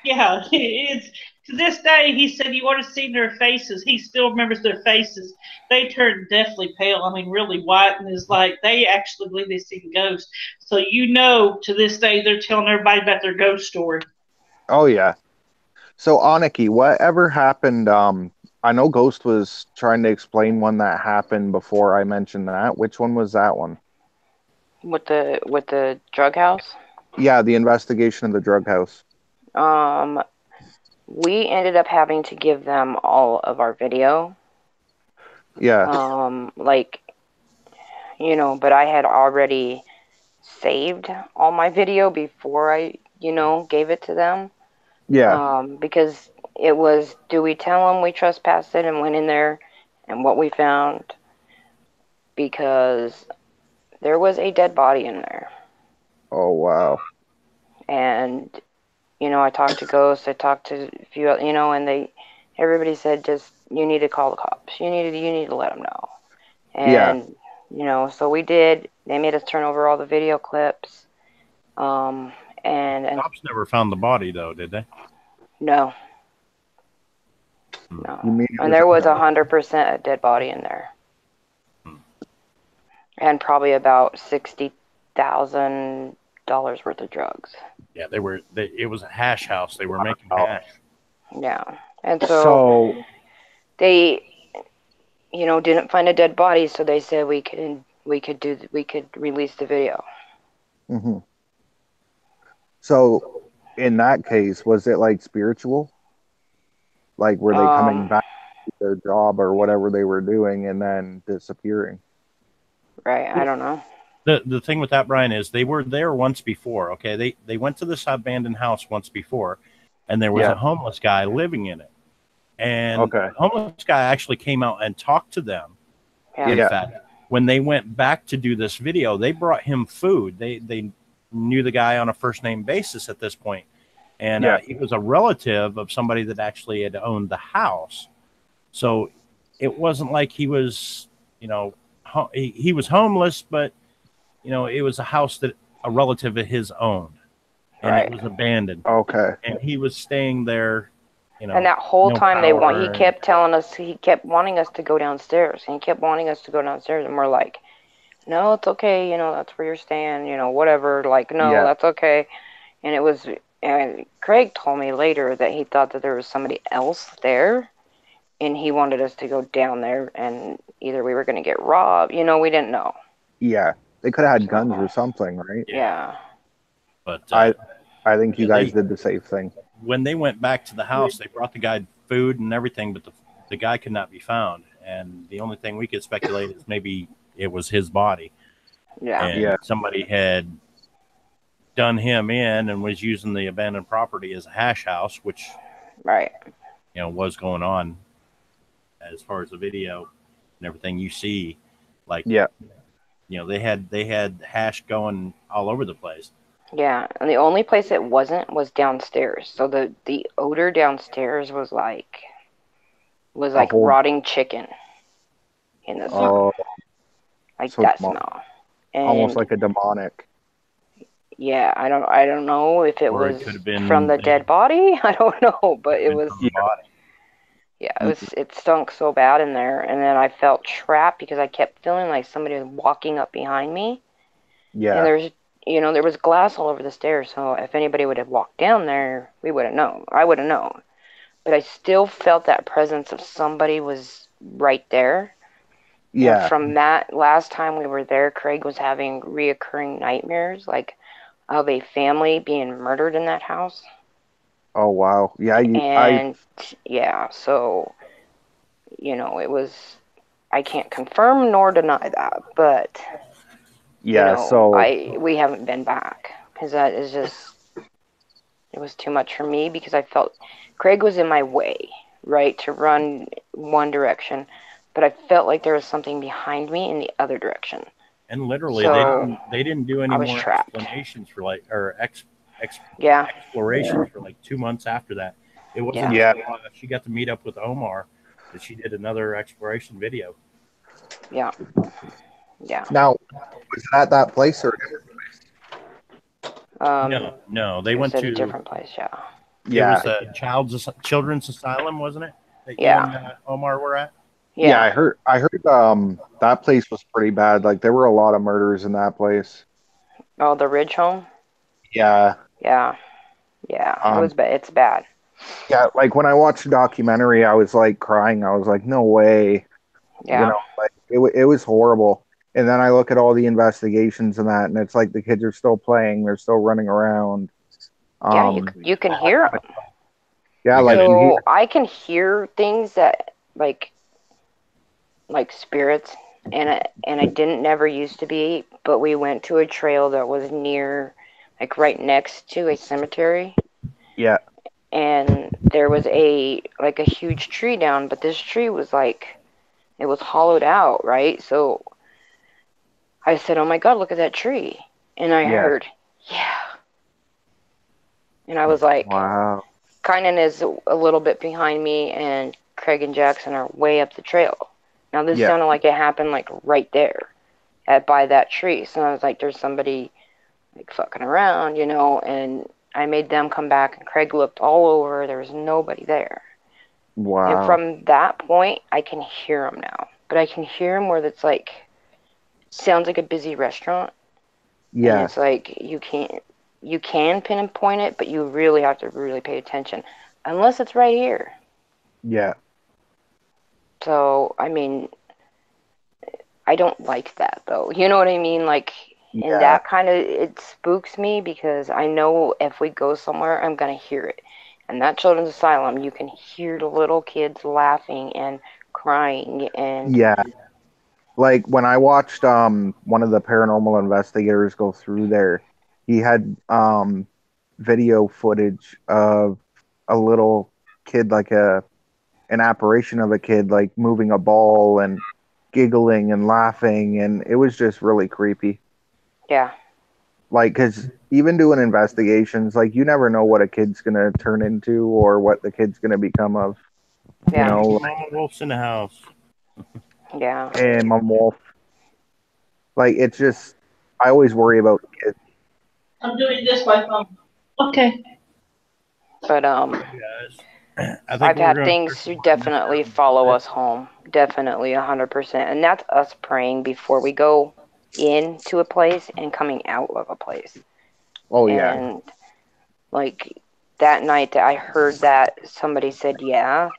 yeah, it's to this day. He said you ought to see their faces. He still remembers their faces. They turned deathly pale. I mean, really white, and is like they actually believe they seen ghosts. So to this day they're telling everybody about their ghost story. Oh yeah. So Aniki, whatever happened? I know Ghost was trying to explain one that happened before I mentioned that. Which one was that one? With the drug house? Yeah, the investigation of the drug house. We ended up having to give them all of our video. Yeah. Like, but I had already saved all my video before I, gave it to them. Yeah. Because it was, do we tell them we trespassed it and went in there and what we found? Because there was a dead body in there. Oh, wow. And, I talked to Ghost, I talked to a few, and everybody said just, you need to call the cops. You need to let them know. And, so we did. They made us turn over all the video clips. And cops never found the body, though, did they? No. No. And there was 100% a dead body in there. And probably about $60,000 worth of drugs. Yeah, it was a hash house. They were making hash. Yeah. And so they, didn't find a dead body, so they said we could release the video. Mm-hmm. So in that case, was it like spiritual? Like were they coming back to their job or whatever they were doing and then disappearing? Right, I don't know. The thing with that, Brian, is they were there once before. Okay, they went to this abandoned house once before, and there was a homeless guy living in it. And the homeless guy actually came out and talked to them. Yeah. In fact, when they went back to do this video, they brought him food. They knew the guy on a first name basis at this point. And he was a relative of somebody that actually had owned the house. So it wasn't like he was, he was homeless, but, it was a house that a relative of his owned. And it was abandoned. Okay. And he was staying there, And that whole time he kept telling us, he kept wanting us to go downstairs. And he kept wanting us to go downstairs. And we're like, no, it's okay. That's where you're staying, whatever. Like, no, that's okay. And Craig told me later that he thought that there was somebody else there. And he wanted us to go down there and either we were going to get robbed. We didn't know. Yeah. They could have had guns or something, right? Yeah. But I think you guys did the safe thing. When they went back to the house, they brought the guy food and everything, but the guy could not be found. And the only thing we could speculate is maybe it was his body. Yeah. And somebody had done him in and was using the abandoned property as a hash house, which was going on as far as the video and everything you see. Like they had hash going all over the place. Yeah, and the only place it wasn't was downstairs. So the odor downstairs was like rotting chicken in the smell. Like so that smell. And almost like a demonic. Yeah, I don't know if it was from the dead body. I don't know, but it was it stunk so bad in there, and then I felt trapped because I kept feeling like somebody was walking up behind me. Yeah. And there was glass all over the stairs, so if anybody would have walked down there, we would have known. I would have known. But I still felt that presence of somebody was right there. Yeah. And from that last time we were there, Craig was having reoccurring nightmares, like of a family being murdered in that house. Oh, wow. Yeah. So, it was, I can't confirm nor deny that, but... Yeah, we haven't been back because that is just, It was too much for me because I felt Craig was in my way, right, to run one direction, but I felt like there was something behind me in the other direction. And literally, So they didn't do any more trapped. explanations for like, or yeah, explorations for like 2 months after that. It wasn't until she got to meet up with Omar that she did another exploration video. Yeah. Yeah. Now, was that place or a different place? No, they went to a different place. Yeah. It was a children's asylum, wasn't it? That you and Omar were at. Yeah, I heard that place was pretty bad. Like there were a lot of murders in that place. Oh, the Ridge Home? Yeah. Yeah. Yeah. It was bad. It's bad. Yeah, like when I watched the documentary, I was like crying. I was like, no way. Yeah. You know, like it was horrible. And then I look at all the investigations and that, and it's like the kids are still playing, they're still running around. Yeah, you can hear them. Yeah, like so I can hear things that like spirits, and I didn't never used to be, but we went to a trail that was near, like right next to a cemetery. Yeah. And there was a huge tree down, but this tree was like, it was hollowed out, right? So I said, "Oh my God, look at that tree!" And I heard, "Yeah." And I was like, "Wow." Kynan is a little bit behind me, and Craig and Jackson are way up the trail. Now this sounded like it happened like right there, by that tree. So I was like, "There's somebody like fucking around, you know." And I made them come back, and Craig looked all over. There was nobody there. Wow. And from that point, I can hear them now. But I can hear them where it's like, sounds like a busy restaurant. Yeah. And it's like, you can pinpoint it, but you really have to really pay attention. Unless it's right here. Yeah. So, I mean, I don't like that, though. You know what I mean? Like, and that kind of, it spooks me because I know if we go somewhere, I'm going to hear it. And that children's asylum, you can hear the little kids laughing and crying and... Yeah. Like when I watched one of the paranormal investigators go through there, he had video footage of a little kid, like an apparition of a kid like moving a ball and giggling and laughing, and it was just really creepy. Yeah. Like, because even doing investigations, like you never know what a kid's gonna turn into or what the kid's gonna become of. Yeah. You know, Mama Wolf's in the house. Yeah. And Mom Wolf. Like, it's just, I always worry about kids. I'm doing this by phone. Okay. But I've had things definitely follow us home. Definitely 100%. And that's us praying before we go into a place and coming out of a place. Oh, yeah. And like that night that I heard that somebody said,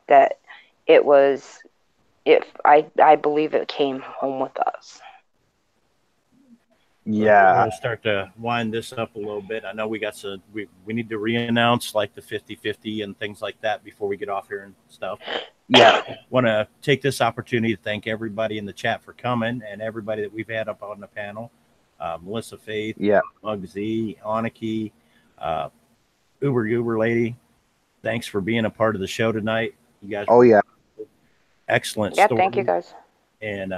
that it was, I believe it came home with us. Yeah. We're going to start to wind this up a little bit. I know we got we need to re-announce like the 50-50 and things like that before we get off here and stuff. Yeah. Want to take this opportunity to thank everybody in the chat for coming and everybody that we've had up on the panel. Melissa Faith, Mug Z, Aniki, Goober Lady. Thanks for being a part of the show tonight. You guys. Oh, yeah. Excellent story. Yeah, thank you guys. And,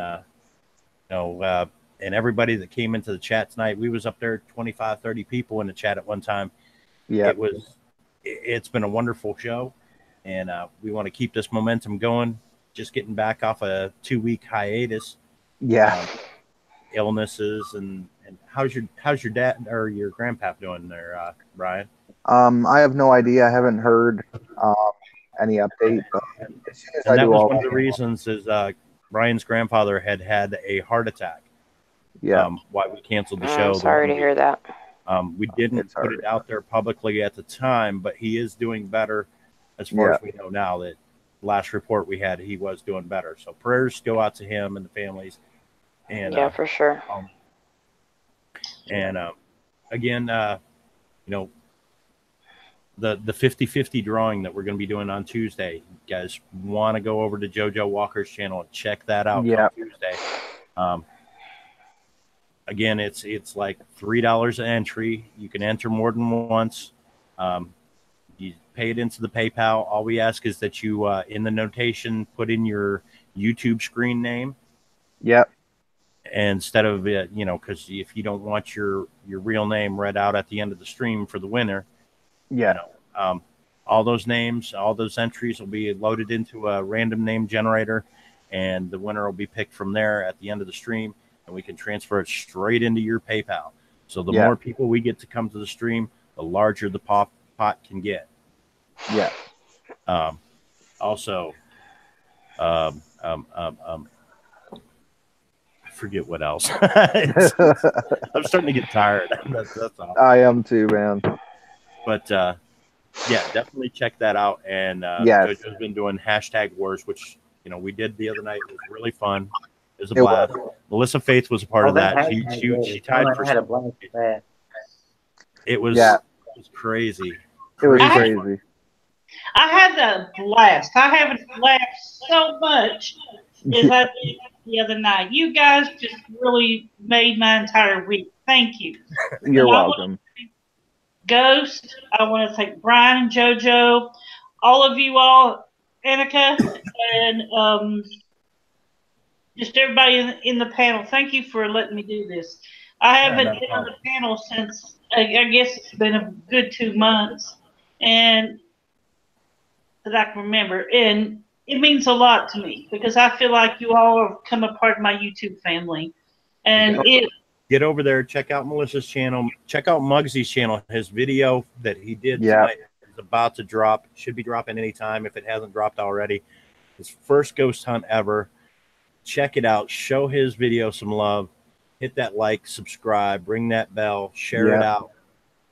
and everybody that came into the chat tonight, we was up there 25, 30 people in the chat at one time. Yeah. It's been a wonderful show, and we want to keep this momentum going. Just getting back off a 2-week hiatus. Yeah. Illnesses and how's your dad or your grandpa doing there, Brian? I have no idea. I haven't heard any update, but as soon as that was one of the reasons is Brian's grandfather had a heart attack. Yeah. Why we canceled the show. Sorry to hear that. We didn't put it out there publicly at the time, but he is doing better as far as we know now. That last report we had, he was doing better. So prayers go out to him and the families. And for sure. And again, the 50-50 drawing that we're going to be doing on Tuesday. You guys want to go over to JoJo Walker's channel and check that out on Tuesday. Again, it's like $3 an entry. You can enter more than once. You pay it into the PayPal. All we ask is that you, in the notation, put in your YouTube screen name. Yep. Instead of you know, because if you don't want your real name read out at the end of the stream for the winner, yeah, you know, all those names, all those entries will be loaded into a random name generator, and the winner will be picked from there at the end of the stream, and we can transfer it straight into your PayPal. So the more people we get to come to the stream, the larger the pot can get. Yeah. Also, I forget what else. I'm starting to get tired. That's all. I am too, man. But yeah, definitely check that out. And yes. JoJo's been doing #wars, which you know we did the other night. It was really fun. It was a blast. Melissa Faith was a part of that. She tied for. I had a blast with that. It was crazy. It was crazy. I had a blast. I haven't laughed so much as I did the other night. You guys just really made my entire week. Thank you. You're welcome. Ghost, I want to thank Brian and JoJo, all of you all, Annika, and just everybody in the panel. Thank you for letting me do this. I haven't been on the panel since, I guess it's been a good 2 months, and that I can remember. And it means a lot to me because I feel like you all have become a part of my YouTube family. And get over there, check out Melissa's channel, check out Muggsy's channel. His video that he did tonight is about to drop. Should be dropping anytime if it hasn't dropped already. His first ghost hunt ever. Check it out. Show his video some love. Hit that like, subscribe, ring that bell, share it out.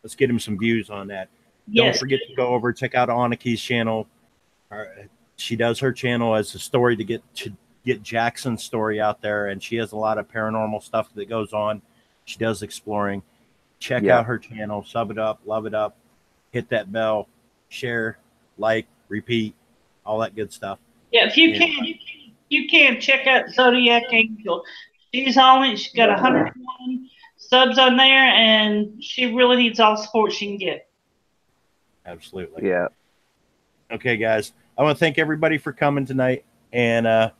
Let's get him some views on that. Don't forget to go over, check out Aniki's channel. She does her channel as a story to get Jackson's story out there, and she has a lot of paranormal stuff that goes on. She does exploring. Check out her channel, sub it up, love it up, hit that bell, share, like, repeat, all that good stuff. Yeah, if you can check out Zodiac Angel. She's got 101 subs on there, and she really needs all support she can get. Absolutely. Yeah. Okay, guys. I want to thank everybody for coming tonight, and I'm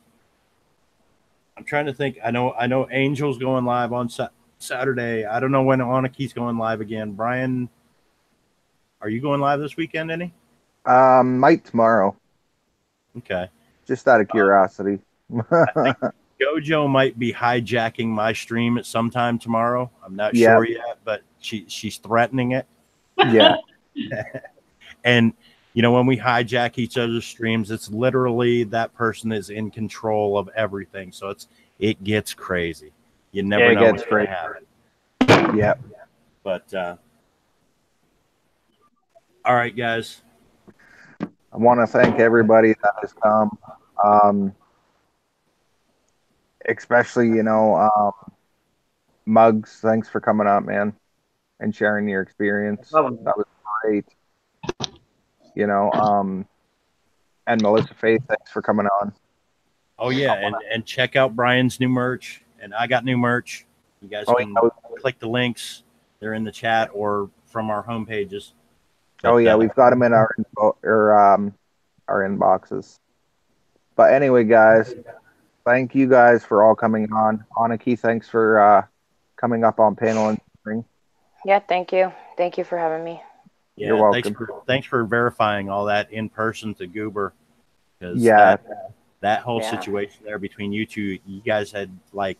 trying to think. I know Angel's going live on Saturday. I don't know when Aniki's going live again. Brian, are you going live this weekend, any? Might tomorrow. Okay. Just out of curiosity. I think JoJo might be hijacking my stream at some time tomorrow. I'm not sure yet, but she's threatening it. Yeah. And you know, when we hijack each other's streams, it's literally that person is in control of everything. So it gets crazy. You never know what's going to happen. Yeah. But all right, guys. I want to thank everybody that has come. Especially, you know, Muggs, thanks for coming up, man, and sharing your experience. That was great. You know, and Melissa Faith, thanks for coming on. Oh yeah, and check out Brian's new merch, and I got new merch. You guys can click the links; they're in the chat or from our home pages. But, we've got them in our inboxes. But anyway, guys, thank you guys for all coming on. Aniki, thanks for coming up on panel and streaming. Yeah, thank you. Thank you for having me. Yeah, you're welcome. Thanks for verifying all that in person to Goober. Because that whole situation there between you two, you guys had like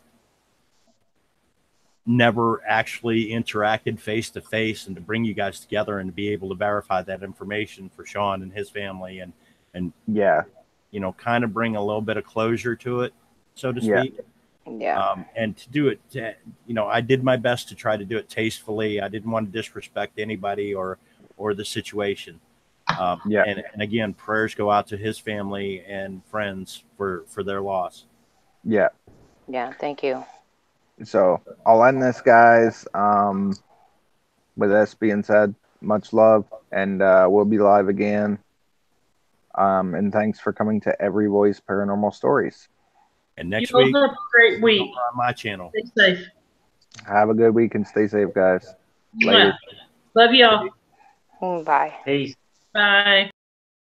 never actually interacted face to face, and to bring you guys together and to be able to verify that information for Sean and his family and you know, kind of bring a little bit of closure to it, so to speak. And to do it, you know, I did my best to try to do it tastefully. I didn't want to disrespect anybody or the situation. And again, prayers go out to his family and friends for their loss. Yeah, thank you. So I'll end this, guys. With this being said, much love, and we'll be live again. And thanks for coming to Every Voice Paranormal Stories. And next week, have a great week on my channel. Stay safe. Have a good week and stay safe, guys. Later. Love y'all. Bye. Peace. Bye.